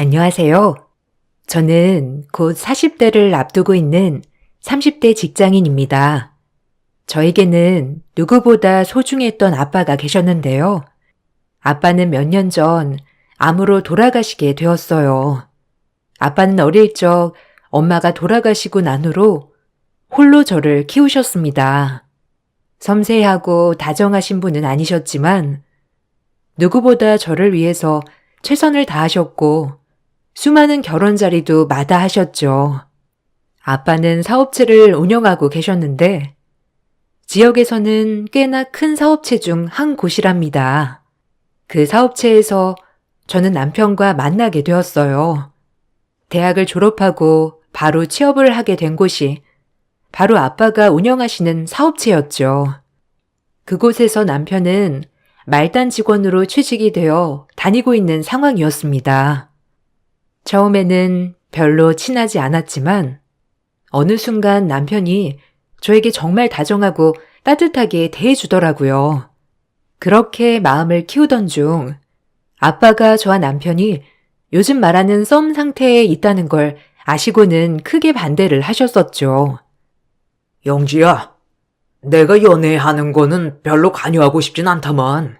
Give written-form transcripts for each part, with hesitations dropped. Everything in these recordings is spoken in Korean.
안녕하세요. 저는 곧 40대를 앞두고 있는 30대 직장인입니다. 저에게는 누구보다 소중했던 아빠가 계셨는데요. 아빠는 몇 년 전 암으로 돌아가시게 되었어요. 아빠는 어릴 적 엄마가 돌아가시고 난 후로 홀로 저를 키우셨습니다. 섬세하고 다정하신 분은 아니셨지만 누구보다 저를 위해서 최선을 다하셨고 수많은 결혼 자리도 마다하셨죠. 아빠는 사업체를 운영하고 계셨는데 지역에서는 꽤나 큰 사업체 중 한 곳이랍니다. 그 사업체에서 저는 남편과 만나게 되었어요. 대학을 졸업하고 바로 취업을 하게 된 곳이 바로 아빠가 운영하시는 사업체였죠. 그곳에서 남편은 말단 직원으로 취직이 되어 다니고 있는 상황이었습니다. 처음에는 별로 친하지 않았지만 어느 순간 남편이 저에게 정말 다정하고 따뜻하게 대해주더라고요. 그렇게 마음을 키우던 중 아빠가 저와 남편이 요즘 말하는 썸 상태에 있다는 걸 아시고는 크게 반대를 하셨었죠. 영지야, 내가 연애하는 거는 별로 관여하고 싶진 않다만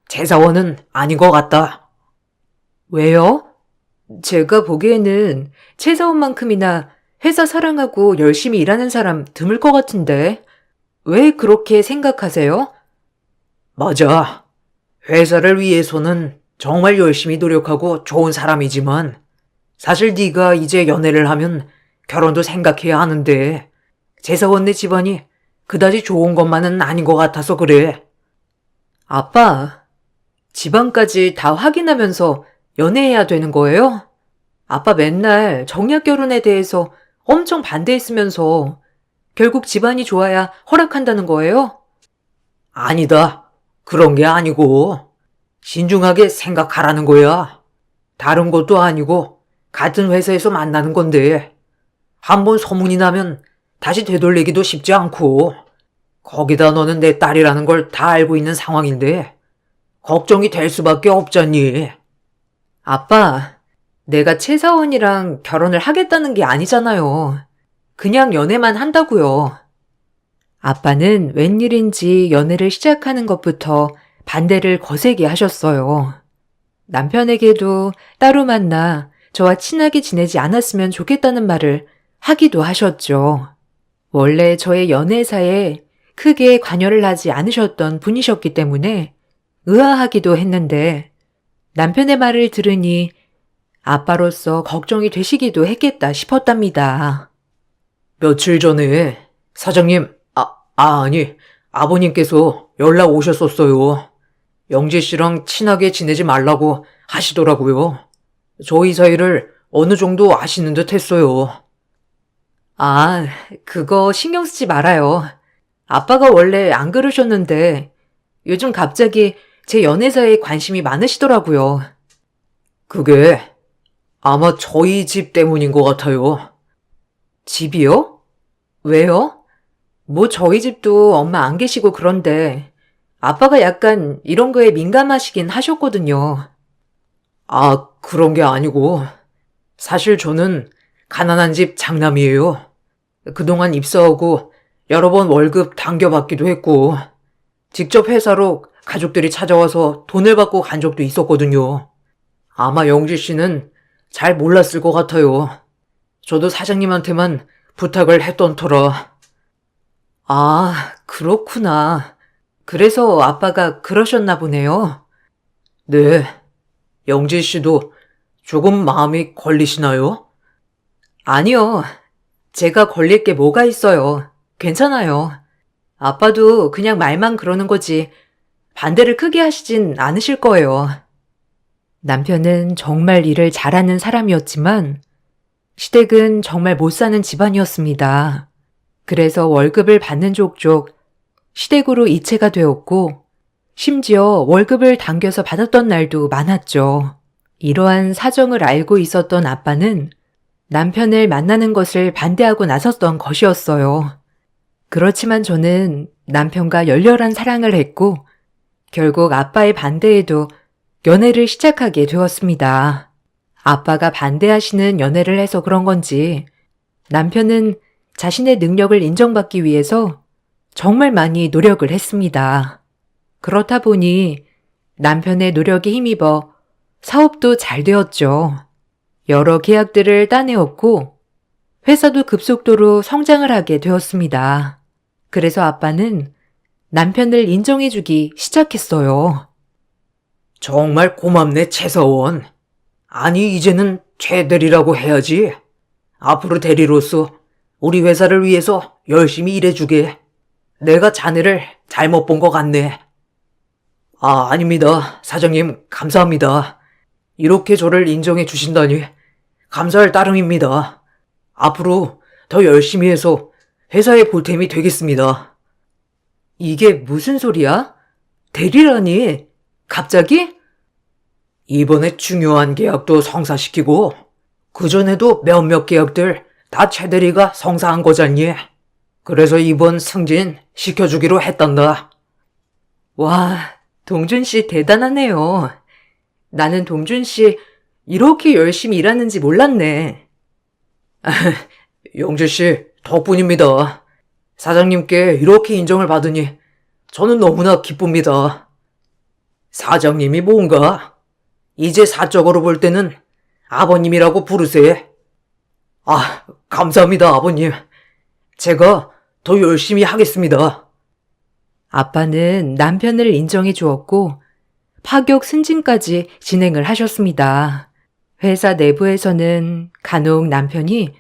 재사원은 아닌 것 같다. 왜요? 제가 보기에는 최사원만큼이나 회사 사랑하고 열심히 일하는 사람 드물 것 같은데 왜 그렇게 생각하세요? 맞아. 회사를 위해서는 정말 열심히 노력하고 좋은 사람이지만 사실 네가 이제 연애를 하면 결혼도 생각해야 하는데 재사원네 집안이 그다지 좋은 것만은 아닌 것 같아서 그래. 아빠, 집안까지 다 확인하면서 연애해야 되는 거예요? 아빠 맨날 정략 결혼에 대해서 엄청 반대했으면서 결국 집안이 좋아야 허락한다는 거예요? 아니다. 그런 게 아니고 신중하게 생각하라는 거야. 다른 것도 아니고 같은 회사에서 만나는 건데 한번 소문이 나면 다시 되돌리기도 쉽지 않고 거기다 너는 내 딸이라는 걸 다 알고 있는 상황인데 걱정이 될 수밖에 없잖니. 아빠, 내가 최사원이랑 결혼을 하겠다는 게 아니잖아요. 그냥 연애만 한다고요. 아빠는 웬일인지 연애를 시작하는 것부터 반대를 거세게 하셨어요. 남편에게도 따로 만나 저와 친하게 지내지 않았으면 좋겠다는 말을 하기도 하셨죠. 원래 저의 연애사에 크게 관여를 하지 않으셨던 분이셨기 때문에 의아하기도 했는데 남편의 말을 들으니 아빠로서 걱정이 되시기도 했겠다 싶었답니다. 며칠 전에 사장님, 아니, 아버님께서 연락 오셨었어요. 영지 씨랑 친하게 지내지 말라고 하시더라고요. 저희 사이를 어느 정도 아시는 듯 했어요. 아, 그거 신경 쓰지 말아요. 아빠가 원래 안 그러셨는데 요즘 갑자기 제 연애사에 관심이 많으시더라고요. 그게 아마 저희 집 때문인 것 같아요. 집이요? 왜요? 뭐 저희 집도 엄마 안 계시고 그런데 아빠가 약간 이런 거에 민감하시긴 하셨거든요. 아, 그런 게 아니고 사실 저는 가난한 집 장남이에요. 그동안 입사하고 여러 번 월급 당겨받기도 했고 직접 회사로 가족들이 찾아와서 돈을 받고 간 적도 있었거든요. 아마 영지 씨는 잘 몰랐을 것 같아요. 저도 사장님한테만 부탁을 했던 터라. 아, 그렇구나. 그래서 아빠가 그러셨나 보네요. 네, 영지 씨도 조금 마음이 걸리시나요? 아니요. 제가 걸릴 게 뭐가 있어요. 괜찮아요. 아빠도 그냥 말만 그러는 거지 반대를 크게 하시진 않으실 거예요. 남편은 정말 일을 잘하는 사람이었지만 시댁은 정말 못 사는 집안이었습니다. 그래서 월급을 받는 족족 시댁으로 이체가 되었고 심지어 월급을 당겨서 받았던 날도 많았죠. 이러한 사정을 알고 있었던 아빠는 남편을 만나는 것을 반대하고 나섰던 것이었어요. 그렇지만 저는 남편과 열렬한 사랑을 했고 결국 아빠의 반대에도 연애를 시작하게 되었습니다. 아빠가 반대하시는 연애를 해서 그런 건지 남편은 자신의 능력을 인정받기 위해서 정말 많이 노력을 했습니다. 그렇다 보니 남편의 노력에 힘입어 사업도 잘 되었죠. 여러 계약들을 따내었고 회사도 급속도로 성장을 하게 되었습니다. 그래서 아빠는 남편을 인정해주기 시작했어요. 정말 고맙네, 최서원. 아니, 이제는 최대리라고 해야지. 앞으로 대리로서 우리 회사를 위해서 열심히 일해주게. 내가 자네를 잘못 본 것 같네. 아, 아닙니다. 사장님, 감사합니다. 이렇게 저를 인정해 주신다니 감사할 따름입니다. 앞으로 더 열심히 해서 회사의 보탬이 되겠습니다. 이게 무슨 소리야? 대리라니? 갑자기? 이번에 중요한 계약도 성사시키고 그전에도 몇몇 계약들 다 최대리가 성사한 거잖니. 그래서 이번 승진 시켜주기로 했단다. 와, 동준 씨 대단하네요. 나는 동준 씨 이렇게 열심히 일하는지 몰랐네. 영재 씨 덕분입니다. 사장님께 이렇게 인정을 받으니 저는 너무나 기쁩니다. 사장님이 뭔가? 이제 사적으로 볼 때는 아버님이라고 부르세요. 아, 감사합니다, 아버님. 제가 더 열심히 하겠습니다. 아빠는 남편을 인정해 주었고 파격 승진까지 진행을 하셨습니다. 회사 내부에서는 간혹 남편이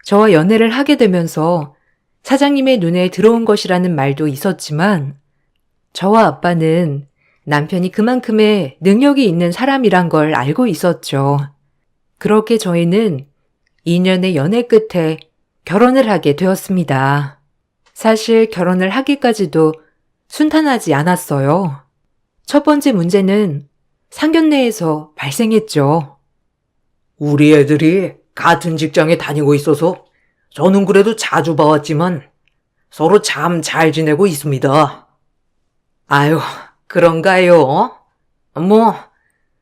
저와 연애를 하게 되면서 사장님의 눈에 들어온 것이라는 말도 있었지만 저와 아빠는 남편이 그만큼의 능력이 있는 사람이란 걸 알고 있었죠. 그렇게 저희는 2년의 연애 끝에 결혼을 하게 되었습니다. 사실 결혼을 하기까지도 순탄하지 않았어요. 첫 번째 문제는 상견례에서 발생했죠. 우리 애들이 같은 직장에 다니고 있어서 저는 그래도 자주 봐왔지만 서로 참 잘 지내고 있습니다. 아유, 그런가요?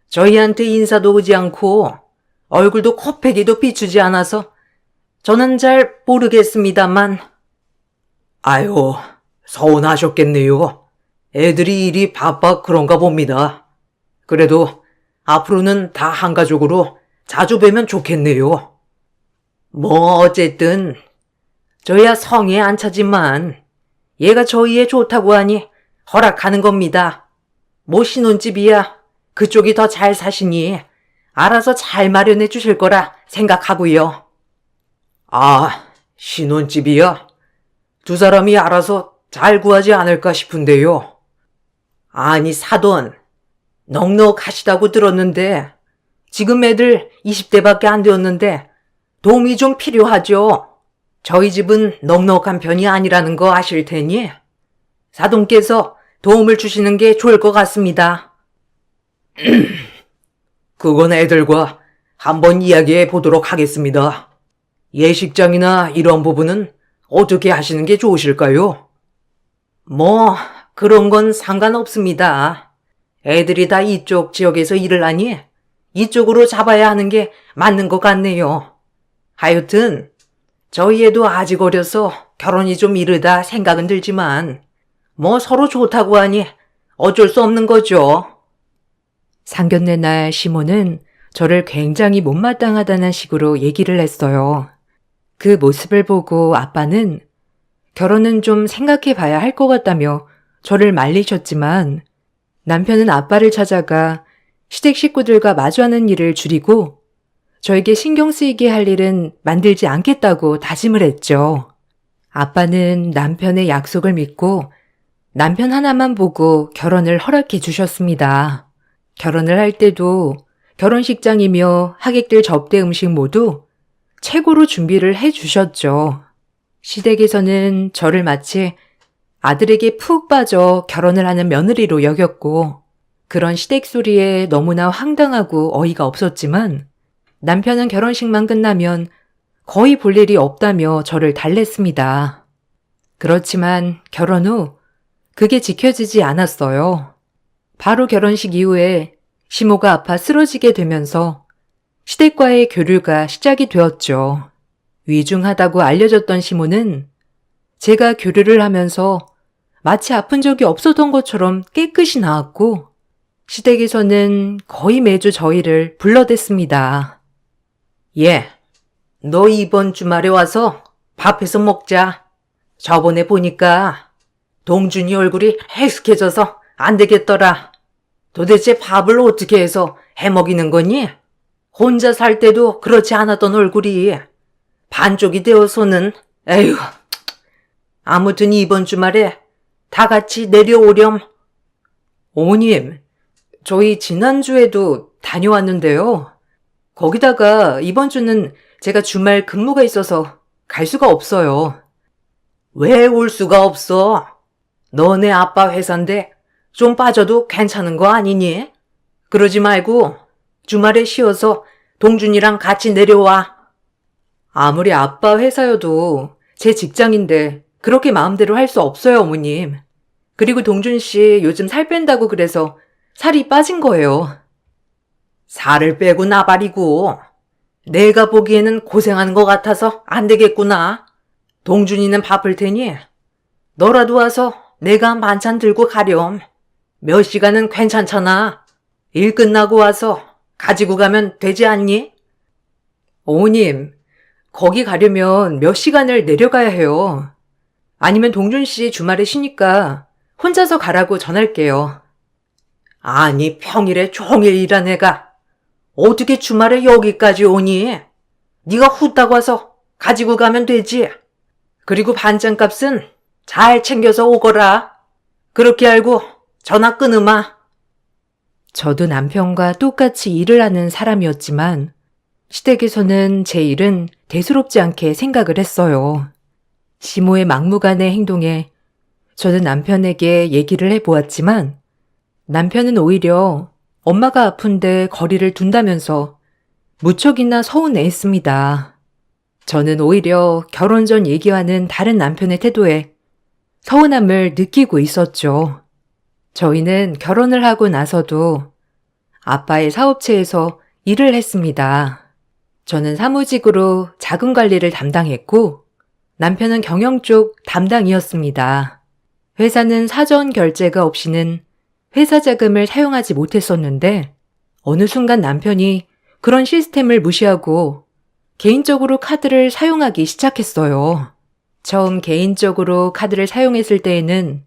저희한테 인사도 오지 않고 얼굴도 코빼기도 비추지 않아서 저는 잘 모르겠습니다만. 아유, 서운하셨겠네요. 애들이 일이 바빠 그런가 봅니다. 그래도 앞으로는 다 한가족으로 자주 뵈면 좋겠네요. 어쨌든 저야 성에 안 차지만 얘가 저희에 좋다고 하니 허락하는 겁니다. 신혼집이야 그쪽이 더 잘 사시니 알아서 잘 마련해 주실 거라 생각하고요. 아, 신혼집이야? 두 사람이 알아서 잘 구하지 않을까 싶은데요. 아니 사돈, 넉넉하시다고 들었는데 지금 애들 20대밖에 안 되었는데 도움이 좀 필요하죠. 저희 집은 넉넉한 편이 아니라는 거 아실 테니 사돈께서 도움을 주시는 게 좋을 것 같습니다. 그건 애들과 한번 이야기해 보도록 하겠습니다. 예식장이나 이런 부분은 어떻게 하시는 게 좋으실까요? 그런 건 상관없습니다. 애들이 다 이쪽 지역에서 일을 하니 이쪽으로 잡아야 하는 게 맞는 것 같네요. 하여튼 저희 애도 아직 어려서 결혼이 좀 이르다 생각은 들지만 서로 좋다고 하니 어쩔 수 없는 거죠. 상견례 날 시모는 저를 굉장히 못마땅하다는 식으로 얘기를 했어요. 그 모습을 보고 아빠는 결혼은 좀 생각해 봐야 할 것 같다며 저를 말리셨지만 남편은 아빠를 찾아가 시댁 식구들과 마주하는 일을 줄이고 저에게 신경 쓰이게 할 일은 만들지 않겠다고 다짐을 했죠. 아빠는 남편의 약속을 믿고 남편 하나만 보고 결혼을 허락해 주셨습니다. 결혼을 할 때도 결혼식장이며 하객들 접대 음식 모두 최고로 준비를 해 주셨죠. 시댁에서는 저를 마치 아들에게 푹 빠져 결혼을 하는 며느리로 여겼고 그런 시댁 소리에 너무나 황당하고 어이가 없었지만 남편은 결혼식만 끝나면 거의 볼 일이 없다며 저를 달랬습니다. 그렇지만 결혼 후 그게 지켜지지 않았어요. 바로 결혼식 이후에 시모가 아파 쓰러지게 되면서 시댁과의 교류가 시작이 되었죠. 위중하다고 알려졌던 시모는 제가 교류를 하면서 마치 아픈 적이 없었던 것처럼 깨끗이 나았고, 시댁에서는 거의 매주 저희를 불러댔습니다. 예, 너 이번 주말에 와서 밥해서 먹자. 저번에 보니까 동준이 얼굴이 해숙해져서 안 되겠더라. 도대체 밥을 어떻게 해서 해먹이는 거니? 혼자 살 때도 그렇지 않았던 얼굴이 반쪽이 되어서는, 에휴. 아무튼 이번 주말에 다 같이 내려오렴. 어머님, 저희 지난주에도 다녀왔는데요. 거기다가 이번 주는 제가 주말 근무가 있어서 갈 수가 없어요. 왜 올 수가 없어? 너네 아빠 회사인데 좀 빠져도 괜찮은 거 아니니? 그러지 말고 주말에 쉬어서 동준이랑 같이 내려와. 아무리 아빠 회사여도 제 직장인데 그렇게 마음대로 할 수 없어요, 어머님. 그리고 동준 씨 요즘 살 뺀다고 그래서 살이 빠진 거예요. 살을 빼고 나발이고 내가 보기에는 고생하는 것 같아서 안 되겠구나. 동준이는 바쁠 테니 너라도 와서 내가 반찬 들고 가렴. 몇 시간은 괜찮잖아. 일 끝나고 와서 가지고 가면 되지 않니? 어머님, 거기 가려면 몇 시간을 내려가야 해요. 아니면 동준 씨 주말에 쉬니까 혼자서 가라고 전할게요. 아니, 평일에 종일 일한 애가 어떻게 주말에 여기까지 오니? 네가 후딱 와서 가지고 가면 되지. 그리고 반찬값은 잘 챙겨서 오거라. 그렇게 알고 전화 끊으마. 저도 남편과 똑같이 일을 하는 사람이었지만 시댁에서는 제 일은 대수롭지 않게 생각을 했어요. 시모의 막무가내 행동에 저는 남편에게 얘기를 해보았지만 남편은 오히려 엄마가 아픈데 거리를 둔다면서 무척이나 서운해했습니다. 저는 오히려 결혼 전 얘기와는 다른 남편의 태도에 서운함을 느끼고 있었죠. 저희는 결혼을 하고 나서도 아빠의 사업체에서 일을 했습니다. 저는 사무직으로 자금 관리를 담당했고 남편은 경영 쪽 담당이었습니다. 회사는 사전 결제가 없이는 회사 자금을 사용하지 못했었는데 어느 순간 남편이 그런 시스템을 무시하고 개인적으로 카드를 사용하기 시작했어요. 처음 개인적으로 카드를 사용했을 때에는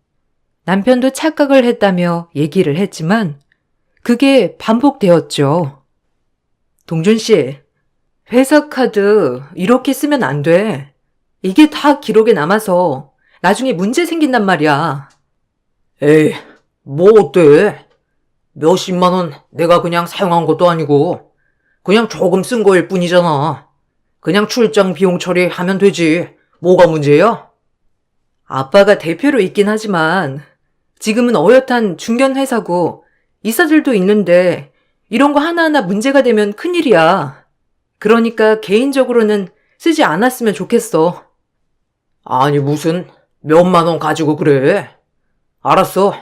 남편도 착각을 했다며 얘기를 했지만 그게 반복되었죠. 동준 씨, 회사 카드 이렇게 쓰면 안 돼. 이게 다 기록에 남아서 나중에 문제 생긴단 말이야. 에이, 뭐 어때? 몇십만 원 내가 그냥 사용한 것도 아니고 그냥 조금 쓴 거일 뿐이잖아. 그냥 출장 비용 처리하면 되지. 뭐가 문제야? 아빠가 대표로 있긴 하지만 지금은 어엿한 중견 회사고 이사들도 있는데 이런 거 하나하나 문제가 되면 큰일이야. 그러니까 개인적으로는 쓰지 않았으면 좋겠어. 아니 무슨 몇만 원 가지고 그래. 알았어.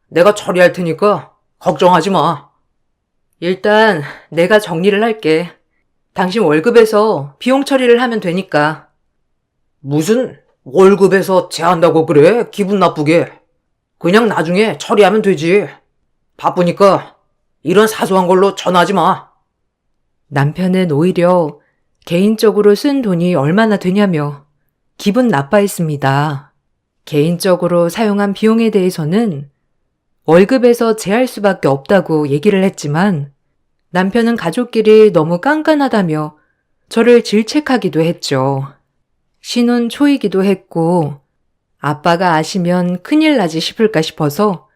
내가 처리할 테니까 걱정하지 마. 일단 내가 정리를 할게. 당신 월급에서 비용 처리를 하면 되니까. 무슨 월급에서 제한다고 그래? 기분 나쁘게. 그냥 나중에 처리하면 되지. 바쁘니까 이런 사소한 걸로 전화하지 마. 남편은 오히려 개인적으로 쓴 돈이 얼마나 되냐며 기분 나빠했습니다. 개인적으로 사용한 비용에 대해서는 월급에서 제할 수밖에 없다고 얘기를 했지만 남편은 가족끼리 너무 깐깐하다며 저를 질책하기도 했죠. 신혼 초이기도 했고 아빠가 아시면 큰일 나지 싶을까 싶어서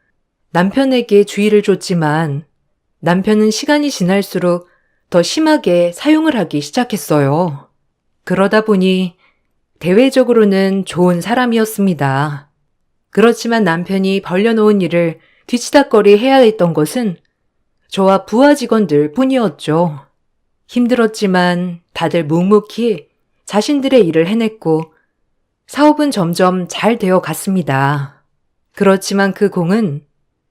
남편에게 주의를 줬지만 남편은 시간이 지날수록 더 심하게 사용을 하기 시작했어요. 그러다 보니 대외적으로는 좋은 사람이었습니다. 그렇지만 남편이 벌려놓은 일을 뒤치다꺼리 해야 했던 것은 저와 부하 직원들 뿐이었죠. 힘들었지만 다들 묵묵히 자신들의 일을 해냈고 사업은 점점 잘 되어 갔습니다. 그렇지만 그 공은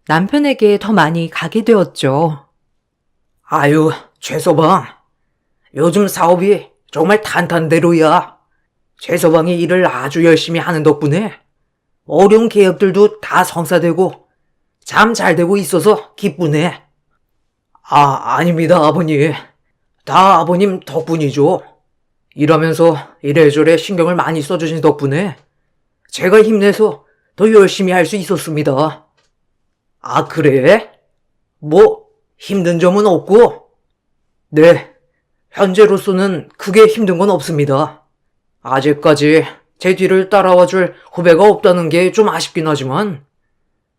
남편에게 더 많이 가게 되었죠. 아유, 최서방. 요즘 사업이 정말 탄탄대로야. 최서방이 일을 아주 열심히 하는 덕분에 어려운 계약들도 다 성사되고 참 잘 되고 있어서 기쁘네. 아닙니다, 아버님. 다 아버님 덕분이죠. 일하면서 이래저래 신경을 많이 써주신 덕분에 제가 힘내서 더 열심히 할 수 있었습니다. 그래? 뭐, 힘든 점은 없고? 네, 현재로서는 크게 힘든 건 없습니다. 아직까지 제 뒤를 따라와줄 후배가 없다는 게 좀 아쉽긴 하지만,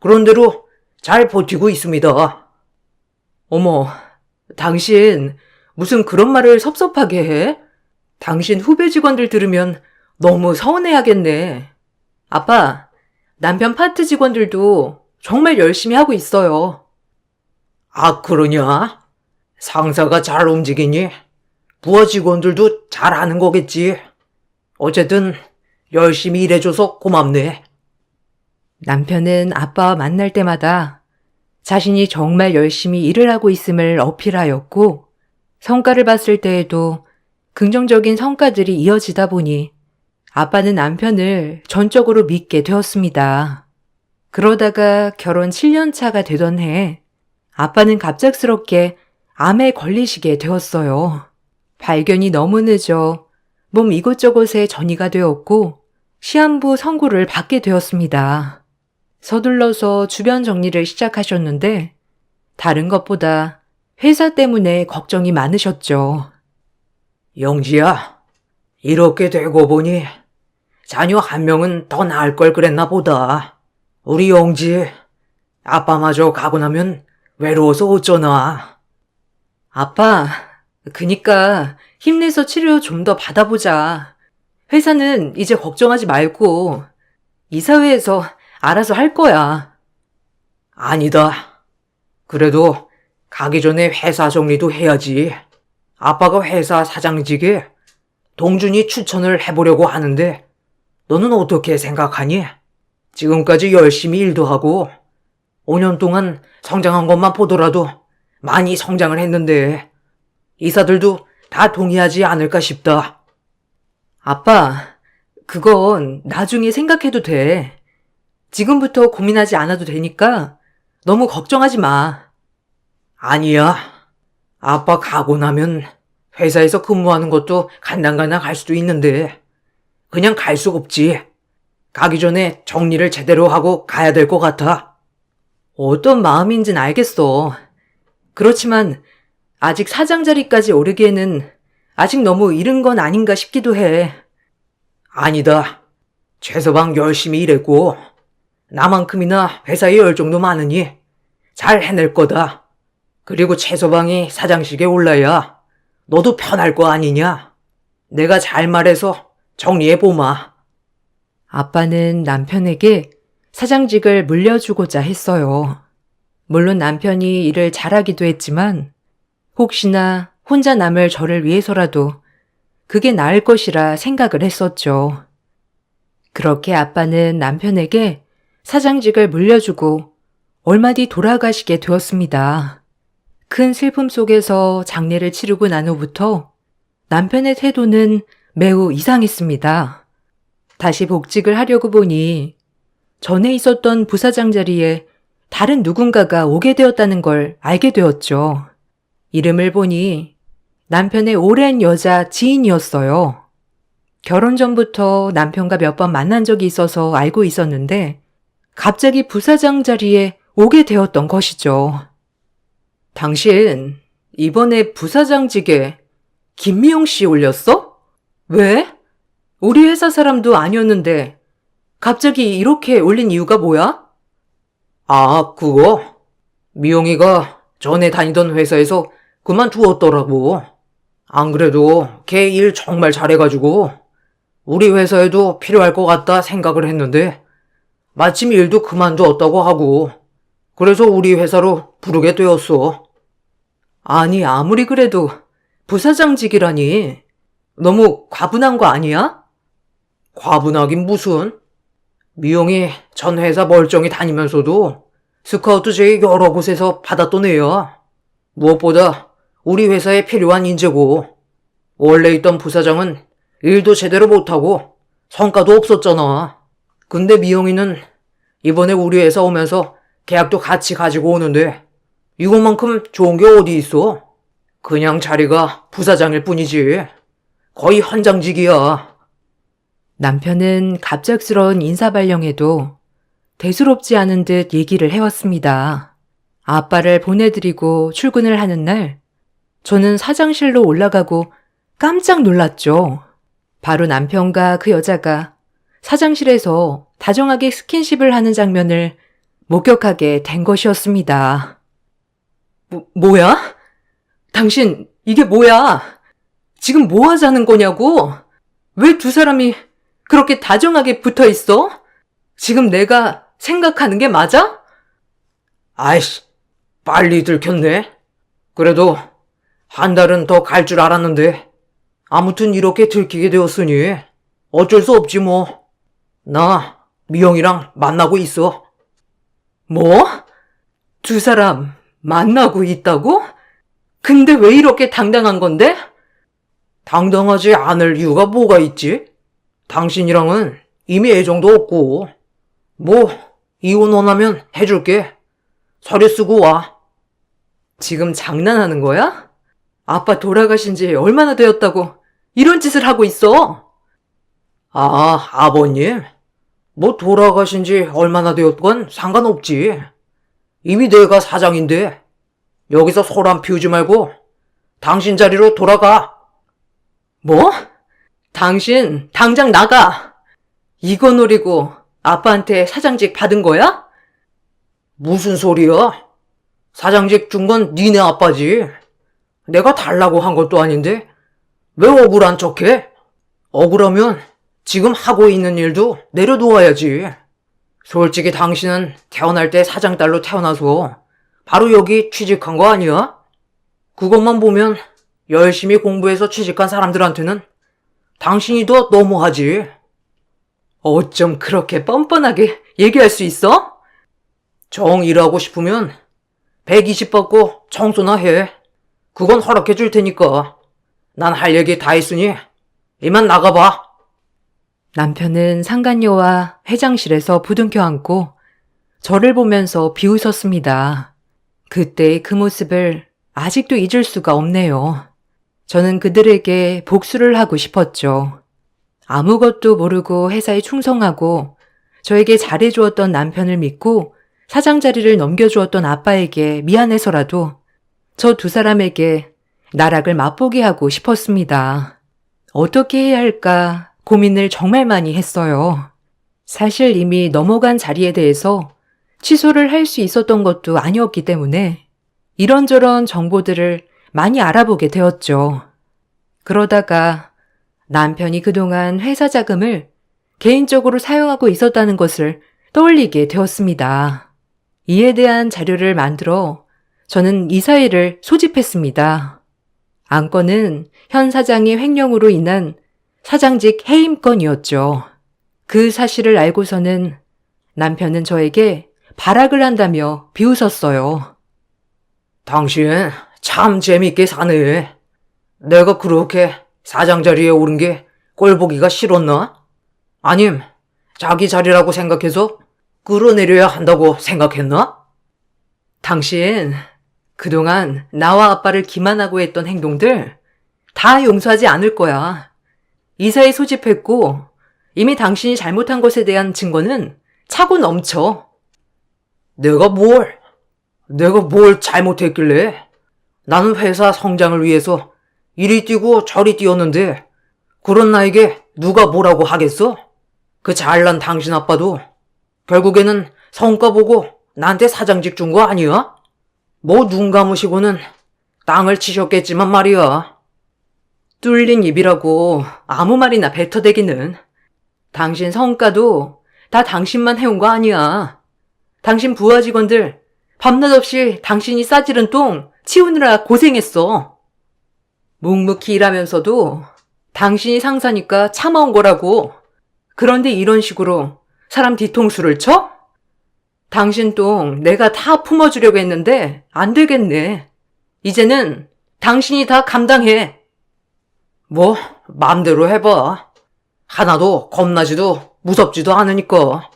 그런대로 잘 버티고 있습니다. 어머, 당신 무슨 그런 말을 섭섭하게 해? 당신 후배 직원들 들으면 너무 서운해하겠네. 아빠, 남편 파트 직원들도 정말 열심히 하고 있어요. 그러냐? 상사가 잘 움직이니 부하 직원들도 잘하는 거겠지. 어쨌든 열심히 일해줘서 고맙네. 남편은 아빠와 만날 때마다 자신이 정말 열심히 일을 하고 있음을 어필하였고, 성과를 봤을 때에도 긍정적인 성과들이 이어지다 보니 아빠는 남편을 전적으로 믿게 되었습니다. 그러다가 결혼 7년 차가 되던 해, 아빠는 갑작스럽게 암에 걸리시게 되었어요. 발견이 너무 늦어 몸 이곳저곳에 전이가 되었고 시한부 선고를 받게 되었습니다. 서둘러서 주변 정리를 시작하셨는데 다른 것보다 회사 때문에 걱정이 많으셨죠. 영지야, 이렇게 되고 보니 자녀 한 명은 더 나을 걸 그랬나 보다. 우리 영지, 아빠마저 가고 나면 외로워서 어쩌나. 아빠, 그니까 힘내서 치료 좀 더 받아보자. 회사는 이제 걱정하지 말고 이사회에서 알아서 할 거야. 아니다. 그래도 가기 전에 회사 정리도 해야지. 아빠가 회사 사장직에 동준이 추천을 해보려고 하는데 너는 어떻게 생각하니? 지금까지 열심히 일도 하고 5년 동안 성장한 것만 보더라도 많이 성장을 했는데 이사들도 다 동의하지 않을까 싶다. 아빠, 그건 나중에 생각해도 돼. 지금부터 고민하지 않아도 되니까 너무 걱정하지 마. 아니야. 아빠 가고 나면 회사에서 근무하는 것도 간당간당 할 수도 있는데 그냥 갈 수 없지. 가기 전에 정리를 제대로 하고 가야 될 것 같아. 어떤 마음인진 알겠어. 그렇지만 아직 사장 자리까지 오르기에는 아직 너무 이른 건 아닌가 싶기도 해. 아니다. 최서방 열심히 일했고 나만큼이나 회사에 열정도 많으니 잘 해낼 거다. 그리고 최서방이 사장직에 올라야 너도 편할 거 아니냐. 내가 잘 말해서 정리해보마. 아빠는 남편에게 사장직을 물려주고자 했어요. 물론 남편이 일을 잘하기도 했지만 혹시나 혼자 남을 저를 위해서라도 그게 나을 것이라 생각을 했었죠. 그렇게 아빠는 남편에게 사장직을 물려주고 얼마 뒤 돌아가시게 되었습니다. 큰 슬픔 속에서 장례를 치르고 난 후부터 남편의 태도는 매우 이상했습니다. 다시 복직을 하려고 보니 전에 있었던 부사장 자리에 다른 누군가가 오게 되었다는 걸 알게 되었죠. 이름을 보니 남편의 오랜 여자 지인이었어요. 결혼 전부터 남편과 몇 번 만난 적이 있어서 알고 있었는데 갑자기 부사장 자리에 오게 되었던 것이죠. 당신 이번에 부사장직에 김미영 씨 올렸어? 왜? 우리 회사 사람도 아니었는데 갑자기 이렇게 올린 이유가 뭐야? 그거? 미영이가 전에 다니던 회사에서 그만두었더라고. 안 그래도 걔 일 정말 잘해가지고 우리 회사에도 필요할 것 같다 생각을 했는데 마침 일도 그만두었다고 하고 그래서 우리 회사로 부르게 되었어. 아니, 아무리 그래도 부사장직이라니 너무 과분한 거 아니야? 과분하긴 무슨. 미영이 전 회사 멀쩡히 다니면서도 스카우트 제의 여러 곳에서 받았던 애야. 무엇보다 우리 회사에 필요한 인재고 원래 있던 부사장은 일도 제대로 못하고 성과도 없었잖아. 근데 미영이는 이번에 우리 회사 오면서 계약도 같이 가지고 오는데 이것만큼 좋은 게 어디 있어? 그냥 자리가 부사장일 뿐이지. 거의 현장직이야. 남편은 갑작스러운 인사발령에도 대수롭지 않은 듯 얘기를 해왔습니다. 아빠를 보내드리고 출근을 하는 날, 저는 사장실로 올라가고 깜짝 놀랐죠. 바로 남편과 그 여자가 사장실에서 다정하게 스킨십을 하는 장면을 목격하게 된 것이었습니다. 뭐야? 당신, 이게 뭐야? 지금 뭐 하자는 거냐고? 왜 두 사람이 그렇게 다정하게 붙어 있어? 지금 내가 생각하는 게 맞아? 아이씨, 빨리 들켰네. 그래도 한 달은 더 갈 줄 알았는데 아무튼 이렇게 들키게 되었으니 어쩔 수 없지 뭐. 나 미영이랑 만나고 있어. 뭐? 두 사람 만나고 있다고? 근데 왜 이렇게 당당한 건데? 당당하지 않을 이유가 뭐가 있지? 당신이랑은 이미 애정도 없고 뭐 이혼 원하면 해줄게. 서류 쓰고 와. 지금 장난하는 거야? 아빠 돌아가신 지 얼마나 되었다고 이런 짓을 하고 있어? 아, 아버님? 뭐 돌아가신 지 얼마나 되었건 상관없지. 이미 내가 사장인데 여기서 소란 피우지 말고 당신 자리로 돌아가. 뭐? 당신 당장 나가. 이거 노리고 아빠한테 사장직 받은 거야? 무슨 소리야? 사장직 준 건 니네 아빠지. 내가 달라고 한 것도 아닌데 왜 억울한 척해? 억울하면 지금 하고 있는 일도 내려놓아야지. 솔직히 당신은 태어날 때 사장딸로 태어나서 바로 여기 취직한 거 아니야? 그것만 보면 열심히 공부해서 취직한 사람들한테는 당신이 더 너무하지. 어쩜 그렇게 뻔뻔하게 얘기할 수 있어? 정 일하고 싶으면 120 받고 청소나 해. 그건 허락해 줄 테니까. 난 할 얘기 다 했으니 이만 나가봐. 남편은 상간녀와 회장실에서 부둥켜 안고 저를 보면서 비웃었습니다. 그때의 그 모습을 아직도 잊을 수가 없네요. 저는 그들에게 복수를 하고 싶었죠. 아무것도 모르고 회사에 충성하고 저에게 잘해주었던 남편을 믿고 사장 자리를 넘겨주었던 아빠에게 미안해서라도 저 두 사람에게 나락을 맛보게 하고 싶었습니다. 어떻게 해야 할까 고민을 정말 많이 했어요. 사실 이미 넘어간 자리에 대해서 취소를 할 수 있었던 것도 아니었기 때문에 이런저런 정보들을 많이 알아보게 되었죠. 그러다가 남편이 그동안 회사 자금을 개인적으로 사용하고 있었다는 것을 떠올리게 되었습니다. 이에 대한 자료를 만들어 저는 이사회를 소집했습니다. 안건은 현 사장의 횡령으로 인한 사장직 해임건이었죠. 그 사실을 알고서는 남편은 저에게 발악을 한다며 비웃었어요. 당신 참 재밌게 사네. 내가 그렇게 사장 자리에 오른 게 꼴보기가 싫었나? 아님 자기 자리라고 생각해서 끌어내려야 한다고 생각했나? 당신 그동안 나와 아빠를 기만하고 했던 행동들 다 용서하지 않을 거야. 이사에 소집했고 이미 당신이 잘못한 것에 대한 증거는 차고 넘쳐. 내가 뭘 잘못했길래? 나는 회사 성장을 위해서 이리 뛰고 저리 뛰었는데 그런 나에게 누가 뭐라고 하겠어? 그 잘난 당신 아빠도 결국에는 성과 보고 나한테 사장직 준 거 아니야? 뭐 눈 감으시고는 땅을 치셨겠지만 말이야. 뚫린 입이라고 아무 말이나 뱉어대기는. 당신 성과도 다 당신만 해온 거 아니야. 당신 부하 직원들 밤낮 없이 당신이 싸지른 똥 치우느라 고생했어. 묵묵히 일하면서도 당신이 상사니까 참아온 거라고. 그런데 이런 식으로 사람 뒤통수를 쳐? 당신 똥 내가 다 품어주려고 했는데 안 되겠네. 이제는 당신이 다 감당해. 뭐, 맘대로 해봐. 하나도 겁나지도 무섭지도 않으니까.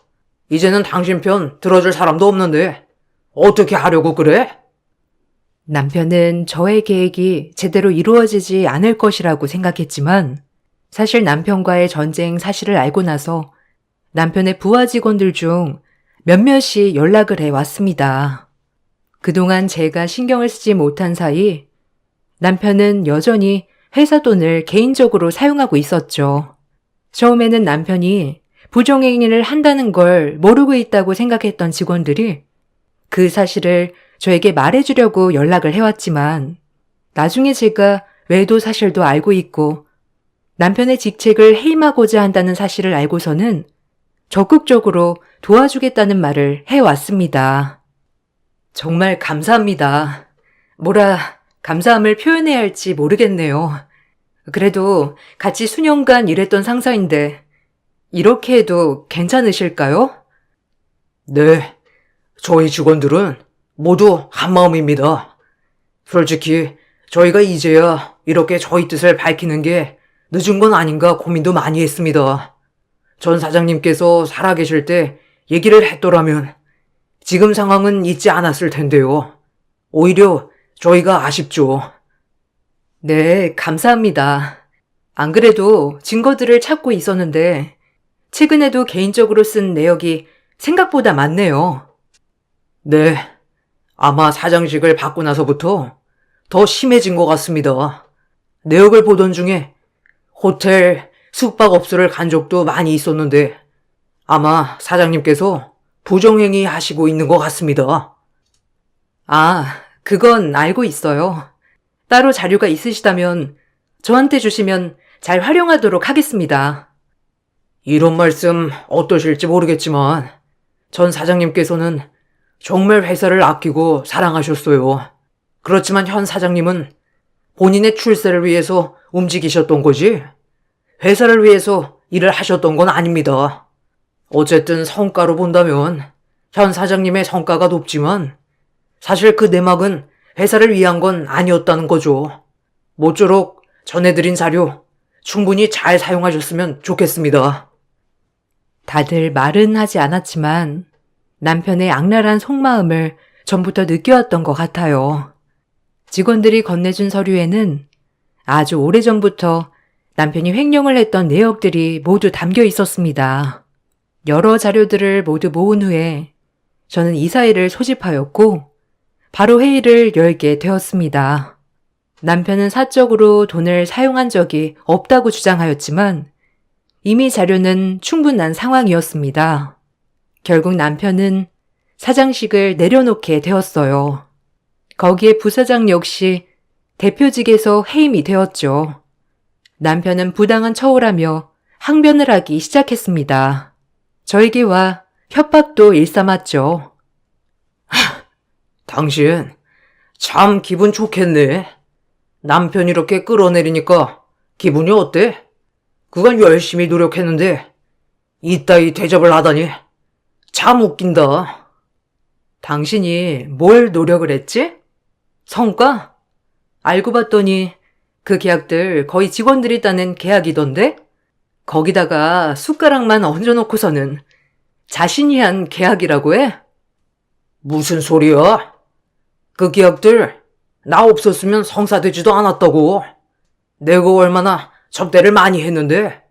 이제는 당신 편 들어줄 사람도 없는데 어떻게 하려고 그래? 남편은 저의 계획이 제대로 이루어지지 않을 것이라고 생각했지만 사실 남편과의 전쟁 사실을 알고 나서 남편의 부하 직원들 중 몇몇이 연락을 해왔습니다. 그동안 제가 신경을 쓰지 못한 사이 남편은 여전히 회사 돈을 개인적으로 사용하고 있었죠. 처음에는 남편이 부정행위를 한다는 걸 모르고 있다고 생각했던 직원들이 그 사실을 저에게 말해주려고 연락을 해왔지만 나중에 제가 외도 사실도 알고 있고 남편의 직책을 해임하고자 한다는 사실을 알고서는 적극적으로 도와주겠다는 말을 해왔습니다. 정말 감사합니다. 뭐라 감사함을 표현해야 할지 모르겠네요. 그래도 같이 수년간 일했던 상사인데 이렇게 해도 괜찮으실까요? 네, 저희 직원들은 모두 한마음입니다. 솔직히 저희가 이제야 이렇게 저희 뜻을 밝히는 게 늦은 건 아닌가 고민도 많이 했습니다. 전 사장님께서 살아계실 때 얘기를 했더라면 지금 상황은 있지 않았을 텐데요. 오히려 저희가 아쉽죠. 네, 감사합니다. 안 그래도 증거들을 찾고 있었는데 최근에도 개인적으로 쓴 내역이 생각보다 많네요. 네, 아마 사장직을 받고 나서부터 더 심해진 것 같습니다. 내역을 보던 중에 호텔, 숙박업소를 간 적도 많이 있었는데 아마 사장님께서 부정행위 하시고 있는 것 같습니다. 아, 그건 알고 있어요. 따로 자료가 있으시다면 저한테 주시면 잘 활용하도록 하겠습니다. 이런 말씀 어떠실지 모르겠지만 전 사장님께서는 정말 회사를 아끼고 사랑하셨어요. 그렇지만 현 사장님은 본인의 출세를 위해서 움직이셨던 거지 회사를 위해서 일을 하셨던 건 아닙니다. 어쨌든 성과로 본다면 현 사장님의 성과가 높지만 사실 그 내막은 회사를 위한 건 아니었다는 거죠. 모쪼록 전해드린 자료 충분히 잘 사용하셨으면 좋겠습니다. 다들 말은 하지 않았지만 남편의 악랄한 속마음을 전부터 느껴왔던 것 같아요. 직원들이 건네준 서류에는 아주 오래전부터 남편이 횡령을 했던 내역들이 모두 담겨 있었습니다. 여러 자료들을 모두 모은 후에 저는 이사회를 소집하였고 바로 회의를 열게 되었습니다. 남편은 사적으로 돈을 사용한 적이 없다고 주장하였지만 이미 자료는 충분한 상황이었습니다. 결국 남편은 사장직을 내려놓게 되었어요. 거기에 부사장 역시 대표직에서 해임이 되었죠. 남편은 부당한 처우라며 항변을 하기 시작했습니다. 저에게 와 협박도 일삼았죠. 당신 참 기분 좋겠네. 남편 이렇게 끌어내리니까 기분이 어때? 그간 열심히 노력했는데 이따위 대접을 하다니 참 웃긴다. 당신이 뭘 노력을 했지? 성과? 알고 봤더니 그 계약들 거의 직원들이 따는 계약이던데? 거기다가 숟가락만 얹어놓고서는 자신이 한 계약이라고 해? 무슨 소리야? 그 계약들 나 없었으면 성사되지도 않았다고. 내가 얼마나 접대를 많이 했는데.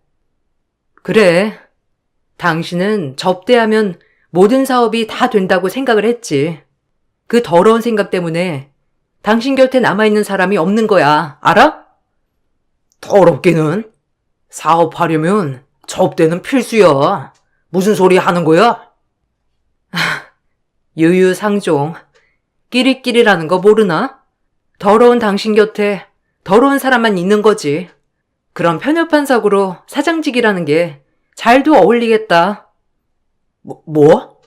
그래. 당신은 접대하면 모든 사업이 다 된다고 생각을 했지. 그 더러운 생각 때문에 당신 곁에 남아있는 사람이 없는 거야. 알아? 더럽기는. 사업하려면 접대는 필수야. 무슨 소리 하는 거야? 유유상종. 끼리끼리라는 거 모르나? 더러운 당신 곁에 더러운 사람만 있는 거지. 그런 편협한 사고로 사장직이라는 게 잘도 어울리겠다. 뭐?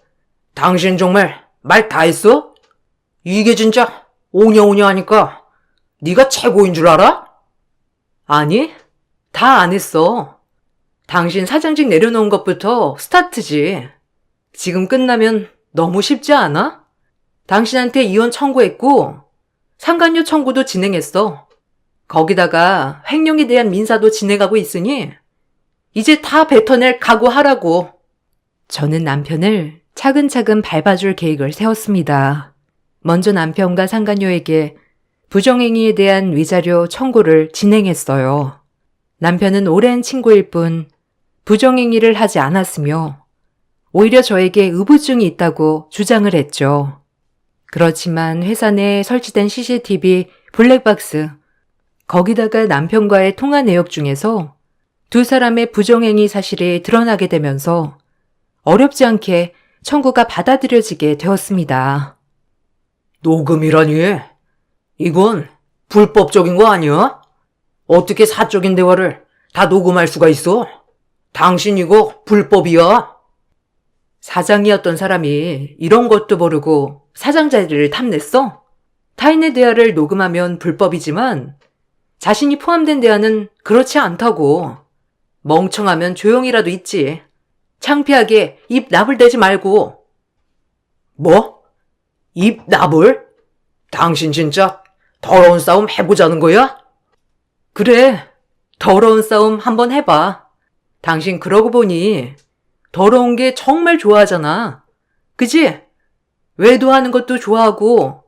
당신 정말 말 다 했어? 이게 진짜 오냐오냐 하니까 네가 최고인 줄 알아? 아니, 다 안 했어. 당신 사장직 내려놓은 것부터 스타트지. 지금 끝나면 너무 쉽지 않아? 당신한테 이혼 청구했고 상간녀 청구도 진행했어. 거기다가 횡령에 대한 민사도 진행하고 있으니 이제 다 뱉어낼 각오하라고. 저는 남편을 차근차근 밟아줄 계획을 세웠습니다. 먼저 남편과 상간녀에게 부정행위에 대한 위자료 청구를 진행했어요. 남편은 오랜 친구일 뿐 부정행위를 하지 않았으며 오히려 저에게 의부증이 있다고 주장을 했죠. 그렇지만 회사 내에 설치된 CCTV 블랙박스, 거기다가 남편과의 통화 내역 중에서 두 사람의 부정행위 사실이 드러나게 되면서 어렵지 않게 청구가 받아들여지게 되었습니다. 녹음이라니? 이건 불법적인 거 아니야? 어떻게 사적인 대화를 다 녹음할 수가 있어? 당신 이거 불법이야. 사장이었던 사람이 이런 것도 모르고 사장 자리를 탐냈어? 타인의 대화를 녹음하면 불법이지만 자신이 포함된 대화는 그렇지 않다고. 멍청하면 조용히라도 있지. 창피하게 입 나불대지 말고. 뭐? 입 나불? 당신 진짜 더러운 싸움 해보자는 거야? 그래, 더러운 싸움 한번 해봐. 당신 그러고 보니 더러운 게 정말 좋아하잖아. 그지? 외도하는 것도 좋아하고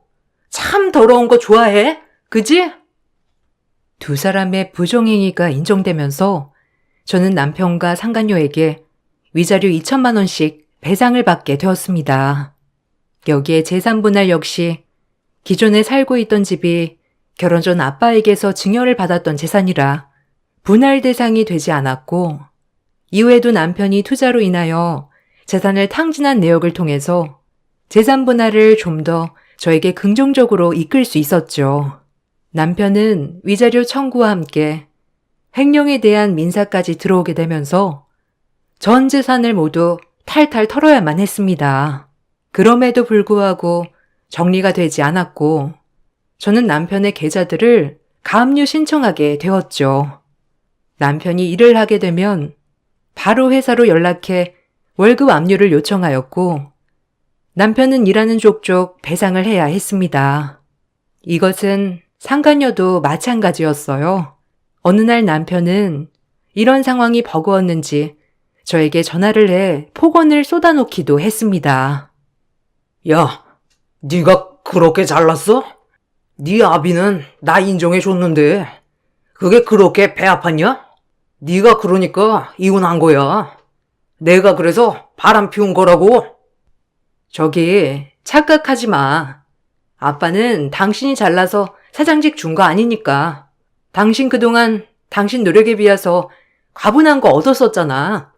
참 더러운 거 좋아해. 그지? 두 사람의 부정행위가 인정되면서 저는 남편과 상간녀에게 위자료 2천만 원씩 배상을 받게 되었습니다. 여기에 재산 분할 역시 기존에 살고 있던 집이 결혼 전 아빠에게서 증여를 받았던 재산이라 분할 대상이 되지 않았고, 이후에도 남편이 투자로 인하여 재산을 탕진한 내역을 통해서 재산 분할을 좀 더 저에게 긍정적으로 이끌 수 있었죠. 남편은 위자료 청구와 함께 횡령에 대한 민사까지 들어오게 되면서 전 재산을 모두 탈탈 털어야만 했습니다. 그럼에도 불구하고 정리가 되지 않았고 저는 남편의 계좌들을 가압류 신청하게 되었죠. 남편이 일을 하게 되면 바로 회사로 연락해 월급 압류를 요청하였고 남편은 일하는 족족 배상을 해야 했습니다. 이것은 상간녀도 마찬가지였어요. 어느 날 남편은 이런 상황이 버거웠는지 저에게 전화를 해 폭언을 쏟아놓기도 했습니다. 야, 네가 그렇게 잘났어? 네 아비는 나 인정해줬는데 그게 그렇게 배 아팠냐? 네가 그러니까 이혼한 거야. 내가 그래서 바람 피운 거라고. 저기 착각하지 마. 아빠는 당신이 잘나서 사장직 준 거 아니니까. 당신 그동안 당신 노력에 비해서 과분한 거 얻었었잖아.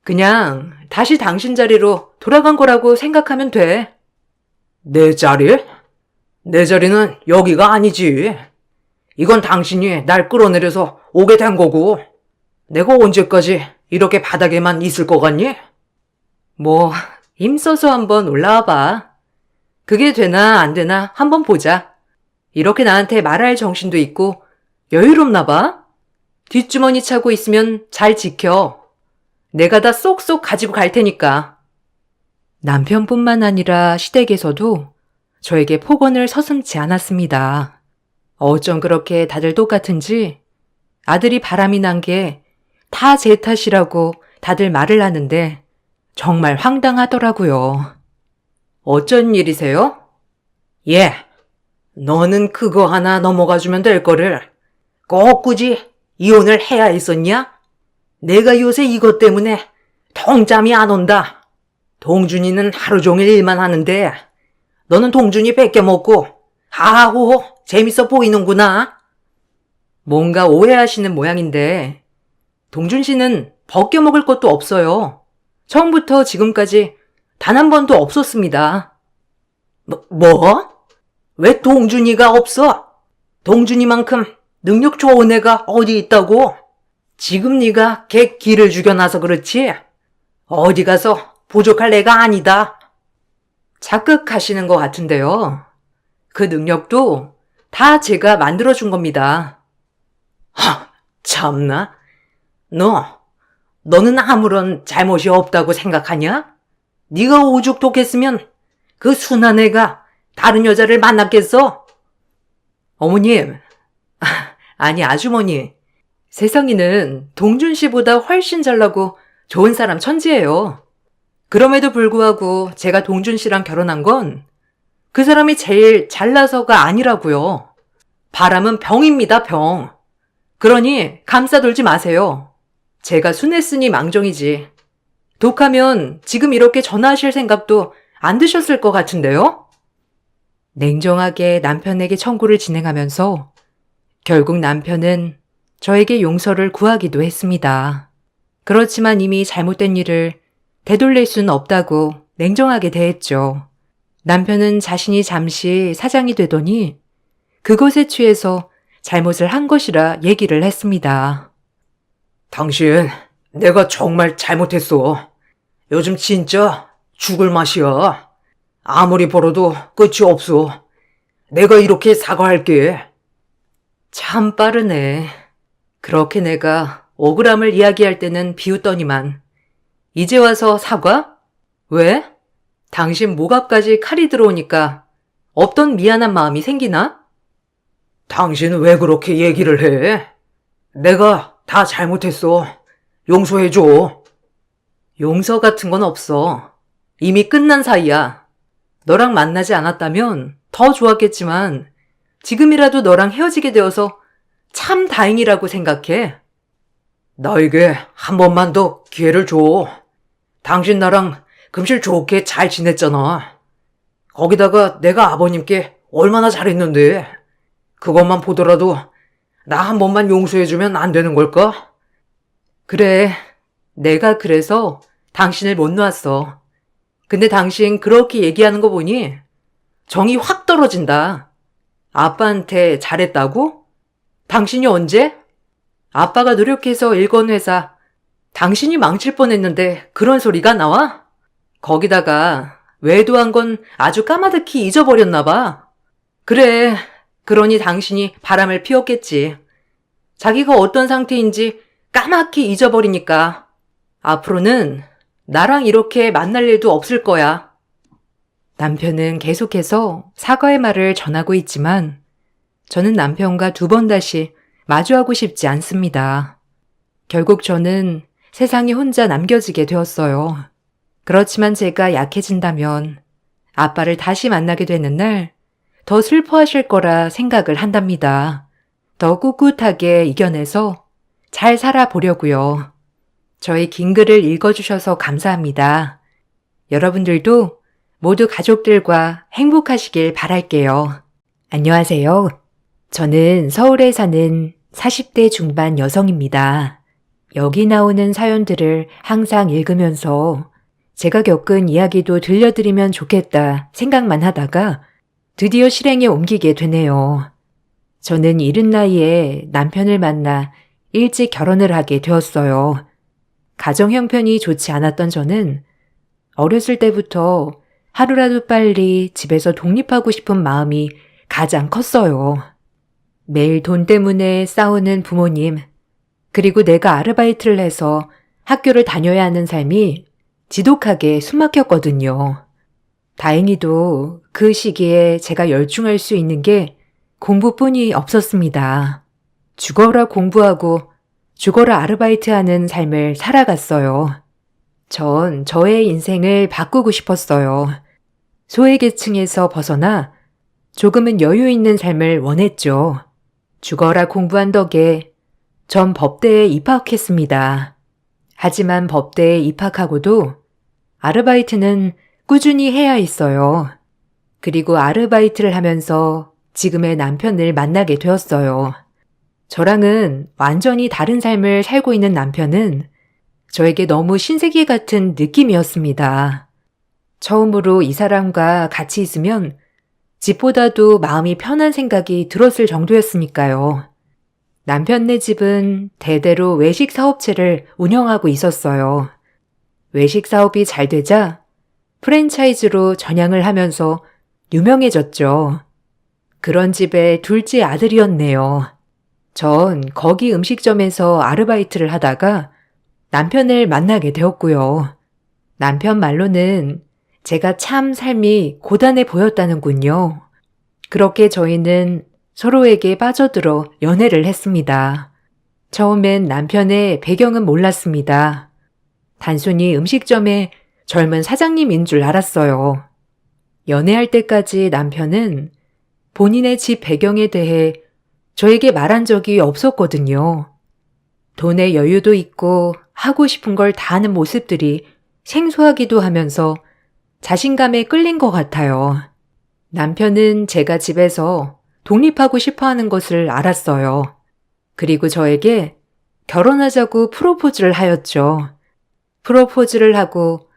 그냥 다시 당신 자리로 돌아간 거라고 생각하면 돼. 내 자리? 내 자리는 여기가 아니지. 이건 당신이 날 끌어내려서 오게 된 거고 내가 언제까지 이렇게 바닥에만 있을 것 같니? 뭐 힘써서 한번 올라와 봐. 그게 되나 안 되나 한번 보자. 이렇게 나한테 말할 정신도 있고 여유롭나 봐. 뒷주머니 차고 있으면 잘 지켜. 내가 다 쏙쏙 가지고 갈 테니까. 남편뿐만 아니라 시댁에서도 저에게 폭언을 서슴지 않았습니다. 어쩜 그렇게 다들 똑같은지 아들이 바람이 난 게 다 제 탓이라고 다들 말을 하는데 정말 황당하더라고요. 어쩐 일이세요? 예, 너는 그거 하나 넘어가주면 될 거를 꼭 굳이 이혼을 해야 했었냐? 내가 요새 이것 때문에 통잠이 안 온다. 동준이는 하루 종일 일만 하는데 너는 동준이 뺏겨먹고 하하호호 재밌어 보이는구나. 뭔가 오해하시는 모양인데 동준 씨는 벗겨먹을 것도 없어요. 처음부터 지금까지 단 한 번도 없었습니다. 뭐? 왜 동준이가 없어? 동준이만큼 능력 좋은 애가 어디 있다고? 지금 네가 걔 기를 죽여놔서 그렇지? 어디 가서 부족할 애가 아니다. 착각하시는 것 같은데요. 그 능력도 다 제가 만들어준 겁니다. 참나. 너는 아무런 잘못이 없다고 생각하냐? 네가 오죽 독했으면 그 순한 애가 다른 여자를 만났겠어? 어머님, 아니, 아주머니. 세상에는 동준 씨보다 훨씬 잘나고 좋은 사람 천지예요. 그럼에도 불구하고 제가 동준 씨랑 결혼한 건 그 사람이 제일 잘나서가 아니라고요. 바람은 병입니다, 병. 그러니 감싸돌지 마세요. 제가 순했으니 망정이지. 독하면 지금 이렇게 전화하실 생각도 안 드셨을 것 같은데요? 냉정하게 남편에게 청구를 진행하면서 결국 남편은 저에게 용서를 구하기도 했습니다. 그렇지만 이미 잘못된 일을 되돌릴 수는 없다고 냉정하게 대했죠. 남편은 자신이 잠시 사장이 되더니 그것에 취해서 잘못을 한 것이라 얘기를 했습니다. 당신, 내가 정말 잘못했어. 요즘 진짜 죽을 맛이야. 아무리 벌어도 끝이 없어. 내가 이렇게 사과할게. 참 빠르네. 그렇게 내가 억울함을 이야기할 때는 비웃더니만 이제 와서 사과? 왜? 당신 목 앞까지 칼이 들어오니까 없던 미안한 마음이 생기나? 당신 왜 그렇게 얘기를 해? 내가 다 잘못했어. 용서해줘. 용서 같은 건 없어. 이미 끝난 사이야. 너랑 만나지 않았다면 더 좋았겠지만 지금이라도 너랑 헤어지게 되어서 참 다행이라고 생각해. 나에게 한 번만 더 기회를 줘. 당신 나랑 금실 좋게 잘 지냈잖아. 거기다가 내가 아버님께 얼마나 잘했는데. 그것만 보더라도 나 한 번만 용서해주면 안 되는 걸까? 그래, 내가 그래서 당신을 못 놨어. 근데 당신 그렇게 얘기하는 거 보니 정이 확 떨어진다. 아빠한테 잘했다고? 당신이 언제? 아빠가 노력해서 일건 회사 당신이 망칠 뻔했는데 그런 소리가 나와? 거기다가 외도한 건 아주 까마득히 잊어버렸나 봐. 그래, 그러니 당신이 바람을 피웠겠지. 자기가 어떤 상태인지 까맣게 잊어버리니까 앞으로는 나랑 이렇게 만날 일도 없을 거야. 남편은 계속해서 사과의 말을 전하고 있지만 저는 남편과 두 번 다시 마주하고 싶지 않습니다. 결국 저는 세상에 혼자 남겨지게 되었어요. 그렇지만 제가 약해진다면 아빠를 다시 만나게 되는 날 더 슬퍼하실 거라 생각을 한답니다. 더 꿋꿋하게 이겨내서 잘 살아보려고요. 저희 긴 글을 읽어주셔서 감사합니다. 여러분들도 모두 가족들과 행복하시길 바랄게요. 안녕하세요. 저는 서울에 사는 40대 중반 여성입니다. 여기 나오는 사연들을 항상 읽으면서 제가 겪은 이야기도 들려드리면 좋겠다 생각만 하다가 드디어 실행에 옮기게 되네요. 저는 이른 나이에 남편을 만나 일찍 결혼을 하게 되었어요. 가정 형편이 좋지 않았던 저는 어렸을 때부터 하루라도 빨리 집에서 독립하고 싶은 마음이 가장 컸어요. 매일 돈 때문에 싸우는 부모님, 그리고 내가 아르바이트를 해서 학교를 다녀야 하는 삶이 지독하게 숨막혔거든요. 다행히도 그 시기에 제가 열중할 수 있는 게 공부뿐이 없었습니다. 죽어라 공부하고 죽어라 아르바이트하는 삶을 살아갔어요. 전 저의 인생을 바꾸고 싶었어요. 소외계층에서 벗어나 조금은 여유 있는 삶을 원했죠. 죽어라 공부한 덕에 전 법대에 입학했습니다. 하지만 법대에 입학하고도 아르바이트는 꾸준히 해야 했어요. 그리고 아르바이트를 하면서 지금의 남편을 만나게 되었어요. 저랑은 완전히 다른 삶을 살고 있는 남편은 저에게 너무 신세계 같은 느낌이었습니다. 처음으로 이 사람과 같이 있으면 집보다도 마음이 편한 생각이 들었을 정도였으니까요. 남편네 집은 대대로 외식 사업체를 운영하고 있었어요. 외식 사업이 잘 되자 프랜차이즈로 전향을 하면서 유명해졌죠. 그런 집의 둘째 아들이었네요. 전 거기 음식점에서 아르바이트를 하다가 남편을 만나게 되었고요. 남편 말로는 제가 참 삶이 고단해 보였다는군요. 그렇게 저희는 서로에게 빠져들어 연애를 했습니다. 처음엔 남편의 배경은 몰랐습니다. 단순히 음식점의 젊은 사장님인 줄 알았어요. 연애할 때까지 남편은 본인의 집 배경에 대해 저에게 말한 적이 없었거든요. 돈의 여유도 있고 하고 싶은 걸 다 하는 모습들이 생소하기도 하면서 자신감에 끌린 것 같아요. 남편은 제가 집에서 독립하고 싶어 하는 것을 알았어요. 그리고 저에게 결혼하자고 프로포즈를 하였죠. 프로포즈를 하고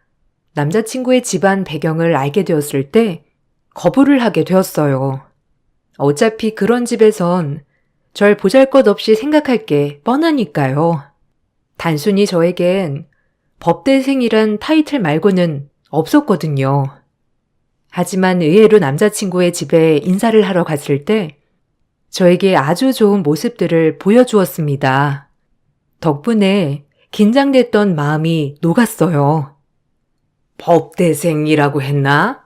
남자친구의 집안 배경을 알게 되었을 때 거부를 하게 되었어요. 어차피 그런 집에선 절 보잘것없이 생각할 게 뻔하니까요. 단순히 저에겐 법대생이란 타이틀 말고는 없었거든요. 하지만 의외로 남자친구의 집에 인사를 하러 갔을 때 저에게 아주 좋은 모습들을 보여주었습니다. 덕분에 긴장됐던 마음이 녹았어요. 법대생이라고 했나?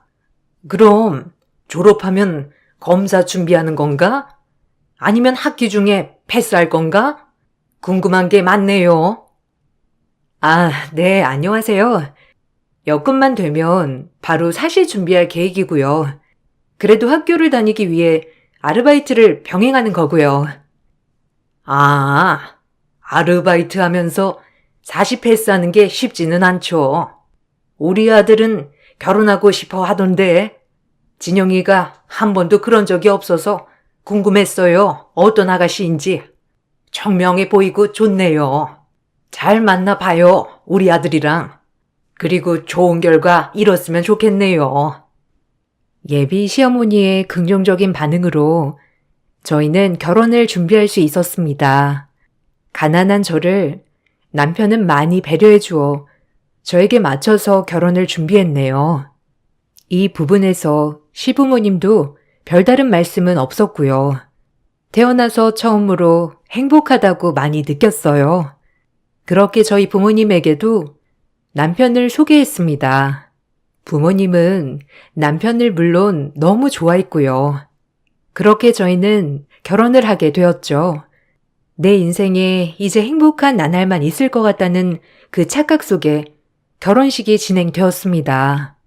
그럼 졸업하면 검사 준비하는 건가? 아니면 학기 중에 패스할 건가? 궁금한 게 많네요. 아, 네, 안녕하세요. 여건만 되면 바로 사실 준비할 계획이고요. 그래도 학교를 다니기 위해 아르바이트를 병행하는 거고요. 아, 아르바이트 하면서 40 패스하는 게 쉽지는 않죠. 우리 아들은 결혼하고 싶어 하던데 진영이가 한 번도 그런 적이 없어서 궁금했어요. 어떤 아가씨인지. 청명해 보이고 좋네요. 잘 만나봐요, 우리 아들이랑. 그리고 좋은 결과 이뤘으면 좋겠네요. 예비 시어머니의 긍정적인 반응으로 저희는 결혼을 준비할 수 있었습니다. 가난한 저를 남편은 많이 배려해 주어 저에게 맞춰서 결혼을 준비했네요. 이 부분에서 시부모님도 별다른 말씀은 없었고요. 태어나서 처음으로 행복하다고 많이 느꼈어요. 그렇게 저희 부모님에게도 남편을 소개했습니다. 부모님은 남편을 물론 너무 좋아했고요. 그렇게 저희는 결혼을 하게 되었죠. 내 인생에 이제 행복한 나날만 있을 것 같다는 그 착각 속에 결혼식이 진행되었습니다.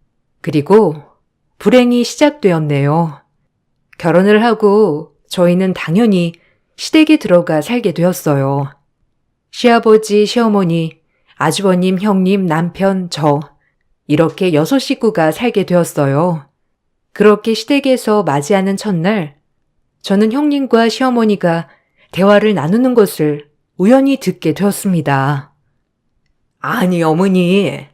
그리고 불행이 시작되었네요. 결혼을 하고 저희는 당연히 시댁에 들어가 살게 되었어요. 시아버지, 시어머니, 아주버님, 형님, 남편, 저 이렇게 6 식구가 살게 되었어요. 그렇게 시댁에서 맞이하는 첫날 저는 형님과 시어머니가 대화를 나누는 것을 우연히 듣게 되었습니다. 아니, 어머니,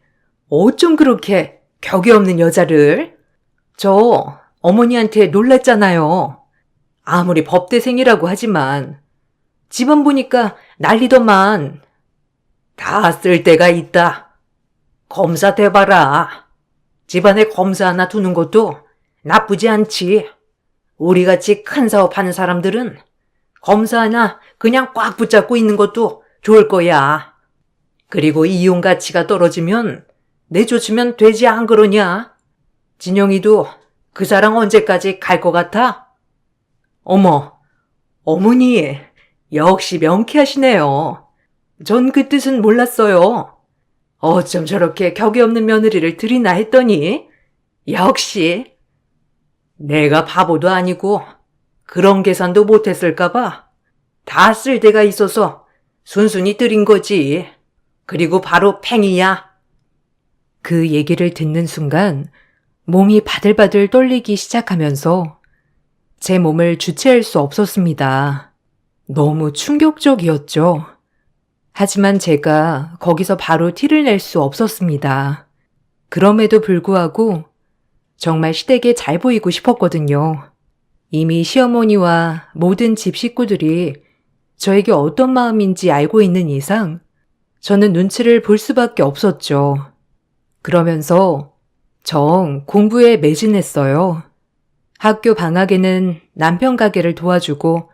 어쩜 그렇게 격이 없는 여자를? 저 어머니한테 놀랐잖아요. 아무리 법대생이라고 하지만 집안 보니까 난리더만. 다 쓸 데가 있다. 검사 돼봐라. 집안에 검사 하나 두는 것도 나쁘지 않지. 우리같이 큰 사업하는 사람들은 검사 하나 그냥 꽉 붙잡고 있는 것도 좋을 거야. 그리고 이용 가치가 떨어지면 내쫓으면 되지 안 그러냐? 진영이도 그 사랑 언제까지 갈 것 같아? 어머, 어머니, 역시 명쾌하시네요. 전 그 뜻은 몰랐어요. 어쩜 저렇게 격이 없는 며느리를 들이나 했더니 역시 내가 바보도 아니고 그런 계산도 못했을까봐 다 쓸 데가 있어서 순순히 들인 거지. 그리고 바로 팽이야. 그 얘기를 듣는 순간 몸이 바들바들 떨리기 시작하면서 제 몸을 주체할 수 없었습니다. 너무 충격적이었죠. 하지만 제가 거기서 바로 티를 낼 수 없었습니다. 그럼에도 불구하고 정말 시댁에 잘 보이고 싶었거든요. 이미 시어머니와 모든 집 식구들이 저에게 어떤 마음인지 알고 있는 이상 저는 눈치를 볼 수밖에 없었죠. 그러면서 정 공부에 매진했어요. 학교 방학에는 남편 가게를 도와주고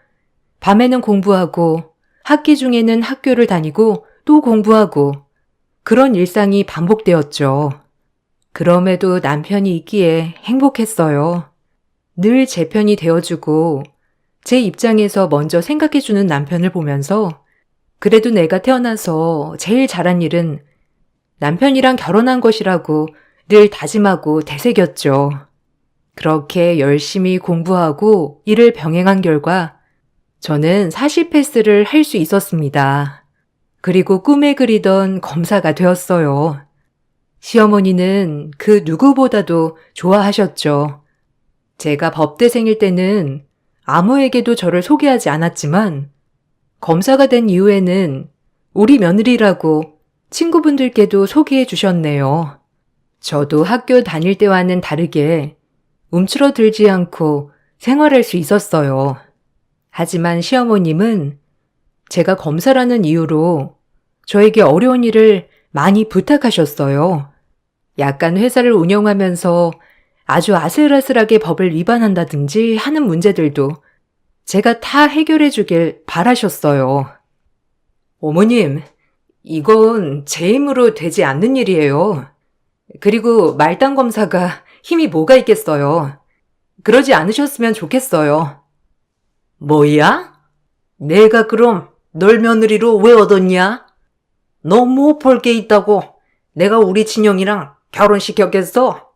밤에는 공부하고 학기 중에는 학교를 다니고 또 공부하고 그런 일상이 반복되었죠. 그럼에도 남편이 있기에 행복했어요. 늘 제 편이 되어주고 제 입장에서 먼저 생각해주는 남편을 보면서 그래도 내가 태어나서 제일 잘한 일은 남편이랑 결혼한 것이라고 늘 다짐하고 되새겼죠. 그렇게 열심히 공부하고 일을 병행한 결과 저는 사시 패스를 할 수 있었습니다. 그리고 꿈에 그리던 검사가 되었어요. 시어머니는 그 누구보다도 좋아하셨죠. 제가 법대생일 때는 아무에게도 저를 소개하지 않았지만 검사가 된 이후에는 우리 며느리라고 친구분들께도 소개해 주셨네요. 저도 학교 다닐 때와는 다르게 움츠러들지 않고 생활할 수 있었어요. 하지만 시어머님은 제가 검사라는 이유로 저에게 어려운 일을 많이 부탁하셨어요. 약간 회사를 운영하면서 아주 아슬아슬하게 법을 위반한다든지 하는 문제들도 제가 다 해결해 주길 바라셨어요. 어머님, 이건 제 힘으로 되지 않는 일이에요. 그리고 말단 검사가 힘이 뭐가 있겠어요. 그러지 않으셨으면 좋겠어요. 뭐야? 내가 그럼 널 며느리로 왜 얻었냐? 너 뭐 볼 게 있다고 내가 우리 친형이랑 결혼시켰겠어?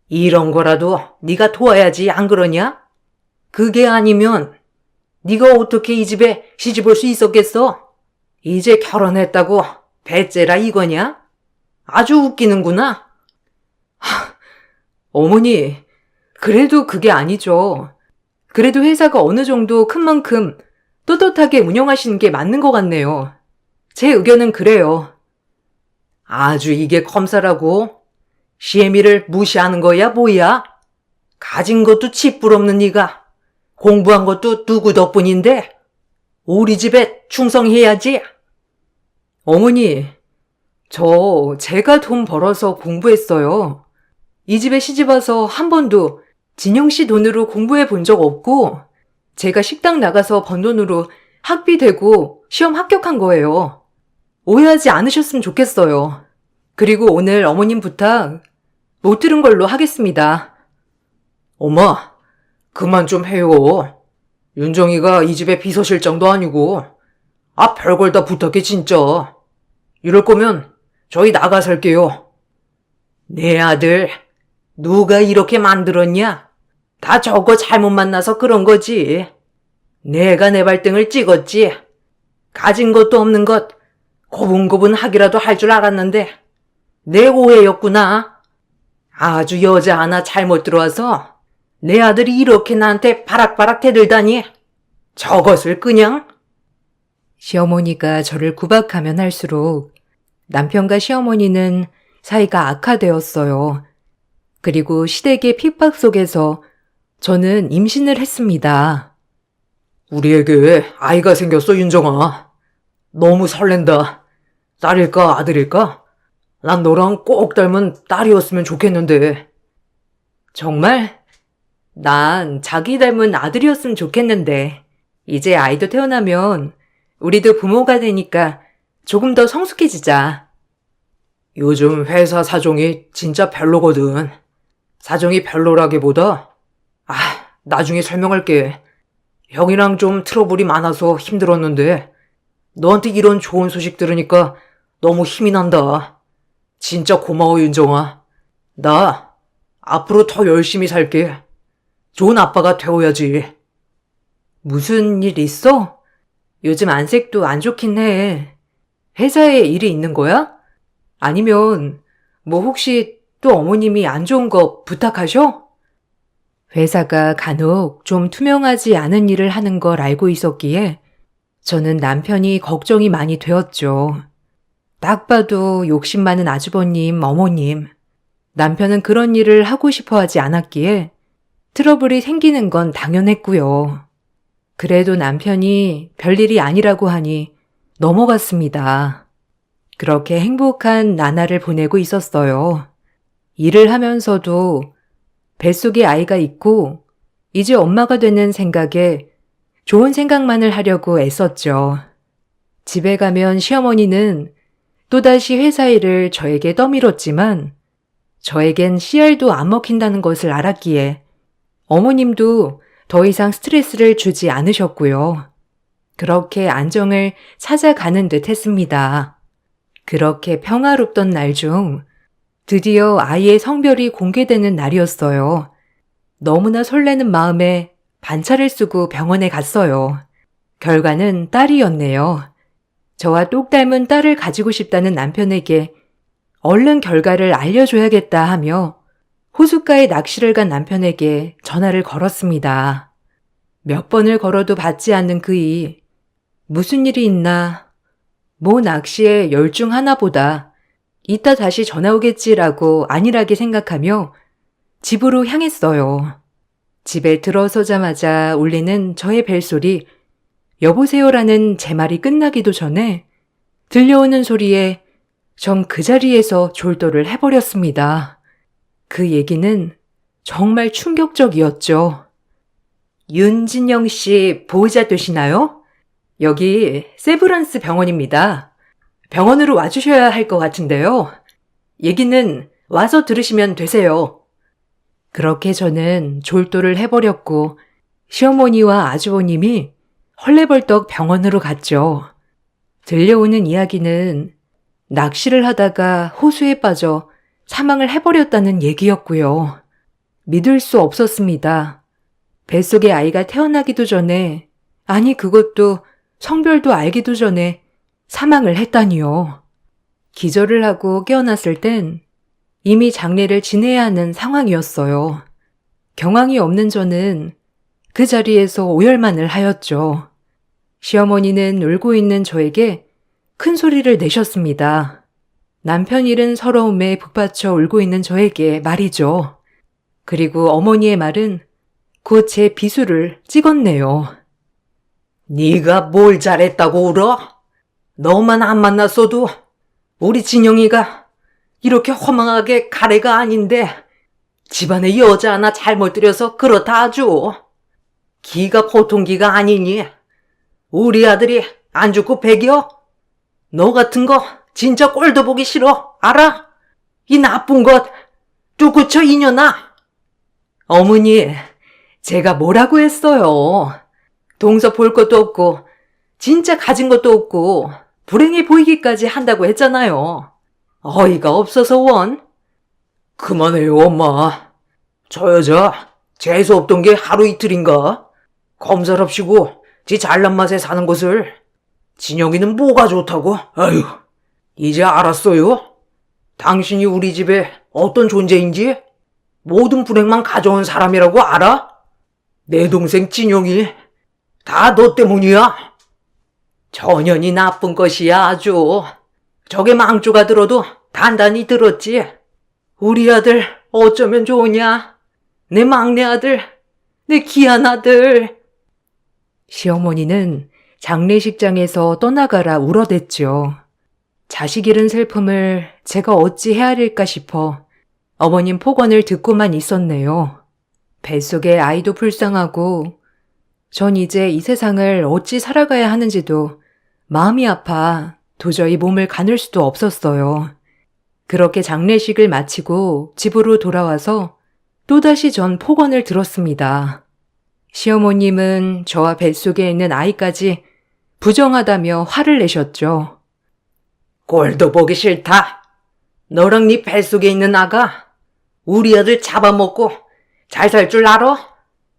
이런 거라도 네가 도와야지 안 그러냐? 그게 아니면 네가 어떻게 이 집에 시집올 수 있었겠어? 이제 결혼했다고 배째라 이거냐? 아주 웃기는구나. 어머니, 그래도 그게 아니죠. 그래도 회사가 어느 정도 큰 만큼 떳떳하게 운영하시는 게 맞는 것 같네요. 제 의견은 그래요. 아주 이게 검사라고? 시애미를 무시하는 거야 뭐야? 가진 것도 치뿔없는 네가 공부한 것도 누구 덕분인데 우리 집에 충성해야지. 어머니, 제가 돈 벌어서 공부했어요. 이 집에 시집와서 한 번도 진영 씨 돈으로 공부해 본 적 없고 제가 식당 나가서 번 돈으로 학비 대고 시험 합격한 거예요. 오해하지 않으셨으면 좋겠어요. 그리고 오늘 어머님 부탁 못 들은 걸로 하겠습니다. 엄마, 그만 좀 해요. 윤정이가 이 집의 비서실장도 아니고 별걸 다 부탁해 진짜. 이럴 거면 저희 나가 살게요. 내 아들 누가 이렇게 만들었냐? 다 저거 잘못 만나서 그런 거지. 내가 내 발등을 찍었지. 가진 것도 없는 것 고분고분 하기라도 할 줄 알았는데 내 오해였구나. 아주 여자 하나 잘못 들어와서 내 아들이 이렇게 나한테 바락바락 대들다니. 저것을 그냥. 시어머니가 저를 구박하면 할수록 남편과 시어머니는 사이가 악화되었어요. 그리고 시댁의 핍박 속에서 저는 임신을 했습니다. 우리에게 아이가 생겼어, 윤정아. 너무 설렌다. 딸일까, 아들일까? 난 너랑 꼭 닮은 딸이었으면 좋겠는데. 정말? 난 자기 닮은 아들이었으면 좋겠는데 이제 아이도 태어나면 우리도 부모가 되니까 조금 더 성숙해지자. 요즘 회사 사정이 진짜 별로거든. 사정이 별로라기보다 나중에 설명할게. 형이랑 좀 트러블이 많아서 힘들었는데 너한테 이런 좋은 소식 들으니까 너무 힘이 난다. 진짜 고마워, 윤정아. 나 앞으로 더 열심히 살게. 좋은 아빠가 되어야지. 무슨 일 있어? 요즘 안색도 안 좋긴 해. 회사에 일이 있는 거야? 아니면 뭐 혹시 또 어머님이 안 좋은 거 부탁하셔? 회사가 간혹 좀 투명하지 않은 일을 하는 걸 알고 있었기에 저는 남편이 걱정이 많이 되었죠. 딱 봐도 욕심 많은 아주버님, 어머님. 남편은 그런 일을 하고 싶어 하지 않았기에 트러블이 생기는 건 당연했고요. 그래도 남편이 별일이 아니라고 하니 넘어갔습니다. 그렇게 행복한 나날을 보내고 있었어요. 일을 하면서도 뱃속에 아이가 있고 이제 엄마가 되는 생각에 좋은 생각만을 하려고 애썼죠. 집에 가면 시어머니는 또다시 회사 일을 저에게 떠밀었지만 저에겐 씨알도 안 먹힌다는 것을 알았기에 어머님도 더 이상 스트레스를 주지 않으셨고요. 그렇게 안정을 찾아가는 듯 했습니다. 그렇게 평화롭던 날 중 드디어 아이의 성별이 공개되는 날이었어요. 너무나 설레는 마음에 반차를 쓰고 병원에 갔어요. 결과는 딸이었네요. 저와 똑 닮은 딸을 가지고 싶다는 남편에게 얼른 결과를 알려줘야겠다 하며 호숫가에 낚시를 간 남편에게 전화를 걸었습니다. 몇 번을 걸어도 받지 않는 그이. 무슨 일이 있나? 뭐 낚시에 열중 하나보다. 이따 다시 전화 오겠지라고 안일하게 생각하며 집으로 향했어요. 집에 들어서자마자 울리는 저의 벨소리, 여보세요라는 제 말이 끝나기도 전에 들려오는 소리에 전 그 자리에서 졸도를 해버렸습니다. 그 얘기는 정말 충격적이었죠. 윤진영 씨 보호자 되시나요? 여기 세브란스 병원입니다. 병원으로 와주셔야 할 것 같은데요. 얘기는 와서 들으시면 되세요. 그렇게 저는 졸도를 해버렸고 시어머니와 아주버님이 헐레벌떡 병원으로 갔죠. 들려오는 이야기는 낚시를 하다가 호수에 빠져 사망을 해버렸다는 얘기였고요. 믿을 수 없었습니다. 뱃속에 아이가 태어나기도 전에, 아니 그것도 성별도 알기도 전에 사망을 했다니요. 기절을 하고 깨어났을 땐 이미 장례를 지내야 하는 상황이었어요. 경황이 없는 저는 그 자리에서 오열만을 하였죠. 시어머니는 울고 있는 저에게 큰 소리를 내셨습니다. 남편 잃은 서러움에 북받쳐 울고 있는 저에게 말이죠. 그리고 어머니의 말은 곧 제 비수를 찍었네요. 네가 뭘 잘했다고 울어? 너만 안 만났어도 우리 진영이가 이렇게 허망하게 가래가 아닌데 집안에 여자 하나 잘못 들여서 그렇다 아주. 기가 보통 기가 아니니 우리 아들이 안 죽고 백이여? 너 같은 거 진짜 꼴도 보기 싫어. 알아? 이 나쁜 것 뚜고 쳐 이년아. 어머니, 제가 뭐라고 했어요. 동서 볼 것도 없고 진짜 가진 것도 없고 불행해 보이기까지 한다고 했잖아요. 어이가 없어서 원. 그만해요 엄마. 저 여자 재수 없던 게 하루 이틀인가? 검사랍시고 지 잘난 맛에 사는 것을. 진영이는 뭐가 좋다고? 아유, 이제 알았어요. 당신이 우리 집에 어떤 존재인지 모든 불행만 가져온 사람이라고 알아? 내 동생 진영이 다 너 때문이야. 전현이 나쁜 것이야 아주. 저게 망조가 들어도 단단히 들었지. 우리 아들 어쩌면 좋으냐. 내 막내 아들, 내 귀한 아들. 시어머니는 장례식장에서 떠나가라 울어댔죠. 자식 잃은 슬픔을 제가 어찌 헤아릴까 싶어 어머님 폭언을 듣고만 있었네요. 뱃속에 아이도 불쌍하고 전 이제 이 세상을 어찌 살아가야 하는지도 마음이 아파 도저히 몸을 가눌 수도 없었어요. 그렇게 장례식을 마치고 집으로 돌아와서 또다시 전 폭언을 들었습니다. 시어머님은 저와 뱃속에 있는 아이까지 부정하다며 화를 내셨죠. 꼴도 보기 싫다. 너랑 네 뱃속에 있는 아가 우리 아들 잡아먹고 잘 살 줄 알아?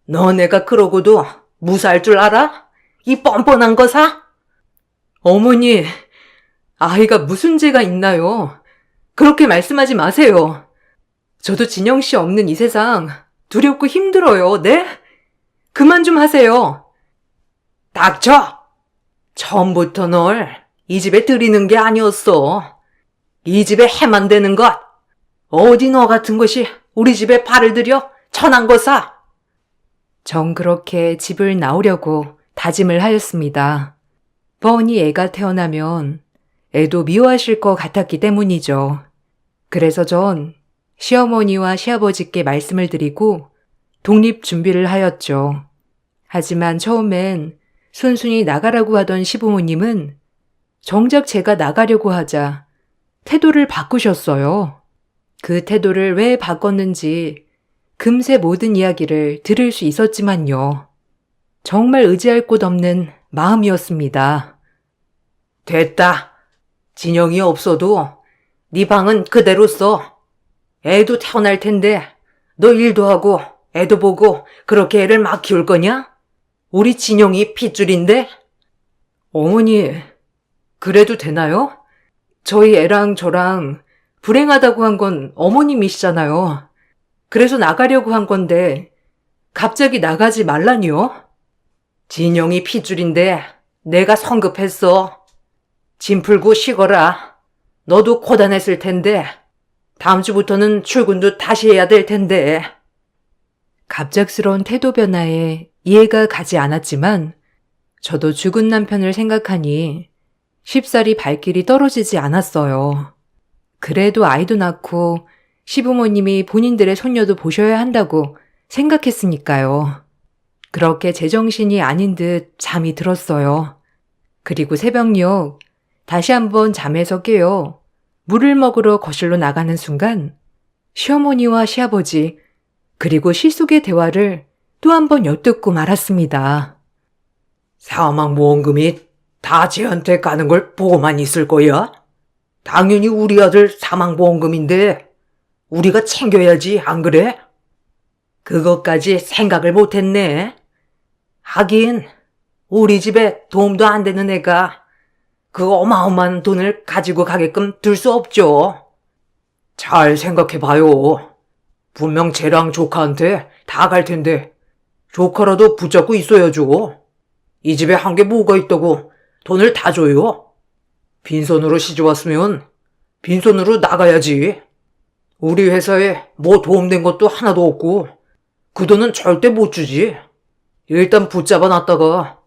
너네가 그러고도 무사할 줄 알아? 이 뻔뻔한 거사? 어머니, 아이가 무슨 죄가 있나요? 그렇게 말씀하지 마세요. 저도 진영 씨 없는 이 세상 두렵고 힘들어요, 네? 그만 좀 하세요. 닥쳐! 처음부터 널 이 집에 들이는 게 아니었어. 이 집에 해만 되는 것. 어디 너 같은 것이 우리 집에 발을 들여 천한 거사. 전 그렇게 집을 나오려고 다짐을 하였습니다. 뻔히 애가 태어나면 애도 미워하실 것 같았기 때문이죠. 그래서 전 시어머니와 시아버지께 말씀을 드리고 독립 준비를 하였죠. 하지만 처음엔 순순히 나가라고 하던 시부모님은 정작 제가 나가려고 하자 태도를 바꾸셨어요. 그 태도를 왜 바꿨는지 금세 모든 이야기를 들을 수 있었지만요. 정말 의지할 곳 없는 마음이었습니다. 됐다. 진영이 없어도 네 방은 그대로 써. 애도 태어날 텐데 너 일도 하고 애도 보고 그렇게 애를 막 키울 거냐? 우리 진영이 핏줄인데? 어머니, 그래도 되나요? 저희 애랑 저랑 불행하다고 한 건 어머님이시잖아요. 그래서 나가려고 한 건데 갑자기 나가지 말라니요? 진영이 핏줄인데 내가 성급했어. 짐 풀고 쉬거라. 너도 고단했을 텐데 다음 주부터는 출근도 다시 해야 될 텐데. 갑작스러운 태도 변화에 이해가 가지 않았지만 저도 죽은 남편을 생각하니 쉽사리 발길이 떨어지지 않았어요. 그래도 아이도 낳고 시부모님이 본인들의 손녀도 보셔야 한다고 생각했으니까요. 그렇게 제정신이 아닌 듯 잠이 들었어요. 그리고 새벽녘 다시 한번 잠에서 깨어 물을 먹으러 거실로 나가는 순간 시어머니와 시아버지 그리고 시숙의 대화를 또 한 번 엿듣고 말았습니다. 사망보험금이 다 쟤한테 가는 걸 보고만 있을 거야? 당연히 우리 아들 사망보험금인데 우리가 챙겨야지, 안 그래? 그것까지 생각을 못했네. 하긴 우리 집에 도움도 안 되는 애가 그 어마어마한 돈을 가지고 가게끔 둘 수 없죠. 잘 생각해봐요. 분명 쟤랑 조카한테 다 갈 텐데 조카라도 붙잡고 있어야죠. 이 집에 한 게 뭐가 있다고 돈을 다 줘요? 빈손으로 시집 왔으면 빈손으로 나가야지. 우리 회사에 뭐 도움된 것도 하나도 없고 그 돈은 절대 못 주지. 일단 붙잡아 놨다가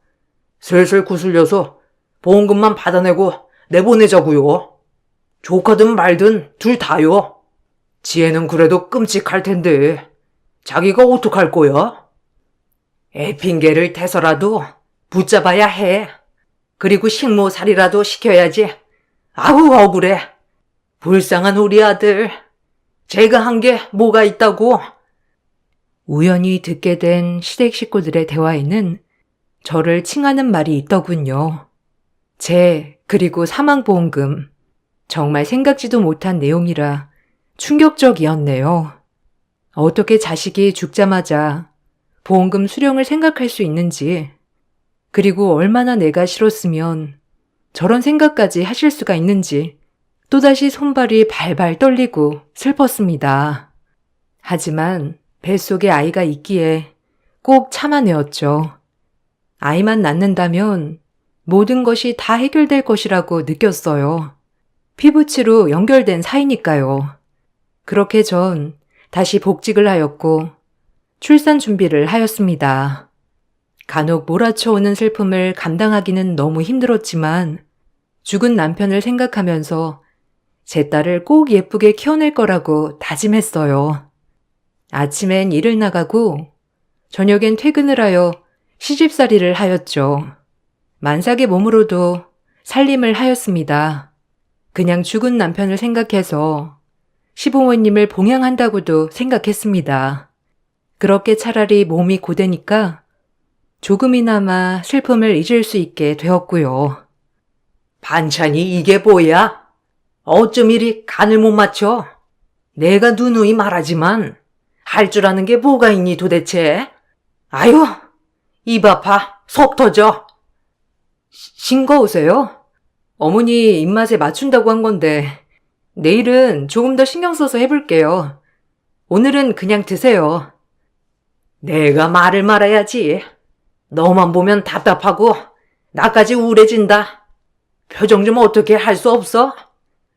슬슬 구슬려서 보험금만 받아내고 내보내자고요. 조카든 말든 둘 다요. 지혜는 그래도 끔찍할 텐데 자기가 어떡할 거야? 애 핑계를 대서라도 붙잡아야 해. 그리고 식모살이라도 시켜야지. 아우 억울해. 불쌍한 우리 아들. 제가 한 게 뭐가 있다고? 우연히 듣게 된 시댁 식구들의 대화에는 저를 칭하는 말이 있더군요. 그리고 사망보험금. 정말 생각지도 못한 내용이라 충격적이었네요. 어떻게 자식이 죽자마자 보험금 수령을 생각할 수 있는지, 그리고 얼마나 내가 싫었으면 저런 생각까지 하실 수가 있는지 또다시 손발이 발발 떨리고 슬펐습니다. 하지만 뱃속에 아이가 있기에 꼭 참아내었죠. 아이만 낳는다면 모든 것이 다 해결될 것이라고 느꼈어요. 피부치로 연결된 사이니까요. 그렇게 전 다시 복직을 하였고 출산 준비를 하였습니다. 간혹 몰아쳐오는 슬픔을 감당하기는 너무 힘들었지만 죽은 남편을 생각하면서 제 딸을 꼭 예쁘게 키워낼 거라고 다짐했어요. 아침엔 일을 나가고 저녁엔 퇴근을 하여 시집살이를 하였죠. 만삭의 몸으로도 살림을 하였습니다. 그냥 죽은 남편을 생각해서 시부모님을 봉양한다고도 생각했습니다. 그렇게 차라리 몸이 고되니까 조금이나마 슬픔을 잊을 수 있게 되었고요. 반찬이 이게 뭐야? 어쩜 이리 간을 못 맞춰? 내가 누누이 말하지만 할 줄 아는 게 뭐가 있니 도대체? 아유, 입 아파, 속 터져. 싱거우세요? 어머니 입맛에 맞춘다고 한 건데 내일은 조금 더 신경 써서 해볼게요. 오늘은 그냥 드세요. 내가 말을 말아야지. 너만 보면 답답하고 나까지 우울해진다. 표정 좀 어떻게 할 수 없어?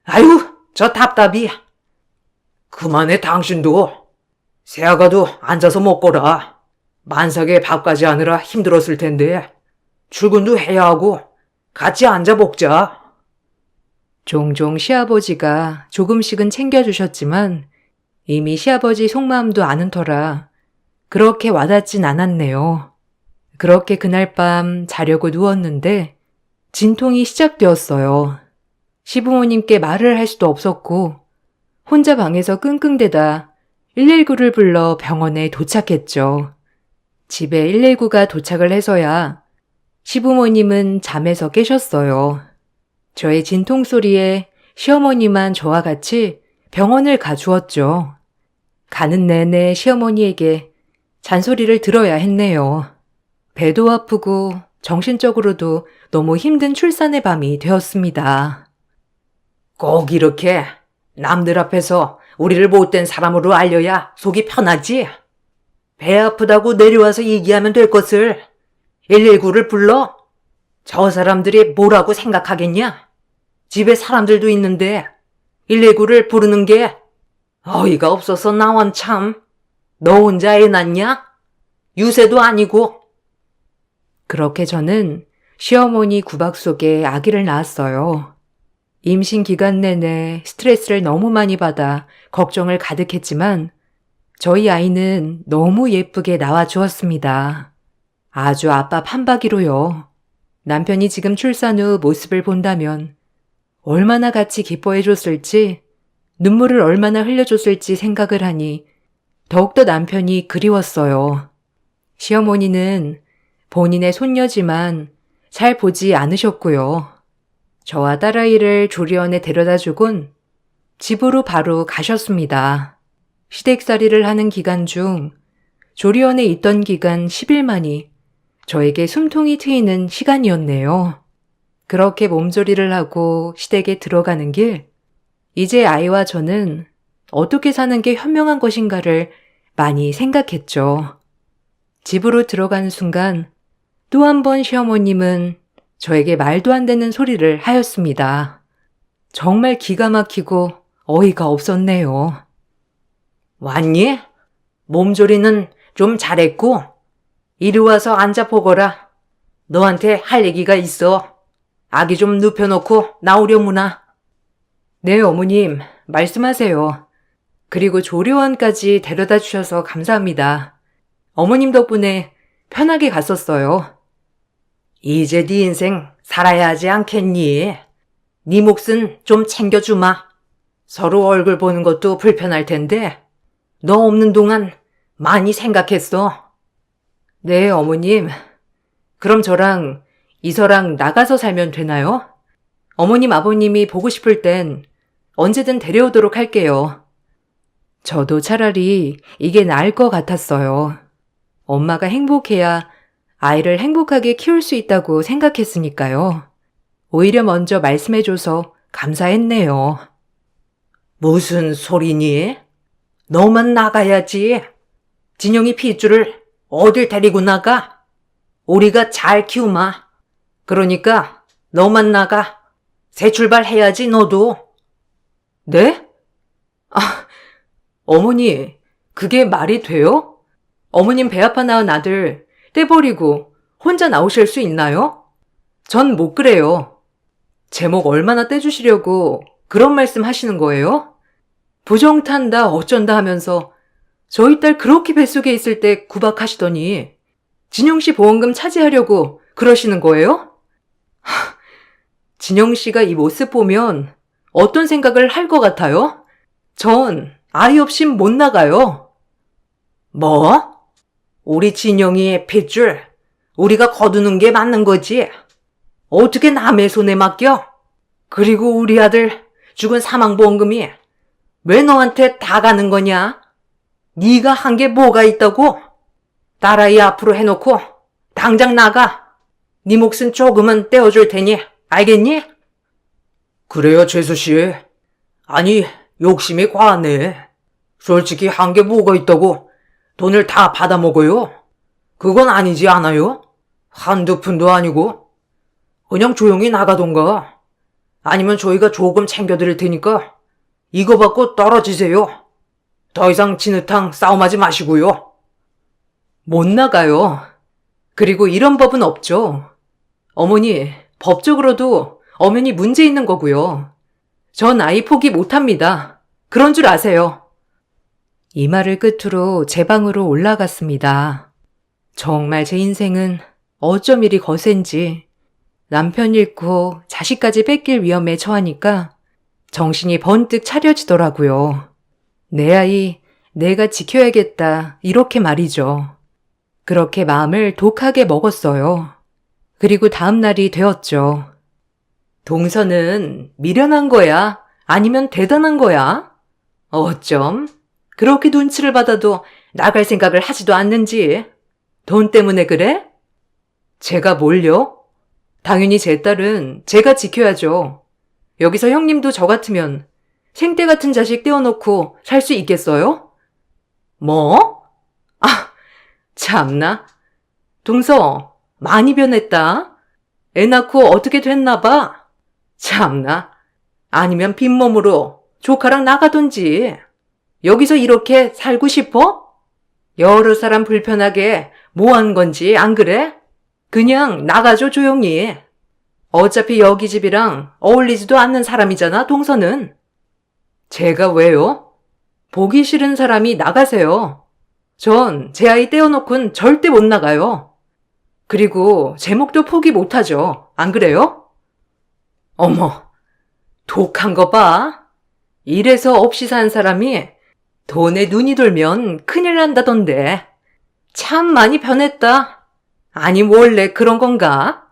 아유, 저 답답이. 그만해 당신도. 새아가도 앉아서 먹거라. 만삭에 밥까지 하느라 힘들었을 텐데 출근도 해야 하고 같이 앉아 먹자. 종종 시아버지가 조금씩은 챙겨주셨지만 이미 시아버지 속마음도 아는 터라 그렇게 와닿진 않았네요. 그렇게 그날 밤 자려고 누웠는데 진통이 시작되었어요. 시부모님께 말을 할 수도 없었고 혼자 방에서 끙끙대다 119를 불러 병원에 도착했죠. 집에 119가 도착을 해서야 시부모님은 잠에서 깨셨어요. 저의 진통소리에 시어머니만 저와 같이 병원을 가주었죠. 가는 내내 시어머니에게 잔소리를 들어야 했네요. 배도 아프고 정신적으로도 너무 힘든 출산의 밤이 되었습니다. 꼭 이렇게 남들 앞에서 우리를 못된 사람으로 알려야 속이 편하지. 배 아프다고 내려와서 얘기하면 될 것을 119를 불러? 저 사람들이 뭐라고 생각하겠냐? 집에 사람들도 있는데 119를 부르는 게 어이가 없어서 나원 참. 너 혼자 애 낳냐? 유세도 아니고. 그렇게 저는 시어머니 구박 속에 아기를 낳았어요. 임신 기간 내내 스트레스를 너무 많이 받아 걱정을 가득했지만 저희 아이는 너무 예쁘게 나와주었습니다. 아주 아빠 판박이로요. 남편이 지금 출산 후 모습을 본다면 얼마나 같이 기뻐해줬을지, 눈물을 얼마나 흘려줬을지 생각을 하니 더욱더 남편이 그리웠어요. 시어머니는 본인의 손녀지만 잘 보지 않으셨고요. 저와 딸아이를 조리원에 데려다주곤 집으로 바로 가셨습니다. 시댁살이를 하는 기간 중 조리원에 있던 기간 10일만이 저에게 숨통이 트이는 시간이었네요. 그렇게 몸조리를 하고 시댁에 들어가는 길, 이제 아이와 저는 어떻게 사는 게 현명한 것인가를 많이 생각했죠. 집으로 들어가는 순간 또 한 번 시어머님은 저에게 말도 안 되는 소리를 하였습니다. 정말 기가 막히고 어이가 없었네요. 왔니? 몸조리는 좀 잘했고 이리 와서 앉아보거라. 너한테 할 얘기가 있어. 아기 좀 눕혀놓고 나오려무나. 네, 어머님, 말씀하세요. 그리고 조리원까지 데려다 주셔서 감사합니다. 어머님 덕분에 편하게 갔었어요. 이제 네 인생 살아야 하지 않겠니? 네 몫은 좀 챙겨주마. 서로 얼굴 보는 것도 불편할 텐데 너 없는 동안 많이 생각했어. 네, 어머님. 그럼 저랑 이서랑 나가서 살면 되나요? 어머님, 아버님이 보고 싶을 땐 언제든 데려오도록 할게요. 저도 차라리 이게 나을 것 같았어요. 엄마가 행복해야 아이를 행복하게 키울 수 있다고 생각했으니까요. 오히려 먼저 말씀해줘서 감사했네요. 무슨 소리니? 너만 나가야지. 진영이 핏줄을 어딜 데리고 나가? 우리가 잘 키우마. 그러니까 너만 나가. 새 출발해야지 너도. 네? 아, 어머니, 그게 말이 돼요? 어머님 배 아파 낳은 아들 떼버리고 혼자 나오실 수 있나요? 전 못 그래요. 제목 얼마나 떼주시려고 그런 말씀 하시는 거예요? 부정탄다 어쩐다 하면서 저희 딸 그렇게 뱃속에 있을 때 구박하시더니 진영 씨 보험금 차지하려고 그러시는 거예요? 진영 씨가 이 모습 보면 어떤 생각을 할 것 같아요? 전 아이 없인 못 나가요. 뭐? 우리 진영이의 핏줄 우리가 거두는 게 맞는 거지. 어떻게 남의 손에 맡겨? 그리고 우리 아들 죽은 사망보험금이 왜 너한테 다 가는 거냐? 네가 한 게 뭐가 있다고? 딸아이 앞으로 해놓고 당장 나가. 네 몫은 조금은 떼어줄 테니 알겠니? 그래요, 재수씨. 아니, 욕심이 과하네. 솔직히 한 게 뭐가 있다고 돈을 다 받아먹어요? 그건 아니지 않아요? 한두 푼도 아니고. 그냥 조용히 나가던가. 아니면 저희가 조금 챙겨드릴 테니까 이거 받고 떨어지세요. 더 이상 진흙탕 싸움하지 마시고요. 못 나가요. 그리고 이런 법은 없죠. 어머니, 법적으로도 엄연히 문제 있는 거고요. 전 아이 포기 못합니다. 그런 줄 아세요. 이 말을 끝으로 제 방으로 올라갔습니다. 정말 제 인생은 어쩜 이리 거센지 남편 잃고 자식까지 뺏길 위험에 처하니까 정신이 번뜩 차려지더라고요. 내 아이, 내가 지켜야겠다, 이렇게 말이죠. 그렇게 마음을 독하게 먹었어요. 그리고 다음 날이 되었죠. 동서는 미련한 거야? 아니면 대단한 거야? 어쩜? 그렇게 눈치를 받아도 나갈 생각을 하지도 않는지. 돈 때문에 그래? 제가 뭘요? 당연히 제 딸은 제가 지켜야죠. 여기서 형님도 저 같으면 생떼 같은 자식 떼어놓고 살 수 있겠어요? 뭐? 아, 참나. 동서, 많이 변했다. 애 낳고 어떻게 됐나 봐. 참나. 아니면 빈몸으로 조카랑 나가던지. 여기서 이렇게 살고 싶어? 여러 사람 불편하게 뭐 한 건지 안 그래? 그냥 나가줘 조용히. 어차피 여기 집이랑 어울리지도 않는 사람이잖아, 동서는. 제가 왜요? 보기 싫은 사람이 나가세요. 전 제 아이 떼어놓고는 절대 못 나가요. 그리고 제목도 포기 못하죠. 안 그래요? 어머, 독한 거 봐. 이래서 없이 산 사람이 돈에 눈이 돌면 큰일 난다던데. 참 많이 변했다. 아니, 원래 그런 건가?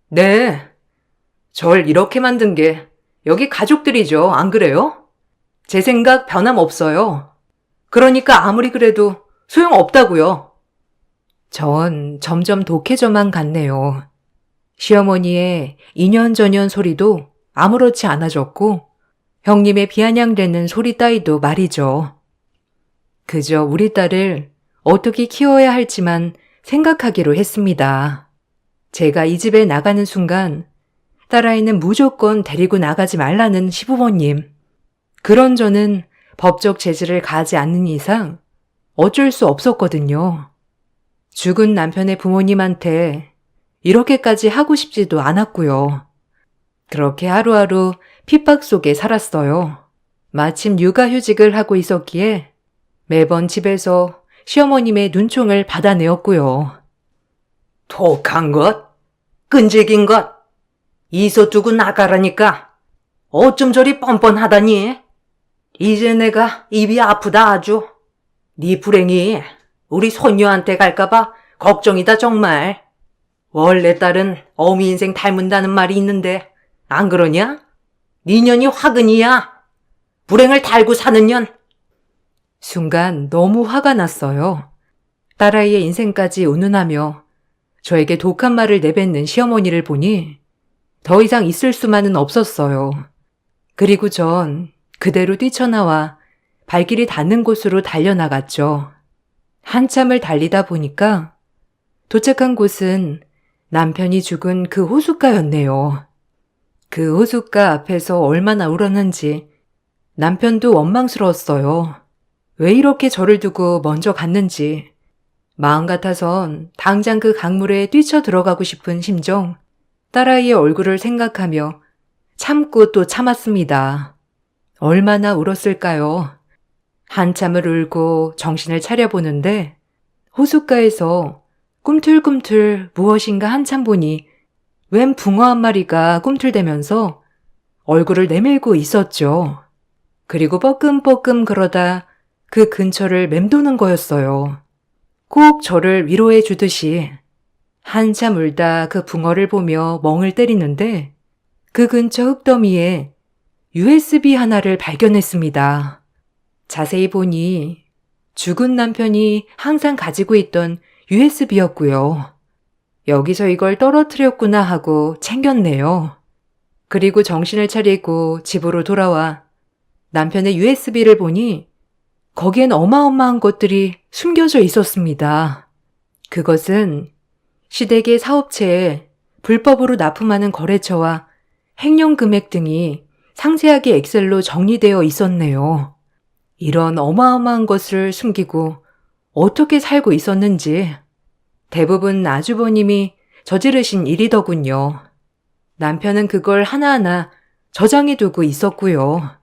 네. 절 이렇게 만든 게 여기 가족들이죠. 안 그래요? 제 생각 변함없어요. 그러니까 아무리 그래도 소용없다고요. 전 점점 독해져만 갔네요. 시어머니의 이년저년 소리도 아무렇지 않아졌고 형님의 비아냥대는 소리 따위도 말이죠. 그저 우리 딸을 어떻게 키워야 할지만 생각하기로 했습니다. 제가 이 집에 나가는 순간 딸아이는 무조건 데리고 나가지 말라는 시부모님. 그런 저는 법적 제지를 가하지 않는 이상 어쩔 수 없었거든요. 죽은 남편의 부모님한테 이렇게까지 하고 싶지도 않았고요. 그렇게 하루하루 핍박 속에 살았어요. 마침 육아휴직을 하고 있었기에 매번 집에서 시어머님의 눈총을 받아내었고요. 독한 것, 끈질긴 것, 이소 두고 나가라니까 어쩜 저리 뻔뻔하다니. 이제 내가 입이 아프다 아주. 네 불행이 우리 손녀한테 갈까봐 걱정이다 정말. 원래 딸은 어미 인생 닮은다는 말이 있는데 안 그러냐? 네 년이 화근이야. 불행을 달고 사는 년. 순간 너무 화가 났어요. 딸아이의 인생까지 운운하며 저에게 독한 말을 내뱉는 시어머니를 보니 더 이상 있을 수만은 없었어요. 그리고 전 그대로 뛰쳐나와 발길이 닿는 곳으로 달려나갔죠. 한참을 달리다 보니까 도착한 곳은 남편이 죽은 그 호숫가였네요. 그 호숫가 앞에서 얼마나 울었는지 남편도 원망스러웠어요. 왜 이렇게 저를 두고 먼저 갔는지. 마음 같아선 당장 그 강물에 뛰쳐 들어가고 싶은 심정, 딸아이의 얼굴을 생각하며 참고 또 참았습니다. 얼마나 울었을까요? 한참을 울고 정신을 차려보는데 호숫가에서 꿈틀꿈틀 무엇인가 한참 보니 웬 붕어 한 마리가 꿈틀대면서 얼굴을 내밀고 있었죠. 그리고 뻐끔뻐끔 그러다 그 근처를 맴도는 거였어요. 꼭 저를 위로해 주듯이. 한참 울다 그 붕어를 보며 멍을 때리는데 그 근처 흙더미에 USB 하나를 발견했습니다. 자세히 보니 죽은 남편이 항상 가지고 있던 USB였고요. 여기서 이걸 떨어뜨렸구나 하고 챙겼네요. 그리고 정신을 차리고 집으로 돌아와 남편의 USB를 보니 거기엔 어마어마한 것들이 숨겨져 있었습니다. 그것은 시댁의 사업체에 불법으로 납품하는 거래처와 횡령 금액 등이 상세하게 엑셀로 정리되어 있었네요. 이런 어마어마한 것을 숨기고 어떻게 살고 있었는지 대부분 아주버님이 저지르신 일이더군요. 남편은 그걸 하나하나 저장해두고 있었고요.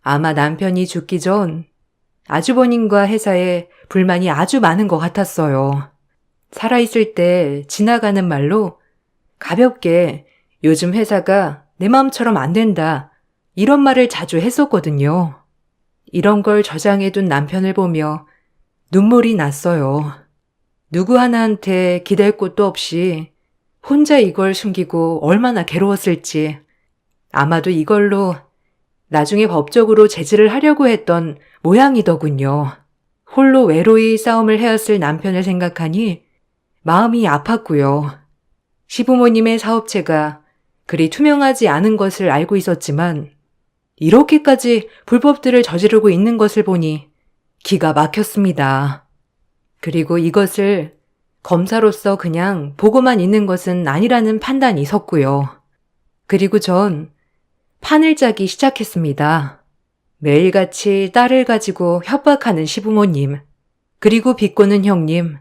아마 남편이 죽기 전 아주버님과 회사에 불만이 아주 많은 것 같았어요. 살아있을 때 지나가는 말로 가볍게 요즘 회사가 내 마음처럼 안 된다 이런 말을 자주 했었거든요. 이런 걸 저장해둔 남편을 보며 눈물이 났어요. 누구 하나한테 기댈 곳도 없이 혼자 이걸 숨기고 얼마나 괴로웠을지. 아마도 이걸로 나중에 법적으로 제지를 하려고 했던 모양이더군요. 홀로 외로이 싸움을 해왔을 남편을 생각하니 마음이 아팠고요. 시부모님의 사업체가 그리 투명하지 않은 것을 알고 있었지만 이렇게까지 불법들을 저지르고 있는 것을 보니 기가 막혔습니다. 그리고 이것을 검사로서 그냥 보고만 있는 것은 아니라는 판단이 섰고요. 그리고 전 판을 짜기 시작했습니다. 매일같이 딸을 가지고 협박하는 시부모님, 그리고 비꼬는 형님,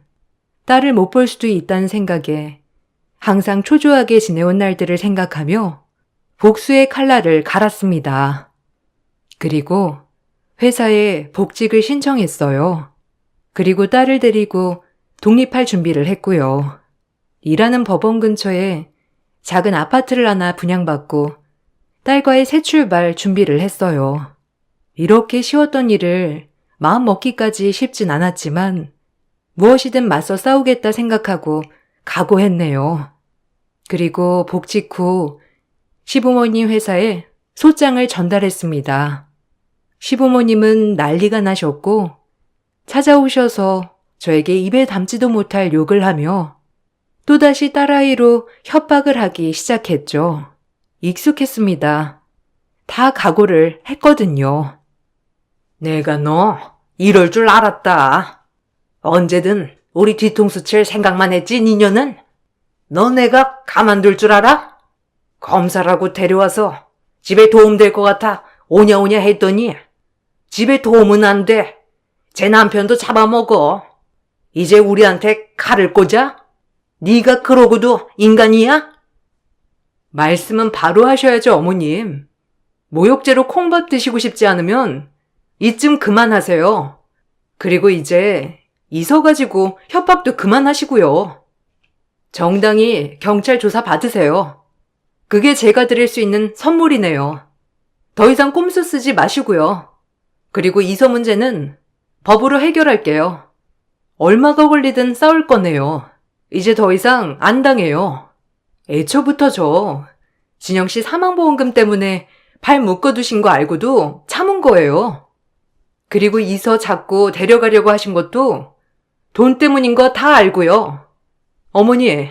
딸을 못 볼 수도 있다는 생각에 항상 초조하게 지내온 날들을 생각하며 복수의 칼날을 갈았습니다. 그리고 회사에 복직을 신청했어요. 그리고 딸을 데리고 독립할 준비를 했고요. 일하는 법원 근처에 작은 아파트를 하나 분양받고 딸과의 새 출발 준비를 했어요. 이렇게 쉬웠던 일을 마음 먹기까지 쉽진 않았지만 무엇이든 맞서 싸우겠다 생각하고 각오했네요. 그리고 복직 후 시부모님 회사에 소장을 전달했습니다. 시부모님은 난리가 나셨고 찾아오셔서 저에게 입에 담지도 못할 욕을 하며 또다시 딸아이로 협박을 하기 시작했죠. 익숙했습니다. 다 각오를 했거든요. 내가 너 이럴 줄 알았다. 언제든 우리 뒤통수 칠 생각만 했지, 니녀는? 너 내가 가만둘 줄 알아? 검사라고 데려와서 집에 도움될 것 같아 오냐오냐 했더니 집에 도움은 안 돼. 제 남편도 잡아먹어. 이제 우리한테 칼을 꽂아? 네가 그러고도 인간이야? 말씀은 바로 하셔야죠, 어머님. 모욕죄로 콩밥 드시고 싶지 않으면 이쯤 그만하세요. 그리고 이제 이서 가지고 협박도 그만하시고요. 정당히 경찰 조사 받으세요. 그게 제가 드릴 수 있는 선물이네요. 더 이상 꼼수 쓰지 마시고요. 그리고 이서 문제는 법으로 해결할게요. 얼마가 걸리든 싸울 거네요. 이제 더 이상 안 당해요. 애초부터 진영 씨 사망보험금 때문에 발 묶어두신 거 알고도 참은 거예요. 그리고 이서 자꾸 데려가려고 하신 것도 돈 때문인 거 다 알고요. 어머니,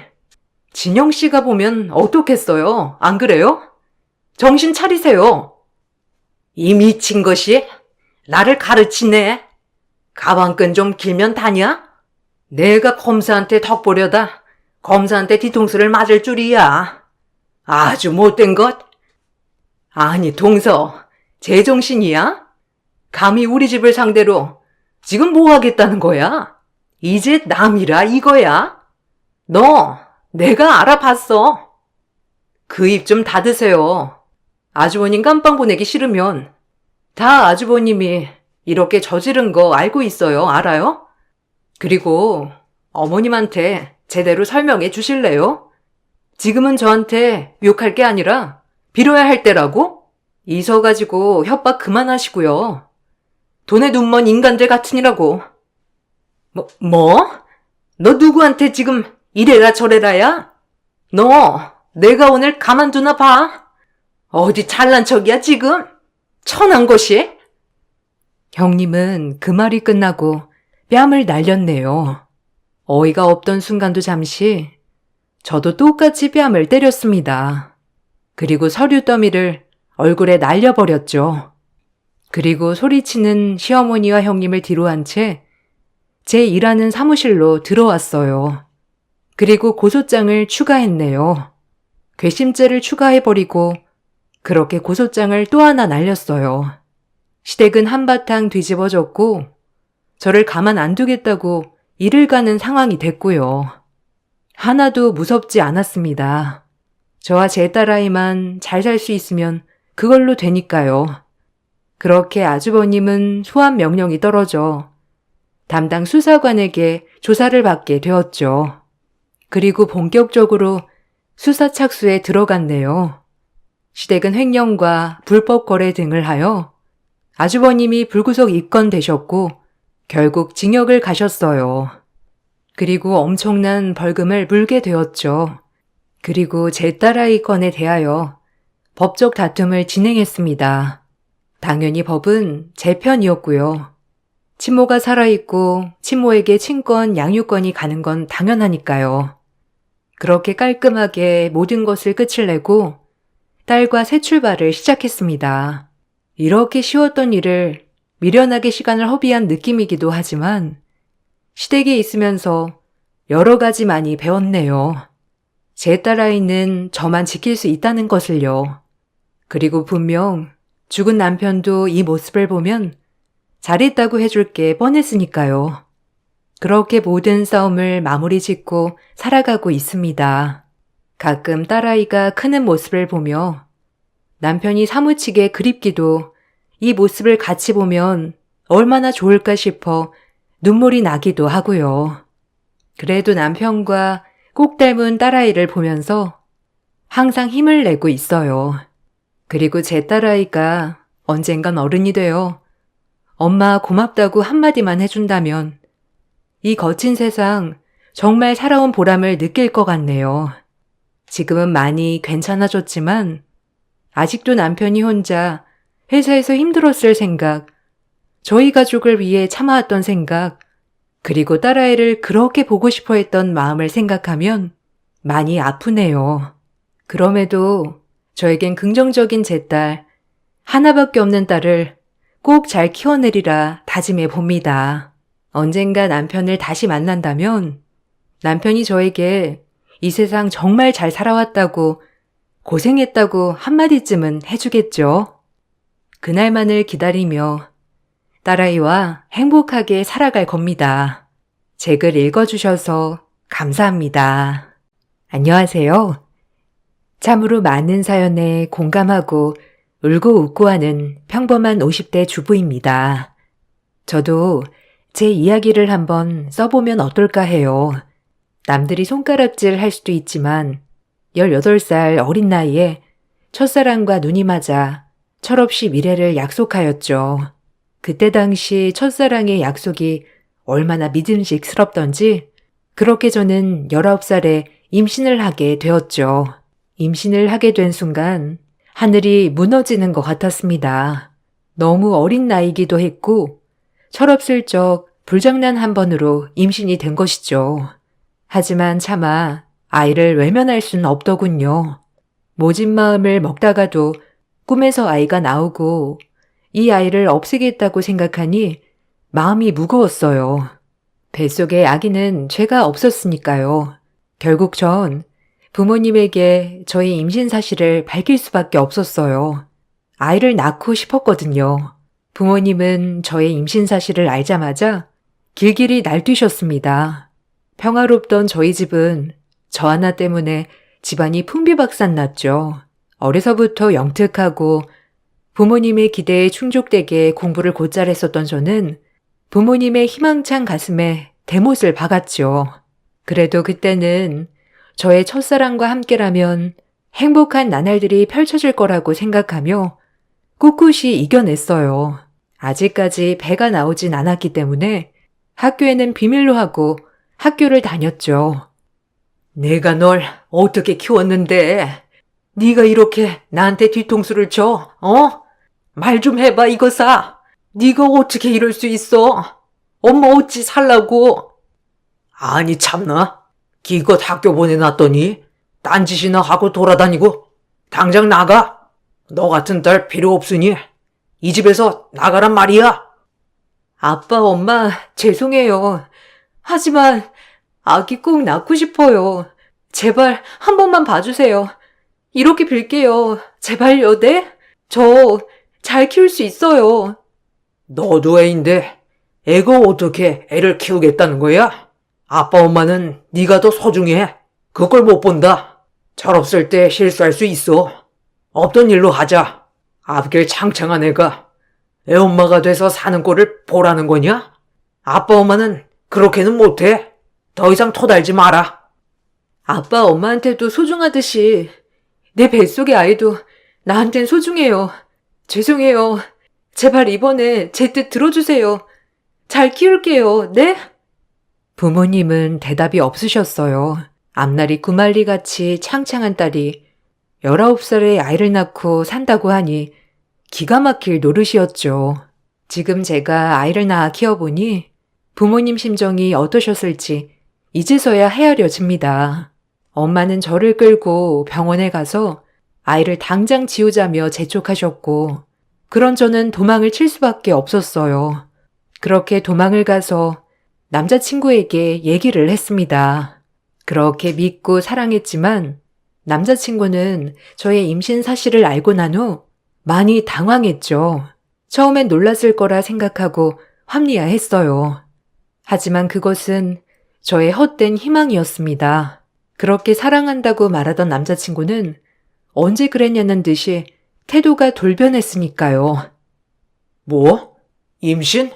진영 씨가 보면 어떻겠어요? 안 그래요? 정신 차리세요. 이 미친 것이 나를 가르치네. 가방끈 좀 길면 다냐? 내가 검사한테 덕보려다 검사한테 뒤통수를 맞을 줄이야. 아주 못된 것. 아니, 동서, 제정신이야? 감히 우리 집을 상대로 지금 뭐 하겠다는 거야? 이제 남이라 이거야? 너, 내가 알아봤어. 그 입 좀 닫으세요. 아주버님 깜빵 보내기 싫으면 다 아주버님이 이렇게 저지른 거 알고 있어요. 알아요? 그리고 어머님한테 제대로 설명해 주실래요? 지금은 저한테 욕할 게 아니라 빌어야 할 때라고? 이서 가지고 협박 그만하시고요. 돈에 눈먼 인간들 같으니라고. 뭐? 너 누구한테 지금 이래라 저래라야? 너 내가 오늘 가만두나 봐. 어디 잘난 척이야 지금? 천한 것이? 형님은 그 말이 끝나고 뺨을 날렸네요. 어이가 없던 순간도 잠시 저도 똑같이 뺨을 때렸습니다. 그리고 서류 더미를 얼굴에 날려버렸죠. 그리고 소리치는 시어머니와 형님을 뒤로한 채 제 일하는 사무실로 들어왔어요. 그리고 고소장을 추가했네요. 괘씸죄를 추가해버리고 그렇게 고소장을 또 하나 날렸어요. 시댁은 한바탕 뒤집어졌고 저를 가만 안 두겠다고 일을 가는 상황이 됐고요. 하나도 무섭지 않았습니다. 저와 제 딸아이만 잘 살 수 있으면 그걸로 되니까요. 그렇게 아주버님은 소환 명령이 떨어져 담당 수사관에게 조사를 받게 되었죠. 그리고 본격적으로 수사 착수에 들어갔네요. 시댁은 횡령과 불법 거래 등을 하여 아주버님이 불구속 입건되셨고 결국 징역을 가셨어요. 그리고 엄청난 벌금을 물게 되었죠. 그리고 제 딸아이 건에 대하여 법적 다툼을 진행했습니다. 당연히 법은 제 편이었고요. 친모가 살아있고 친모에게 친권, 양육권이 가는 건 당연하니까요. 그렇게 깔끔하게 모든 것을 끝을 내고 딸과 새 출발을 시작했습니다. 이렇게 쉬웠던 일을 미련하게 시간을 허비한 느낌이기도 하지만 시댁에 있으면서 여러 가지 많이 배웠네요. 제 딸아이는 저만 지킬 수 있다는 것을요. 그리고 분명 죽은 남편도 이 모습을 보면 잘했다고 해줄 게 뻔했으니까요. 그렇게 모든 싸움을 마무리 짓고 살아가고 있습니다. 가끔 딸아이가 크는 모습을 보며 남편이 사무치게 그립기도 이 모습을 같이 보면 얼마나 좋을까 싶어 눈물이 나기도 하고요. 그래도 남편과 꼭 닮은 딸아이를 보면서 항상 힘을 내고 있어요. 그리고 제 딸아이가 언젠간 어른이 되어 엄마 고맙다고 한마디만 해준다면 이 거친 세상 정말 살아온 보람을 느낄 것 같네요. 지금은 많이 괜찮아졌지만 아직도 남편이 혼자 회사에서 힘들었을 생각, 저희 가족을 위해 참아왔던 생각, 그리고 딸아이를 그렇게 보고 싶어 했던 마음을 생각하면 많이 아프네요. 그럼에도 저에겐 긍정적인 제 딸, 하나밖에 없는 딸을 꼭 잘 키워내리라 다짐해 봅니다. 언젠가 남편을 다시 만난다면 남편이 저에게 이 세상 정말 잘 살아왔다고 고생했다고 한마디쯤은 해주겠죠. 그날만을 기다리며 딸아이와 행복하게 살아갈 겁니다. 제 글 읽어주셔서 감사합니다. 안녕하세요. 참으로 많은 사연에 공감하고 울고 웃고 하는 평범한 50대 주부입니다. 저도 제 이야기를 한번 써보면 어떨까 해요. 남들이 손가락질 할 수도 있지만 18살 어린 나이에 첫사랑과 눈이 맞아 철없이 미래를 약속하였죠. 그때 당시 첫사랑의 약속이 얼마나 믿음직스럽던지 그렇게 저는 19살에 임신을 하게 되었죠. 임신을 하게 된 순간 하늘이 무너지는 것 같았습니다. 너무 어린 나이기도 했고 철없을적 불장난 한 번으로 임신이 된 것이죠. 하지만 차마 아이를 외면할 수는 없더군요. 모진 마음을 먹다가도 꿈에서 아이가 나오고 이 아이를 없애겠다고 생각하니 마음이 무거웠어요. 뱃속에 아기는 죄가 없었으니까요. 결국 전 부모님에게 저희 임신 사실을 밝힐 수밖에 없었어요. 아이를 낳고 싶었거든요. 부모님은 저의 임신 사실을 알자마자 길길이 날뛰셨습니다. 평화롭던 저희 집은 저 하나 때문에 집안이 풍비박산 났죠. 어려서부터 영특하고 부모님의 기대에 충족되게 공부를 곧잘 했었던 저는 부모님의 희망찬 가슴에 대못을 박았죠. 그래도 그때는 저의 첫사랑과 함께라면 행복한 나날들이 펼쳐질 거라고 생각하며 꿋꿋이 이겨냈어요. 아직까지 배가 나오진 않았기 때문에 학교에는 비밀로 하고 학교를 다녔죠. 내가 널 어떻게 키웠는데 네가 이렇게 나한테 뒤통수를 쳐? 말 좀 해봐 이거사. 네가 어떻게 이럴 수 있어? 엄마 어찌 살라고? 아니 참나. 기껏 학교 보내놨더니 딴짓이나 하고 돌아다니고 당장 나가. 너 같은 딸 필요 없으니 이 집에서 나가란 말이야. 아빠, 엄마, 죄송해요. 하지만 아기 꼭 낳고 싶어요. 제발 한 번만 봐주세요. 이렇게 빌게요. 제발요, 네? 저 잘 키울 수 있어요. 너도 애인데 애가 어떻게 애를 키우겠다는 거야? 아빠 엄마는 네가 더 소중해. 그걸 못 본다. 철없을 때 실수할 수 있어. 없던 일로 하자. 앞길 창창한 애가 애엄마가 돼서 사는 꼴을 보라는 거냐? 아빠 엄마는 그렇게는 못해. 더 이상 토달지 마라. 아빠, 엄마한테도 소중하듯이 내 뱃속의 아이도 나한텐 소중해요. 죄송해요. 제발 이번에 제 뜻 들어주세요. 잘 키울게요. 네? 부모님은 대답이 없으셨어요. 앞날이 구말리같이 창창한 딸이 19살에 아이를 낳고 산다고 하니 기가 막힐 노릇이었죠. 지금 제가 아이를 낳아 키워보니 부모님 심정이 어떠셨을지 이제서야 헤아려집니다. 엄마는 저를 끌고 병원에 가서 아이를 당장 지우자며 재촉하셨고, 그런 저는 도망을 칠 수밖에 없었어요. 그렇게 도망을 가서 남자친구에게 얘기를 했습니다. 그렇게 믿고 사랑했지만 남자친구는 저의 임신 사실을 알고 난 후 많이 당황했죠. 처음엔 놀랐을 거라 생각하고 합리화했어요. 하지만 그것은 저의 헛된 희망이었습니다. 그렇게 사랑한다고 말하던 남자친구는 언제 그랬냐는 듯이 태도가 돌변했으니까요. 뭐? 임신?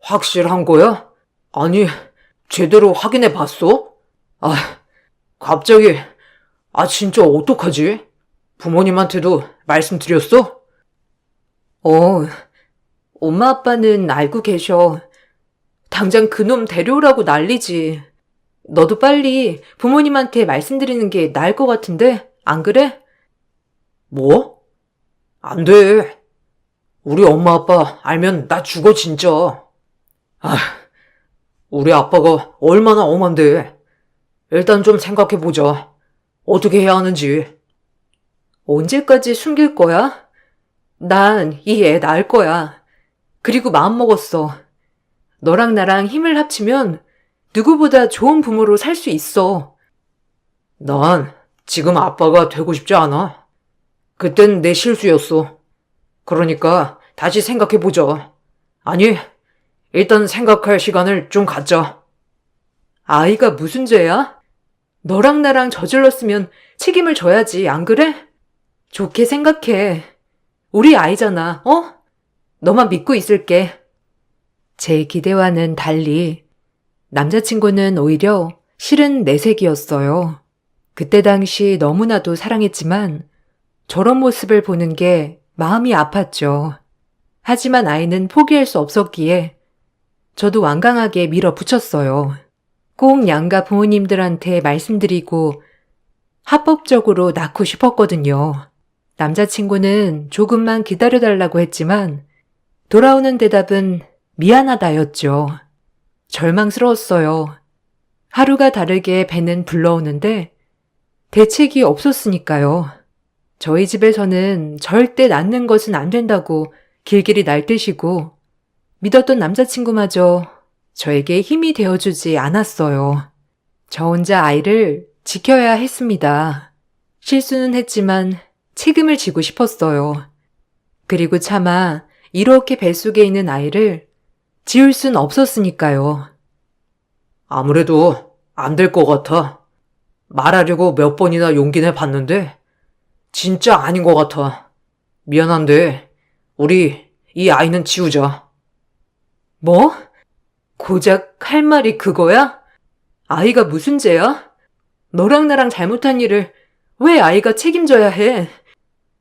확실한 거야? 아니, 제대로 확인해 봤어? 아, 갑자기, 진짜 어떡하지? 부모님한테도 말씀드렸어? 엄마 아빠는 알고 계셔. 당장 그놈 데려오라고 난리지. 너도 빨리 부모님한테 말씀드리는 게 나을 것 같은데, 안 그래? 뭐? 안 돼. 우리 엄마 아빠 알면 나 죽어, 진짜. 우리 아빠가 얼마나 엄한데. 일단 좀 생각해보자. 어떻게 해야 하는지. 언제까지 숨길 거야? 난 이 애 낳을 거야. 그리고 마음먹었어. 너랑 나랑 힘을 합치면 누구보다 좋은 부모로 살 수 있어. 난 지금 아빠가 되고 싶지 않아. 그땐 내 실수였어. 그러니까 다시 생각해보자. 아니, 일단 생각할 시간을 좀 갖자. 아이가 무슨 죄야? 너랑 나랑 저질렀으면 책임을 져야지, 안 그래? 좋게 생각해. 우리 아이잖아, 어? 너만 믿고 있을게. 제 기대와는 달리 남자친구는 오히려 실은 내색이었어요. 그때 당시 너무나도 사랑했지만 저런 모습을 보는 게 마음이 아팠죠. 하지만 아이는 포기할 수 없었기에 저도 완강하게 밀어붙였어요. 꼭 양가 부모님들한테 말씀드리고 합법적으로 낳고 싶었거든요. 남자친구는 조금만 기다려달라고 했지만 돌아오는 대답은 미안하다였죠. 절망스러웠어요. 하루가 다르게 배는 불러오는데 대책이 없었으니까요. 저희 집에서는 절대 낳는 것은 안 된다고 길길이 날뛰시고 믿었던 남자친구마저 저에게 힘이 되어주지 않았어요. 저 혼자 아이를 지켜야 했습니다. 실수는 했지만 책임을 지고 싶었어요. 그리고 차마 이렇게 뱃속에 있는 아이를 지울 순 없었으니까요. 아무래도 안 될 것 같아. 말하려고 몇 번이나 용기 내 봤는데 진짜 아닌 것 같아. 미안한데 우리 이 아이는 지우자. 뭐? 고작 할 말이 그거야? 아이가 무슨 죄야? 너랑 나랑 잘못한 일을 왜 아이가 책임져야 해?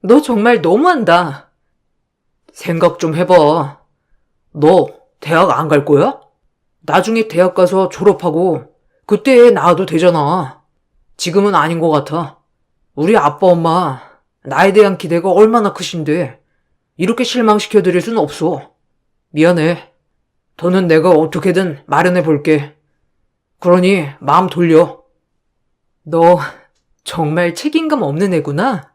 너 정말 너무한다. 생각 좀 해봐. 너 대학 안 갈 거야? 나중에 대학 가서 졸업하고 그때 애 낳아도 되잖아. 지금은 아닌 것 같아. 우리 아빠 엄마 나에 대한 기대가 얼마나 크신데 이렇게 실망시켜드릴 순 없어. 미안해. 더는 내가 어떻게든 마련해 볼게. 그러니 마음 돌려. 너 정말 책임감 없는 애구나.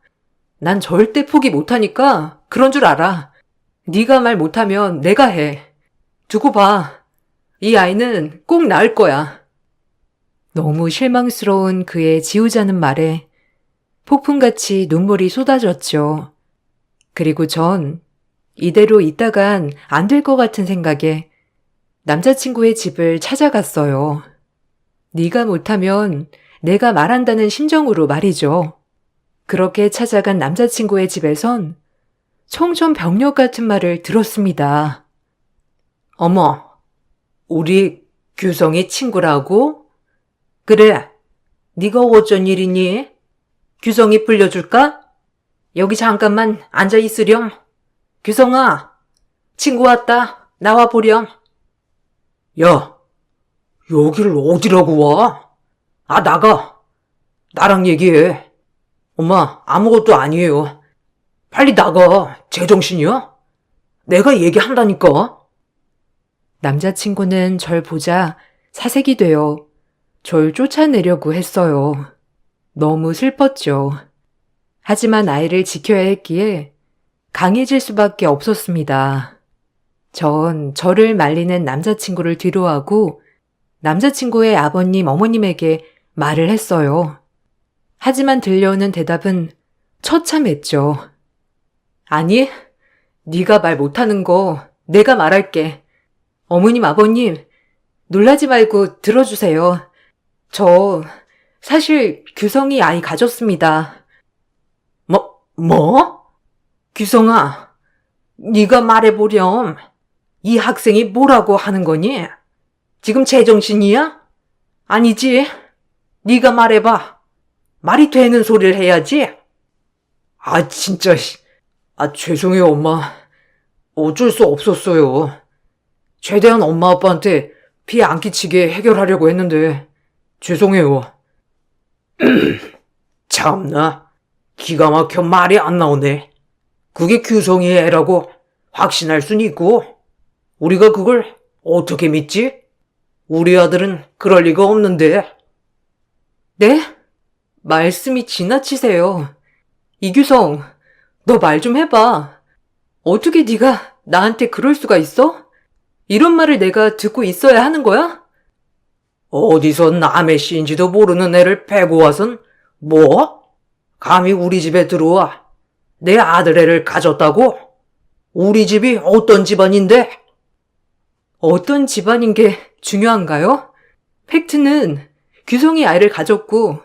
난 절대 포기 못하니까 그런 줄 알아. 네가 말 못하면 내가 해. 두고 봐. 이 아이는 꼭 낳을 거야. 너무 실망스러운 그의 지우자는 말에 폭풍같이 눈물이 쏟아졌죠. 그리고 전 이대로 있다간 안 될 것 같은 생각에 남자친구의 집을 찾아갔어요. 네가 못하면 내가 말한다는 심정으로 말이죠. 그렇게 찾아간 남자친구의 집에선 청천벽력 같은 말을 들었습니다. 어머, 우리 규성이 친구라고? 그래, 네가 어쩐 일이니? 규성이 불려줄까? 여기 잠깐만 앉아 있으렴. 규성아, 친구 왔다. 나와 보렴. 야, 여기를 어디라고 와? 아, 나가. 나랑 얘기해. 엄마, 아무것도 아니에요. 빨리 나가. 제정신이야? 내가 얘기한다니까? 남자친구는 절 보자 사색이 되어 절 쫓아내려고 했어요. 너무 슬펐죠. 하지만 아이를 지켜야 했기에 강해질 수밖에 없었습니다. 전 저를 말리는 남자친구를 뒤로하고 남자친구의 아버님, 어머님에게 말을 했어요. 하지만 들려오는 대답은 처참했죠. 아니, 네가 말 못하는 거 내가 말할게. 어머님, 아버님, 놀라지 말고 들어주세요. 저 사실 규성이 아이 가졌습니다. 뭐? 규성아, 네가 말해보렴. 이 학생이 뭐라고 하는 거니? 지금 제정신이야? 아니지. 네가 말해봐. 말이 되는 소리를 해야지. 아, 진짜. 죄송해요, 엄마. 어쩔 수 없었어요. 최대한 엄마 아빠한테 피해 안 끼치게 해결하려고 했는데 죄송해요. 참나, 기가 막혀 말이 안 나오네. 그게 규성이의 애라고 확신할 순 있고 우리가 그걸 어떻게 믿지? 우리 아들은 그럴 리가 없는데. 네? 말씀이 지나치세요. 이규성, 너 말 좀 해봐. 어떻게 네가 나한테 그럴 수가 있어? 이런 말을 내가 듣고 있어야 하는 거야? 어디서 남의 씨인지도 모르는 애를 패고 와선 뭐? 감히 우리 집에 들어와 내 아들 애를 가졌다고? 우리 집이 어떤 집안인데? 어떤 집안인 게 중요한가요? 팩트는 규성이 아이를 가졌고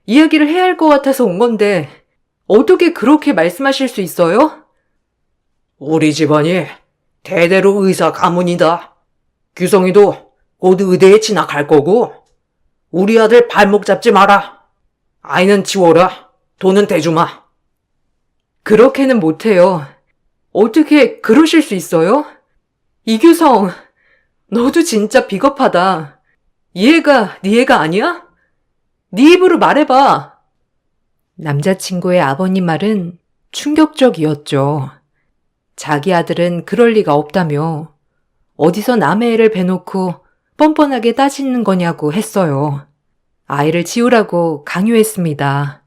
이야기를 해야 할 것 같아서 온 건데 어떻게 그렇게 말씀하실 수 있어요? 우리 집안이 대대로 의사 가문이다. 규성이도 곧 의대에 진학할 거고 우리 아들 발목 잡지 마라. 아이는 지워라. 돈은 대주마. 그렇게는 못해요. 어떻게 그러실 수 있어요? 이규성, 너도 진짜 비겁하다. 이 애가 네 애가 아니야? 네 입으로 말해봐. 남자친구의 아버님 말은 충격적이었죠. 자기 아들은 그럴 리가 없다며 어디서 남의 애를 베놓고 뻔뻔하게 따지는 거냐고 했어요. 아이를 지우라고 강요했습니다.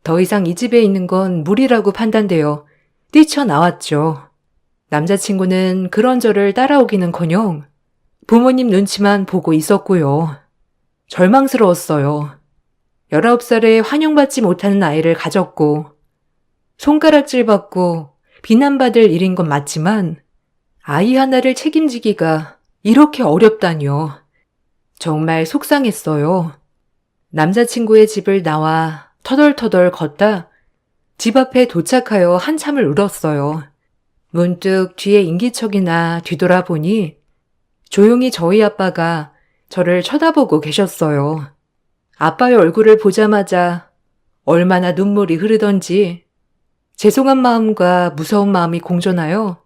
더 이상 이 집에 있는 건 무리라고 판단되어 뛰쳐나왔죠. 남자친구는 그런 저를 따라오기는커녕 부모님 눈치만 보고 있었고요. 절망스러웠어요. 19살에 환영받지 못하는 아이를 가졌고 손가락질 받고 비난받을 일인 건 맞지만 아이 하나를 책임지기가 이렇게 어렵다뇨. 정말 속상했어요. 남자친구의 집을 나와 터덜터덜 걷다 집 앞에 도착하여 한참을 울었어요. 문득 뒤에 인기척이나 뒤돌아보니 조용히 저희 아빠가 저를 쳐다보고 계셨어요. 아빠의 얼굴을 보자마자 얼마나 눈물이 흐르던지 죄송한 마음과 무서운 마음이 공존하여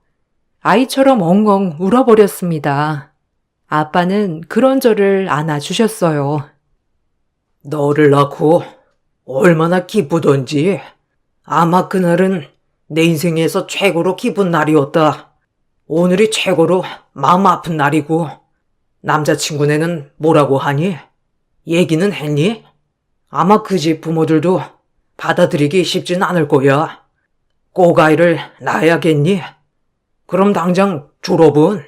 아이처럼 엉엉 울어버렸습니다. 아빠는 그런 저를 안아주셨어요. 너를 낳고 얼마나 기쁘던지. 아마 그날은 내 인생에서 최고로 기쁜 날이었다. 오늘이 최고로 마음 아픈 날이고 남자친구네는 뭐라고 하니? 얘기는 했니? 아마 그 집 부모들도 받아들이기 쉽진 않을 거야. 꼭 아이를 낳아야겠니? 그럼 당장 졸업은?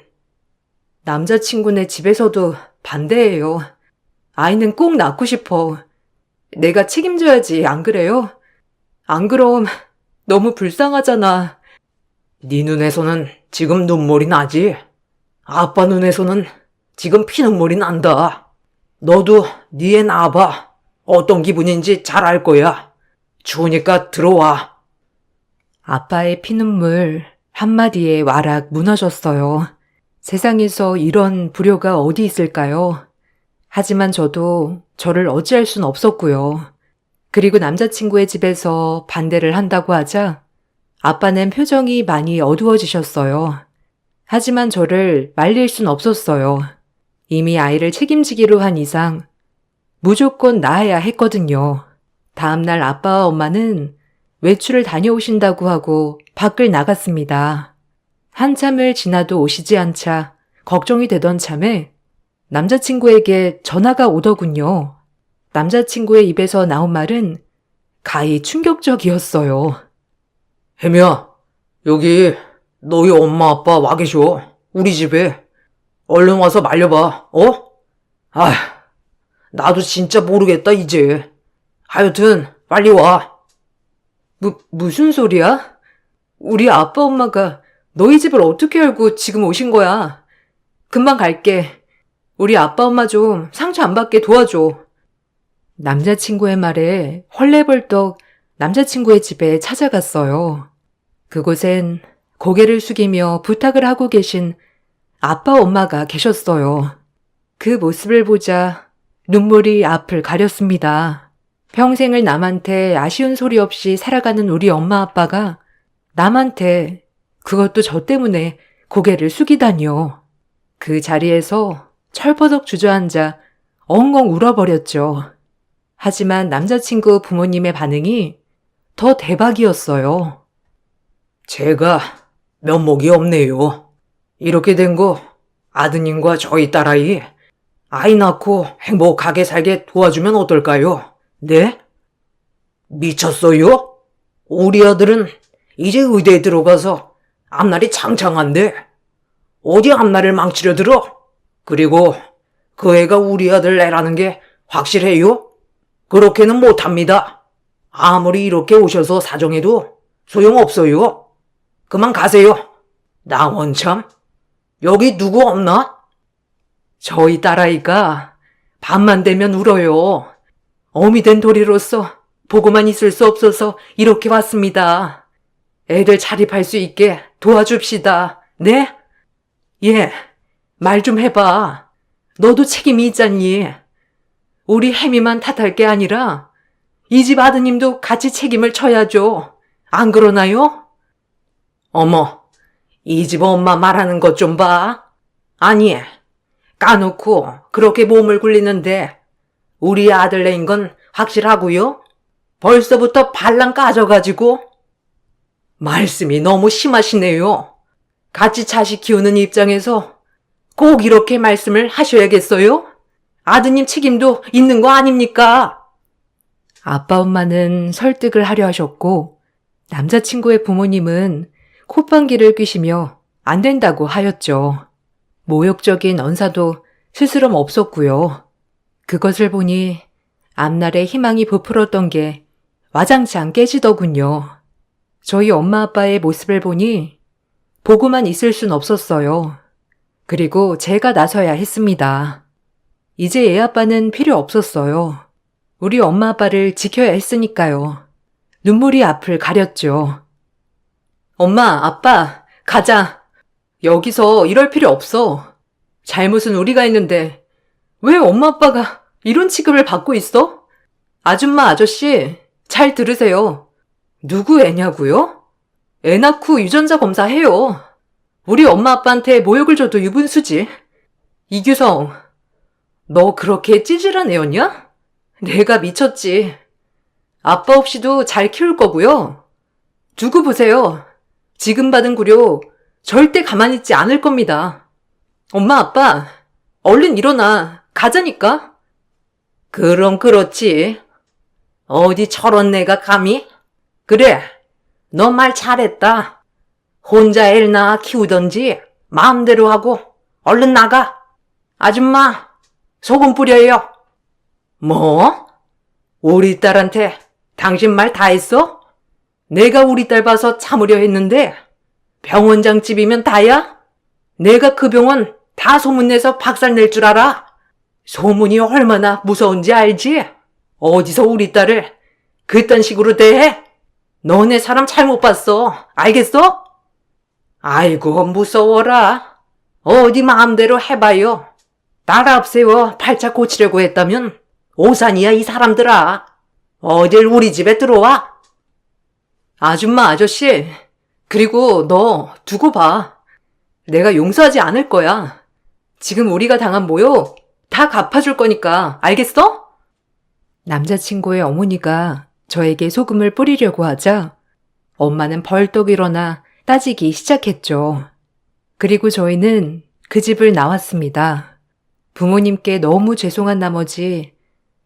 남자친구네 집에서도 반대해요. 아이는 꼭 낳고 싶어. 내가 책임져야지, 안 그래요? 안 그럼 너무 불쌍하잖아. 네 눈에서는 지금 눈물이 나지? 아빠 눈에서는 지금 피눈물이 난다. 너도 네 애 낳아봐. 어떤 기분인지 잘 알 거야. 추우니까 들어와. 아빠의 피눈물 한마디에 와락 무너졌어요. 세상에서 이런 불효가 어디 있을까요? 하지만 저도 저를 어찌할 순 없었고요. 그리고 남자친구의 집에서 반대를 한다고 하자 아빠는 표정이 많이 어두워지셨어요. 하지만 저를 말릴 순 없었어요. 이미 아이를 책임지기로 한 이상 무조건 낳아야 했거든요. 다음날 아빠와 엄마는 외출을 다녀오신다고 하고 밖을 나갔습니다. 한참을 지나도 오시지 않자 걱정이 되던 참에 남자친구에게 전화가 오더군요. 남자친구의 입에서 나온 말은 가히 충격적이었어요. 혜미야, 여기 너희 엄마 아빠 와 계셔. 우리 집에. 얼른 와서 말려봐, 어? 아, 나도 진짜 모르겠다, 이제. 하여튼, 빨리 와. 무슨 소리야? 우리 아빠 엄마가 너희 집을 어떻게 알고 지금 오신 거야? 금방 갈게. 우리 아빠 엄마 좀 상처 안 받게 도와줘. 남자친구의 말에 헐레벌떡 남자친구의 집에 찾아갔어요. 그곳엔 고개를 숙이며 부탁을 하고 계신 아빠 엄마가 계셨어요. 그 모습을 보자 눈물이 앞을 가렸습니다. 평생을 남한테 아쉬운 소리 없이 살아가는 우리 엄마 아빠가 남한테, 그것도 저 때문에 고개를 숙이다니요. 그 자리에서 철버덕 주저앉아 엉엉 울어버렸죠. 하지만 남자친구 부모님의 반응이 더 대박이었어요. 제가 면목이 없네요. 이렇게 된 거 아드님과 저희 딸아이 아이 낳고 행복하게 살게 도와주면 어떨까요? 네? 미쳤어요? 우리 아들은 이제 의대에 들어가서 앞날이 창창한데 어디 앞날을 망치려 들어? 그리고 그 애가 우리 아들 애라는 게 확실해요? 그렇게는 못합니다. 아무리 이렇게 오셔서 사정해도 소용없어요. 그만 가세요. 나 원참. 여기 누구 없나? 저희 딸아이가 밤만 되면 울어요. 어미 된 도리로서 보고만 있을 수 없어서 이렇게 왔습니다. 애들 자립할 수 있게 도와줍시다. 네? 예, 말 좀 해봐. 너도 책임이 있잖니. 우리 혜미만 탓할 게 아니라 이 집 아드님도 같이 책임을 져야죠. 안 그러나요? 어머, 이 집 엄마 말하는 것 좀 봐. 아니, 까놓고 그렇게 몸을 굴리는데 우리 아들 내인 건 확실하고요? 벌써부터 발랑 까져가지고 말씀이 너무 심하시네요. 같이 자식 키우는 입장에서 꼭 이렇게 말씀을 하셔야겠어요? 아드님 책임도 있는 거 아닙니까? 아빠 엄마는 설득을 하려 하셨고 남자친구의 부모님은 콧방귀를 뀌시며 안 된다고 하였죠. 모욕적인 언사도 스스럼 없었고요. 그것을 보니 앞날에 희망이 부풀었던 게 와장창 깨지더군요. 저희 엄마 아빠의 모습을 보니 보고만 있을 순 없었어요. 그리고 제가 나서야 했습니다. 이제 애 아빠는 필요 없었어요. 우리 엄마 아빠를 지켜야 했으니까요. 눈물이 앞을 가렸죠. 엄마, 아빠, 가자. 여기서 이럴 필요 없어. 잘못은 우리가 했는데 왜 엄마 아빠가 이런 취급을 받고 있어? 아줌마, 아저씨, 잘 들으세요. 누구 애냐고요? 애 낳고 유전자 검사해요. 우리 엄마 아빠한테 모욕을 줘도 유분수지. 이규성, 너 그렇게 찌질한 애였냐? 내가 미쳤지. 아빠 없이도 잘 키울 거고요. 두고 보세요. 지금 받은 구료 절대 가만히 있지 않을 겁니다. 엄마, 아빠, 얼른 일어나. 가자니까. 그럼 그렇지. 어디 저런 내가 감히? 그래, 너 말 잘했다. 혼자 애를 낳아 키우던지 마음대로 하고 얼른 나가. 아줌마, 소금 뿌려요. 뭐? 우리 딸한테 당신 말 다 했어? 내가 우리 딸 봐서 참으려 했는데 병원장 집이면 다야? 내가 그 병원 다 소문내서 박살낼 줄 알아? 소문이 얼마나 무서운지 알지? 어디서 우리 딸을 그딴 식으로 대해? 너네 사람 잘못 봤어. 알겠어? 아이고, 무서워라. 어디 마음대로 해봐요. 나라 앞세워 팔자 고치려고 했다면 오산이야, 이 사람들아. 어딜 우리 집에 들어와? 아줌마, 아저씨, 그리고 너 두고 봐. 내가 용서하지 않을 거야. 지금 우리가 당한 모욕 다 갚아줄 거니까, 알겠어? 남자친구의 어머니가 저에게 소금을 뿌리려고 하자 엄마는 벌떡 일어나 따지기 시작했죠. 그리고 저희는 그 집을 나왔습니다. 부모님께 너무 죄송한 나머지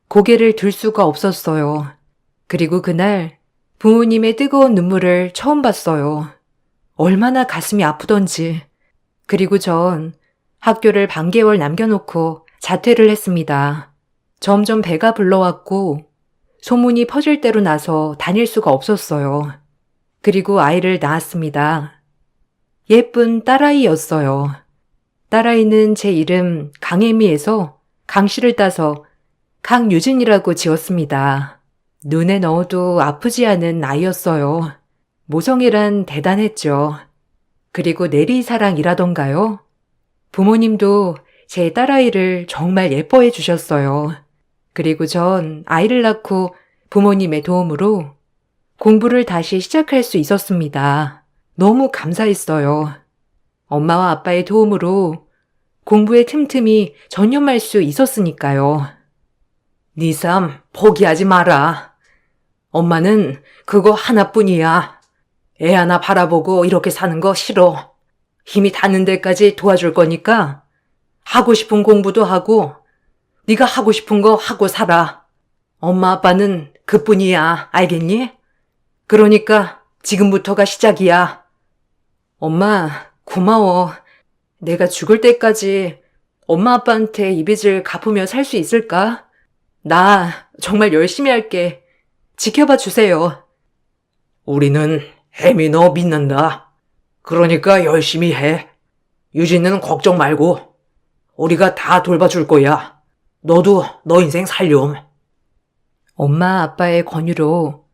고개를 들 수가 없었어요. 그리고 그날 부모님의 뜨거운 눈물을 처음 봤어요. 얼마나 가슴이 아프던지. 그리고 전 학교를 반개월 남겨놓고 자퇴를 했습니다. 점점 배가 불러왔고 소문이 퍼질 대로 나서 다닐 수가 없었어요. 그리고 아이를 낳았습니다. 예쁜 딸아이였어요. 딸아이는 제 이름 강혜미에서 강씨를 따서 강유진이라고 지었습니다. 눈에 넣어도 아프지 않은 아이였어요. 모성애란 대단했죠. 그리고 내리사랑이라던가요. 부모님도 제 딸아이를 정말 예뻐해 주셨어요. 그리고 전 아이를 낳고 부모님의 도움으로 공부를 다시 시작할 수 있었습니다. 너무 감사했어요. 엄마와 아빠의 도움으로 공부에 틈틈이 전념할 수 있었으니까요. 네 삶 포기하지 마라. 엄마는 그거 하나뿐이야. 애 하나 바라보고 이렇게 사는 거 싫어. 힘이 닿는 데까지 도와줄 거니까 하고 싶은 공부도 하고 네가 하고 싶은 거 하고 살아. 엄마 아빠는 그뿐이야. 알겠니? 그러니까 지금부터가 시작이야. 엄마 고마워. 내가 죽을 때까지 엄마 아빠한테 이 빚을 갚으며 살 수 있을까? 나 정말 열심히 할게. 지켜봐 주세요. 우리는 혜미 너 믿는다. 그러니까 열심히 해. 유진은 걱정 말고 우리가 다 돌봐줄 거야. 너도 너 인생 살렴. 엄마 아빠의 권유로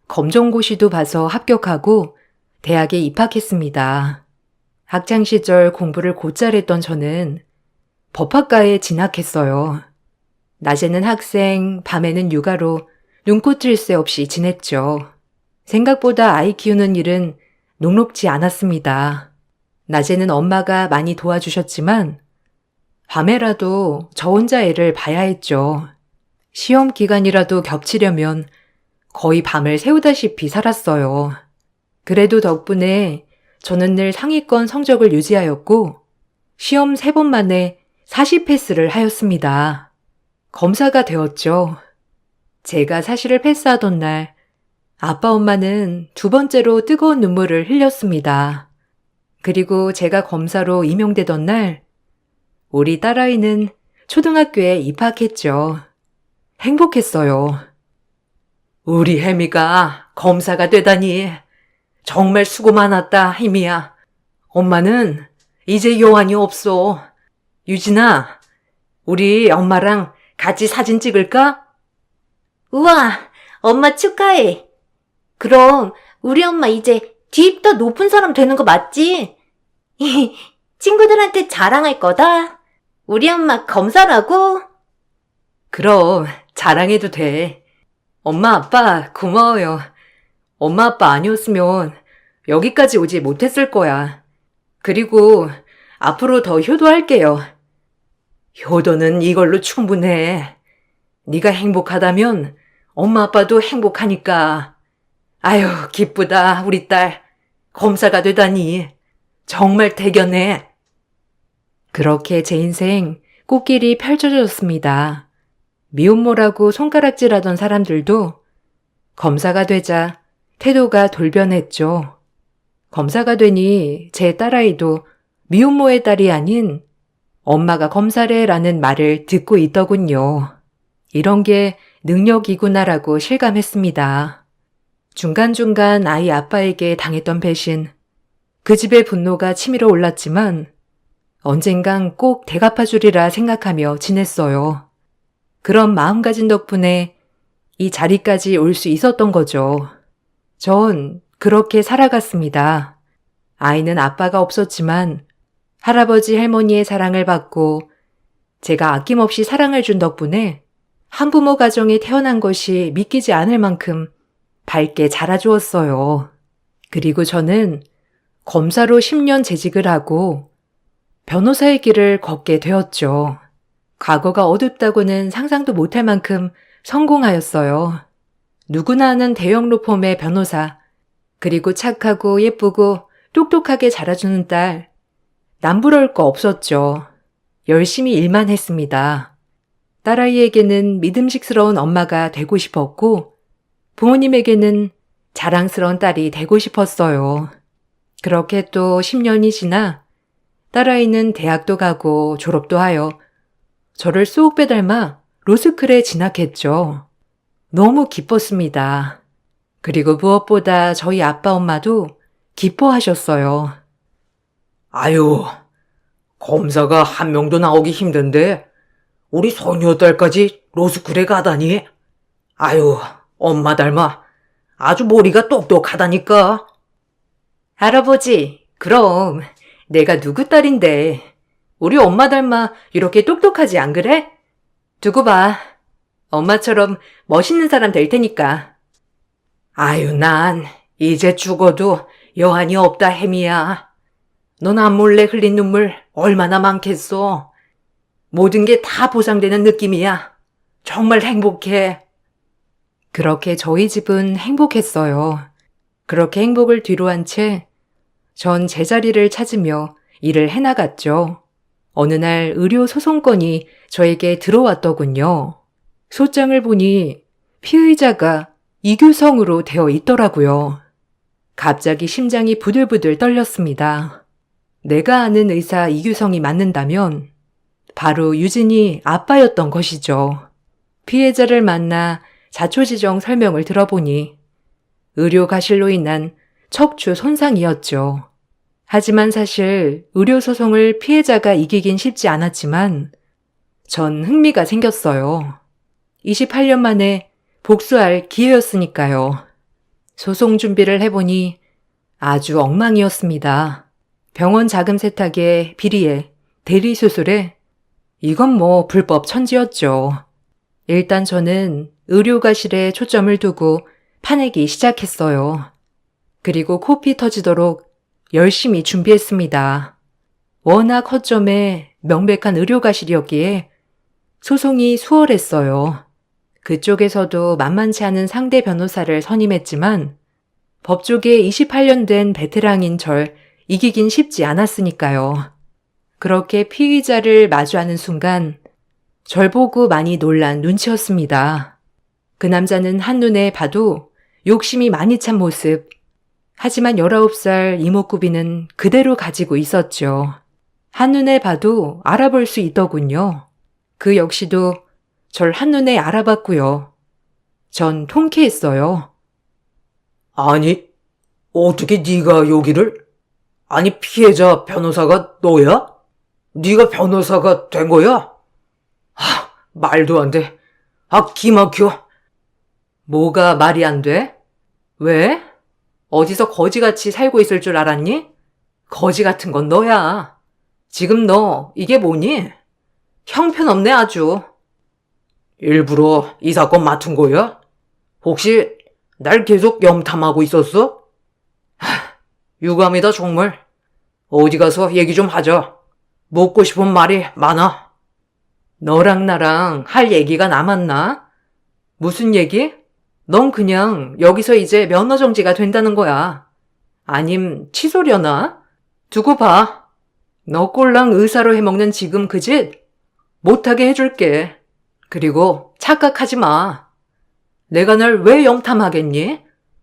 검정고시도 봐서 합격하고 대학에 입학했습니다. 학창시절 공부를 곧잘 했던 저는 법학과에 진학했어요. 낮에는 학생, 밤에는 육아로 눈꽃을 새 없이 지냈죠. 생각보다 아이 키우는 일은 녹록지 않았습니다. 낮에는 엄마가 많이 도와주셨지만 밤에라도 저 혼자 애를 봐야 했죠. 시험 기간이라도 겹치려면 거의 밤을 새우다시피 살았어요. 그래도 덕분에 저는 늘 상위권 성적을 유지하였고 시험 3번 만에 40패스를 하였습니다. 검사가 되었죠. 제가 사실을 패스하던 날 아빠 엄마는 2번째로 뜨거운 눈물을 흘렸습니다. 그리고 제가 검사로 임용되던 날 우리 딸아이는 초등학교에 입학했죠. 행복했어요. 우리 혜미가 검사가 되다니 정말 수고 많았다, 혜미야. 엄마는 이제 여한이 없어. 유진아, 우리 엄마랑 같이 사진 찍을까? 우와, 엄마 축하해. 그럼 우리 엄마 이제 뒤입더 높은 사람 되는 거 맞지? 친구들한테 자랑할 거다. 우리 엄마 검사라고? 그럼 자랑해도 돼. 엄마 아빠 고마워요. 엄마 아빠 아니었으면 여기까지 오지 못했을 거야. 그리고 앞으로 더 효도할게요. 효도는 이걸로 충분해. 네가 행복하다면 엄마 아빠도 행복하니까. 아유, 기쁘다, 우리 딸. 검사가 되다니. 정말 대견해. 그렇게 제 인생 꽃길이 펼쳐졌습니다. 미혼모라고 손가락질하던 사람들도 검사가 되자 태도가 돌변했죠. 검사가 되니 제 딸아이도 미혼모의 딸이 아닌 엄마가 검사래라는 말을 듣고 있더군요. 이런 게 능력이구나라고 실감했습니다. 중간중간 아이 아빠에게 당했던 배신, 그 집의 분노가 치밀어 올랐지만 언젠간 꼭 대갚아주리라 생각하며 지냈어요. 그런 마음가짐 덕분에 이 자리까지 올 수 있었던 거죠. 전 그렇게 살아갔습니다. 아이는 아빠가 없었지만 할아버지 할머니의 사랑을 받고 제가 아낌없이 사랑을 준 덕분에 한부모 가정에 태어난 것이 믿기지 않을 만큼 밝게 자라주었어요. 그리고 저는 검사로 10년 재직을 하고 변호사의 길을 걷게 되었죠. 과거가 어둡다고는 상상도 못할 만큼 성공하였어요. 누구나 아는 대형 로펌의 변호사, 그리고 착하고 예쁘고 똑똑하게 자라주는 딸. 남부러울 거 없었죠. 열심히 일만 했습니다. 딸아이에게는 믿음직스러운 엄마가 되고 싶었고 부모님에게는 자랑스러운 딸이 되고 싶었어요. 그렇게 또 10년이 지나 딸아이는 대학도 가고 졸업도 하여 저를 쏙 빼닮아 로스쿨에 진학했죠. 너무 기뻤습니다. 그리고 무엇보다 저희 아빠 엄마도 기뻐하셨어요. 아유, 검사가 한 명도 나오기 힘든데 우리 소녀딸까지 로스쿨에 가다니. 아유, 엄마 닮아 아주 머리가 똑똑하다니까. 할아버지, 그럼 내가 누구 딸인데 우리 엄마 닮아 이렇게 똑똑하지 안 그래? 두고 봐. 엄마처럼 멋있는 사람 될 테니까. 아유, 난 이제 죽어도 여한이 없다, 혜미야. 넌 안몰래 흘린 눈물 얼마나 많겠어. 모든 게 다 보상되는 느낌이야. 정말 행복해. 그렇게 저희 집은 행복했어요. 그렇게 행복을 뒤로한 채 전 제자리를 찾으며 일을 해나갔죠. 어느 날 의료 소송건이 저에게 들어왔더군요. 소장을 보니 피의자가 이규성으로 되어 있더라고요. 갑자기 심장이 부들부들 떨렸습니다. 내가 아는 의사 이규성이 맞는다면 바로 유진이 아빠였던 것이죠. 피해자를 만나 자초지정 설명을 들어보니 의료가실로 인한 척추 손상이었죠. 하지만 사실 의료소송을 피해자가 이기긴 쉽지 않았지만 전 흥미가 생겼어요. 28년 만에 복수할 기회였으니까요. 소송 준비를 해보니 아주 엉망이었습니다. 병원 자금 세탁에 비리에 대리수술에 이건 뭐 불법 천지였죠. 일단 저는 의료가실에 초점을 두고 파내기 시작했어요. 그리고 코피 터지도록 열심히 준비했습니다. 워낙 허점에 명백한 의료가실이었기에 소송이 수월했어요. 그쪽에서도 만만치 않은 상대 변호사를 선임했지만 법조계 28년 된 베테랑인 절 이기긴 쉽지 않았으니까요. 그렇게 피의자를 마주하는 순간 절 보고 많이 놀란 눈치였습니다. 그 남자는 한눈에 봐도 욕심이 많이 찬 모습. 하지만 19살 이목구비는 그대로 가지고 있었죠. 한눈에 봐도 알아볼 수 있더군요. 그 역시도 절 한눈에 알아봤고요. 전 통쾌했어요. 아니, 어떻게 네가 여기를? 아니, 피해자 변호사가 너야? 네가 변호사가 된 거야? 말도 안 돼. 기막혀. 뭐가 말이 안 돼? 왜? 어디서 거지같이 살고 있을 줄 알았니? 거지 같은 건 너야. 지금 너 이게 뭐니? 형편없네 아주. 일부러 이 사건 맡은 거야? 혹시 날 계속 염탐하고 있었어? 유감이다 정말. 어디 가서 얘기 좀 하자. 묻고 싶은 말이 많아. 너랑 나랑 할 얘기가 남았나? 무슨 얘기? 넌 그냥 여기서 이제 면허 정지가 된다는 거야. 아님 취소려나? 두고 봐. 너 꼴랑 의사로 해먹는 지금 그 짓 못하게 해줄게. 그리고 착각하지 마. 내가 널 왜 염탐하겠니?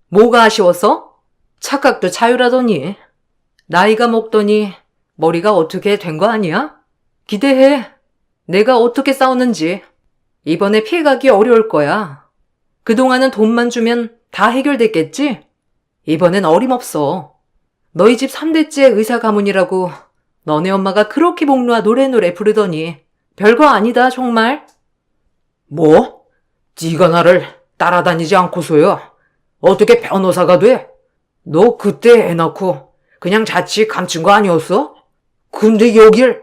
뭐가 아쉬워서? 착각도 자유라더니. 나이가 먹더니 머리가 어떻게 된 거 아니야? 기대해. 내가 어떻게 싸우는지. 이번에 피해가기 어려울 거야. 그동안은 돈만 주면 다 해결됐겠지? 이번엔 어림없어. 너희 집 3대째 의사 가문이라고 너네 엄마가 그렇게 목 놓아 노래노래 부르더니 별거 아니다 정말. 뭐? 네가 나를 따라다니지 않고서야 어떻게 변호사가 돼? 너 그때 애 낳고 그냥 자칫 감춘 거 아니었어? 근데 여길...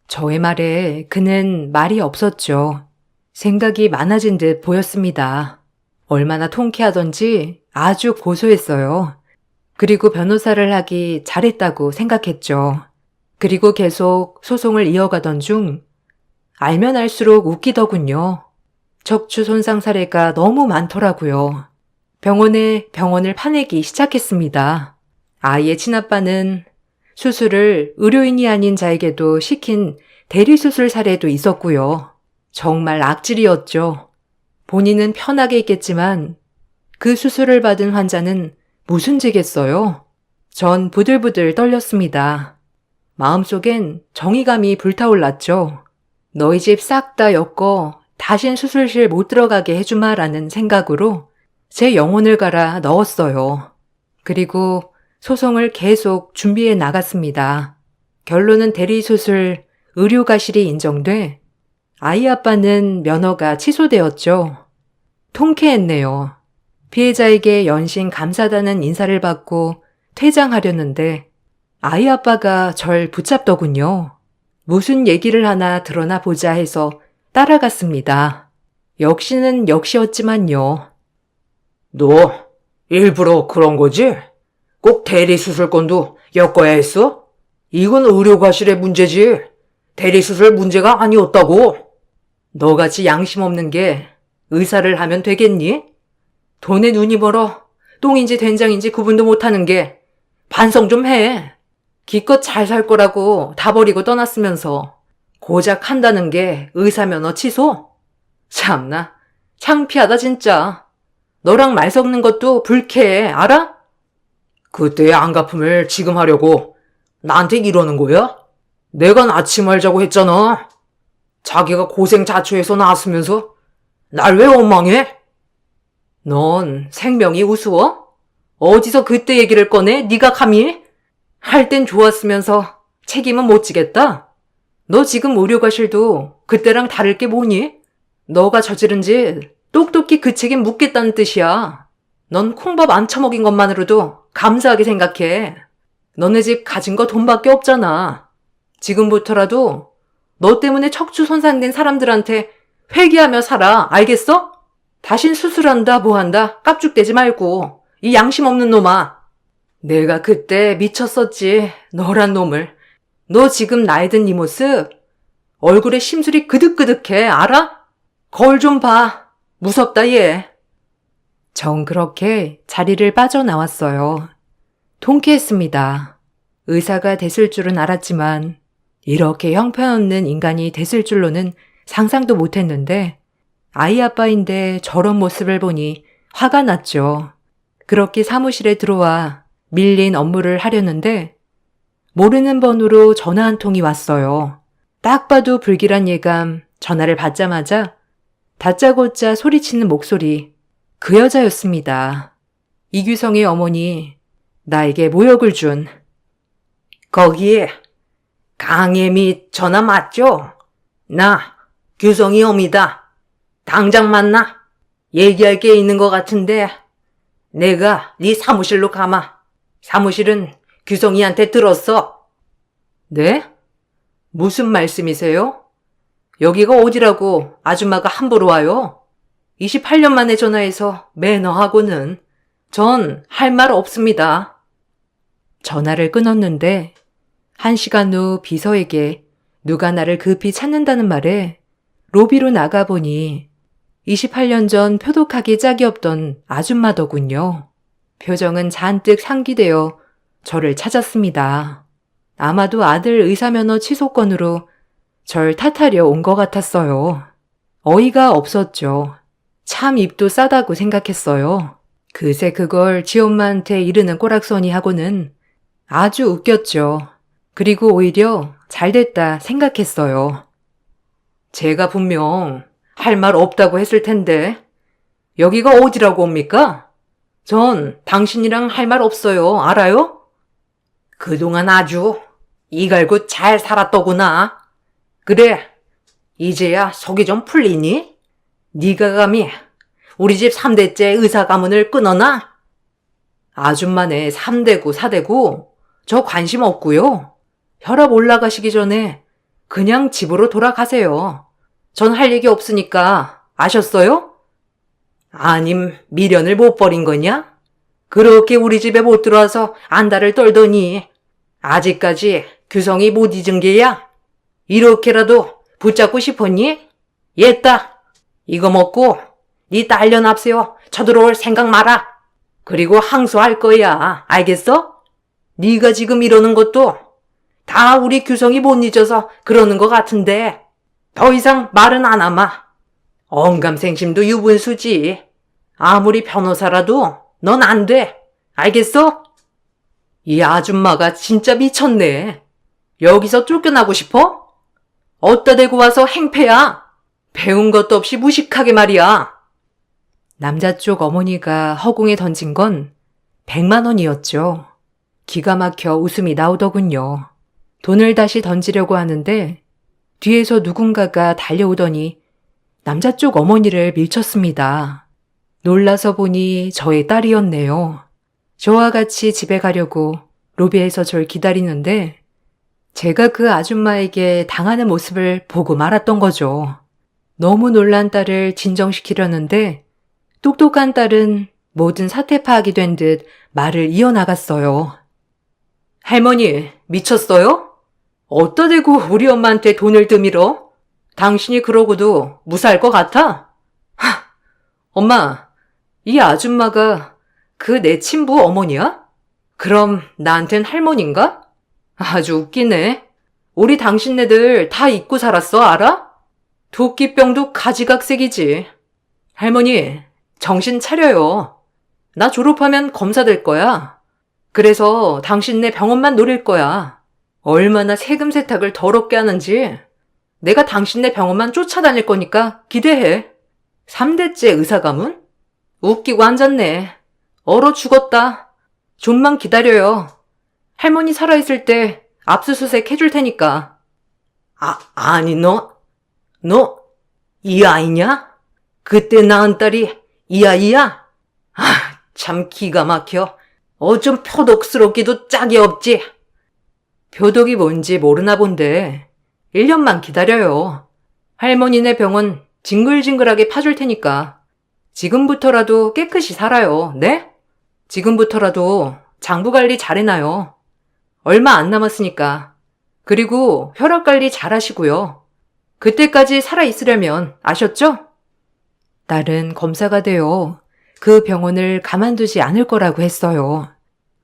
저의 말에 그는 말이 없었죠. 생각이 많아진 듯 보였습니다. 얼마나 통쾌하던지 아주 고소했어요. 그리고 변호사를 하기 잘했다고 생각했죠. 그리고 계속 소송을 이어가던 중 알면 알수록 웃기더군요. 척추 손상 사례가 너무 많더라고요. 병원을 파내기 시작했습니다. 아이의 친아빠는 수술을 의료인이 아닌 자에게도 시킨 대리수술 사례도 있었고요. 정말 악질이었죠. 본인은 편하게 있겠지만 그 수술을 받은 환자는 무슨 죄겠어요? 전 부들부들 떨렸습니다. 마음속엔 정의감이 불타올랐죠. 너희 집 싹 다 엮어 다신 수술실 못 들어가게 해주마라는 생각으로 제 영혼을 갈아 넣었어요. 그리고 소송을 계속 준비해 나갔습니다. 결론은 대리수술 의료과실이 인정돼 아이 아빠는 면허가 취소되었죠. 통쾌했네요. 피해자에게 연신 감사하다는 인사를 받고 퇴장하려는데 아이 아빠가 절 붙잡더군요. 무슨 얘기를 하나 들어나 보자 해서 따라갔습니다. 역시는 역시였지만요. 너 일부러 그런 거지? 꼭 대리수술권도 엮어야 했어? 이건 의료과실의 문제지. 대리수술 문제가 아니었다고. 너같이 양심 없는 게 의사를 하면 되겠니? 돈에 눈이 멀어 똥인지 된장인지 구분도 못하는 게 반성 좀 해. 기껏 잘 살 거라고 다 버리고 떠났으면서 고작 한다는 게 의사 면허 취소? 참나 창피하다 진짜. 너랑 말 섞는 것도 불쾌해 알아? 그때의 안갚음을 지금 하려고 나한테 이러는 거야? 내가 낳지 말자고 했잖아. 자기가 고생 자초해서 낳았으면서 날 왜 원망해? 넌 생명이 우스워? 어디서 그때 얘기를 꺼내? 네가 감히? 할 땐 좋았으면서 책임은 못 지겠다. 너 지금 의료과실도 그때랑 다를 게 뭐니? 너가 저지른 짓 똑똑히 그 책임 묻겠다는 뜻이야. 넌 콩밥 안 처먹인 것만으로도 감사하게 생각해. 너네 집 가진 거 돈밖에 없잖아. 지금부터라도 너 때문에 척추 손상된 사람들한테 회개하며 살아. 알겠어? 다신 수술한다 뭐한다 깝죽대지 말고 이 양심 없는 놈아. 내가 그때 미쳤었지. 너란 놈을. 너 지금 나이 든 네 모습 얼굴에 심술이 그득그득해. 알아? 거울 좀 봐. 무섭다 얘. 정 그렇게 자리를 빠져나왔어요. 통쾌했습니다. 의사가 됐을 줄은 알았지만 이렇게 형편없는 인간이 됐을 줄로는 상상도 못했는데 아이 아빠인데 저런 모습을 보니 화가 났죠. 그렇게 사무실에 들어와 밀린 업무를 하려는데 모르는 번호로 전화 한 통이 왔어요. 딱 봐도 불길한 예감. 전화를 받자마자 다짜고짜 소리치는 목소리. 그 여자였습니다. 이규성의 어머니, 나에게 모욕을 준. 거기에 강혜미 전화 맞죠? 나 규성이 엄이다. 당장 만나. 얘기할 게 있는 것 같은데 내가 네 사무실로 가마. 사무실은 규성이한테 들었어. 네? 무슨 말씀이세요? 여기가 어디라고 아줌마가 함부로 와요? 28년 만에 전화해서 매너하고는 전 할 말 없습니다. 전화를 끊었는데 1시간 후 비서에게 누가 나를 급히 찾는다는 말에 로비로 나가보니 28년 전 표독하기 짝이 없던 아줌마더군요. 표정은 잔뜩 상기되어 저를 찾았습니다. 아마도 아들 의사면허 취소건으로 절 탓하려 온 것 같았어요. 어이가 없었죠. 참 입도 싸다고 생각했어요. 그새 그걸 지엄마한테 이르는 꼬락서니 하고는 아주 웃겼죠. 그리고 오히려 잘됐다 생각했어요. 제가 분명 할 말 없다고 했을 텐데 여기가 어디라고 옵니까? 전 당신이랑 할 말 없어요. 알아요? 그동안 아주 이갈고 잘 살았더구나. 그래, 이제야 속이 좀 풀리니? 네가 감히 우리 집 3대째 의사 가문을 끊어놔? 아줌마네 3대고 4대고 저 관심 없고요. 혈압 올라가시기 전에 그냥 집으로 돌아가세요. 전 할 얘기 없으니까 아셨어요? 아님 미련을 못 버린 거냐? 그렇게 우리 집에 못 들어와서 안달을 떨더니 아직까지 규성이 못 잊은 게야? 이렇게라도 붙잡고 싶었니? 옛다. 이거 먹고 네 딸년 앞세워 쳐들어올 생각 마라. 그리고 항소할 거야. 알겠어? 네가 지금 이러는 것도 다 우리 규성이 못 잊어서 그러는 것 같은데 더 이상 말은 안 하마. 언감생심도 유분수지. 아무리 변호사라도 넌 안 돼. 알겠어? 이 아줌마가 진짜 미쳤네. 여기서 쫓겨나고 싶어? 어디다 대고 와서 행패야. 배운 것도 없이 무식하게 말이야. 남자 쪽 어머니가 허공에 던진 건 100만 원이었죠. 기가 막혀 웃음이 나오더군요. 돈을 다시 던지려고 하는데 뒤에서 누군가가 달려오더니 남자 쪽 어머니를 밀쳤습니다. 놀라서 보니 저의 딸이었네요. 저와 같이 집에 가려고 로비에서 절 기다리는데 제가 그 아줌마에게 당하는 모습을 보고 말았던 거죠. 너무 놀란 딸을 진정시키려는데 똑똑한 딸은 모든 사태 파악이 된 듯 말을 이어나갔어요. 할머니, 미쳤어요? 어디다 대고 우리 엄마한테 돈을 드밀어? 당신이 그러고도 무사할 것 같아? 엄마, 이 아줌마가 그 내 친부 어머니야? 그럼 나한텐 할머니인가? 아주 웃기네. 우리 당신네들 다 잊고 살았어, 알아? 도끼병도 가지각색이지. 할머니, 정신 차려요. 나 졸업하면 검사 될 거야. 그래서 당신네 병원만 노릴 거야. 얼마나 세금 세탁을 더럽게 하는지. 내가 당신네 병원만 쫓아다닐 거니까 기대해. 3대째 의사 가문? 웃기고 앉았네. 얼어 죽었다. 좀만 기다려요. 할머니 살아있을 때 압수수색 해줄 테니까. 아니 너 이 아이냐? 그때 낳은 딸이 이 아이야? 참 기가 막혀. 어쩜 표독스럽기도 짝이 없지. 표독이 뭔지 모르나 본데 1년만 기다려요. 할머니네 병원 징글징글하게 파줄 테니까 지금부터라도 깨끗이 살아요. 네? 지금부터라도 장부관리 잘해놔요. 얼마 안 남았으니까. 그리고 혈압관리 잘하시고요. 그때까지 살아있으려면 아셨죠? 딸은 검사가 되어 그 병원을 가만두지 않을 거라고 했어요.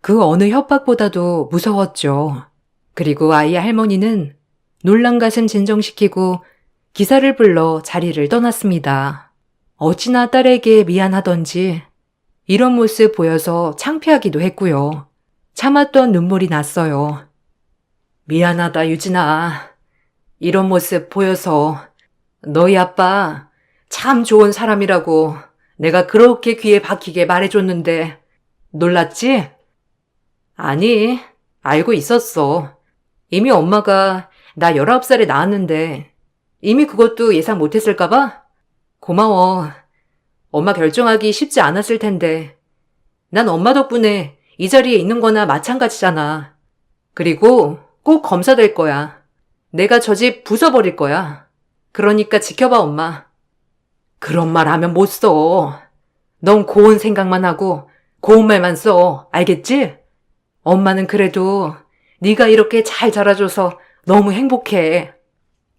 그 어느 협박보다도 무서웠죠. 그리고 아이 할머니는 놀란 가슴 진정시키고 기사를 불러 자리를 떠났습니다. 어찌나 딸에게 미안하던지 이런 모습 보여서 창피하기도 했고요. 참았던 눈물이 났어요. 미안하다 유진아. 이런 모습 보여서 너희 아빠 참 좋은 사람이라고 내가 그렇게 귀에 박히게 말해줬는데 놀랐지? 아니, 알고 있었어. 이미 엄마가 나 19살에 낳았는데 이미 그것도 예상 못했을까봐? 고마워. 엄마 결정하기 쉽지 않았을 텐데 난 엄마 덕분에 이 자리에 있는 거나 마찬가지잖아. 그리고 꼭 검사 될 거야. 내가 저 집 부숴버릴 거야. 그러니까 지켜봐 엄마. 그런 말 하면 못 써. 넌 고운 생각만 하고 고운 말만 써. 알겠지? 엄마는 그래도 네가 이렇게 잘 자라줘서 너무 행복해.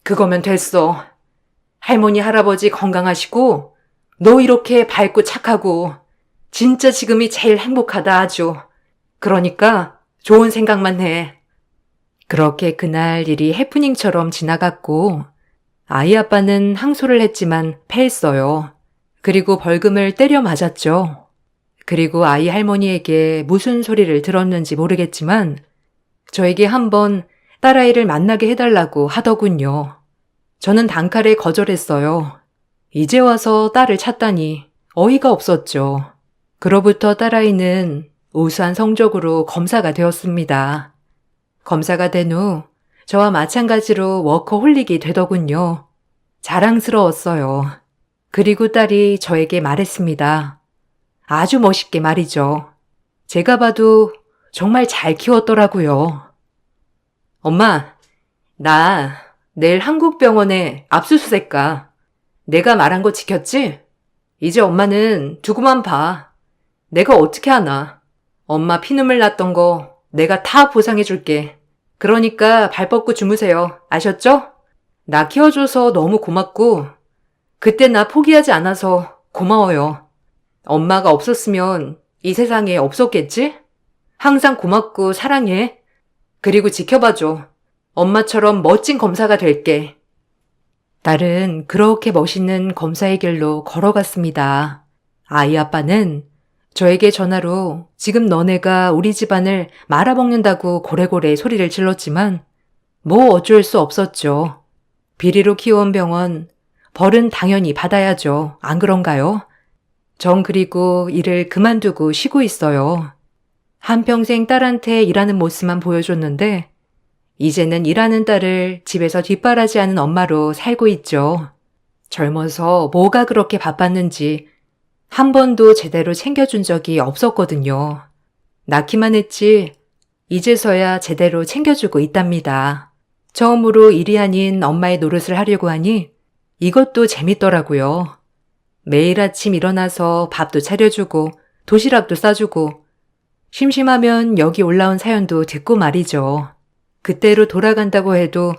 그거면 됐어. 할머니 할아버지 건강하시고 너 이렇게 밝고 착하고 진짜 지금이 제일 행복하다 아주. 그러니까 좋은 생각만 해. 그렇게 그날 일이 해프닝처럼 지나갔고 아이 아빠는 항소를 했지만 패했어요. 그리고 벌금을 때려 맞았죠. 그리고 아이 할머니에게 무슨 소리를 들었는지 모르겠지만 저에게 한번 딸아이를 만나게 해달라고 하더군요. 저는 단칼에 거절했어요. 이제 와서 딸을 찾다니 어이가 없었죠. 그로부터 딸아이는 우수한 성적으로 검사가 되었습니다. 검사가 된 후 저와 마찬가지로 워커홀릭이 되더군요. 자랑스러웠어요. 그리고 딸이 저에게 말했습니다. 아주 멋있게 말이죠. 제가 봐도 정말 잘 키웠더라고요. 엄마, 나 내일 한국병원에 압수수색 가. 내가 말한 거 지켰지? 이제 엄마는 두고만 봐. 내가 어떻게 하나. 엄마 피눈물 났던 거 내가 다 보상해 줄게. 그러니까 발 뻗고 주무세요. 아셨죠? 나 키워줘서 너무 고맙고, 그때 나 포기하지 않아서 고마워요. 엄마가 없었으면 이 세상에 없었겠지? 항상 고맙고 사랑해. 그리고 지켜봐줘. 엄마처럼 멋진 검사가 될게. 딸은 그렇게 멋있는 검사의 길로 걸어갔습니다. 아이 아빠는 저에게 전화로 지금 너네가 우리 집안을 말아먹는다고 고래고래 소리를 질렀지만 뭐 어쩔 수 없었죠. 비리로 키워온 병원, 벌은 당연히 받아야죠. 안 그런가요? 전 그리고 일을 그만두고 쉬고 있어요. 한평생 딸한테 일하는 모습만 보여줬는데 이제는 일하는 딸을 집에서 뒷바라지하는 엄마로 살고 있죠. 젊어서 뭐가 그렇게 바빴는지 한 번도 제대로 챙겨준 적이 없었거든요. 낳기만 했지 이제서야 제대로 챙겨주고 있답니다. 처음으로 일이 아닌 엄마의 노릇을 하려고 하니 이것도 재밌더라고요. 매일 아침 일어나서 밥도 차려주고 도시락도 싸주고 심심하면 여기 올라온 사연도 듣고 말이죠. 그때로 돌아간다고 해도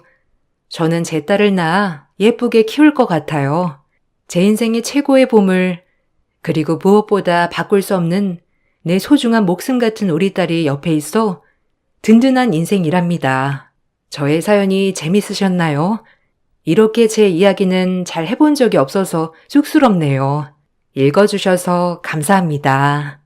저는 제 딸을 낳아 예쁘게 키울 것 같아요. 제 인생의 최고의 보물, 그리고 무엇보다 바꿀 수 없는 내 소중한 목숨 같은 우리 딸이 옆에 있어 든든한 인생이랍니다. 저의 사연이 재밌으셨나요? 이렇게 제 이야기는 잘 해본 적이 없어서 쑥스럽네요. 읽어주셔서 감사합니다.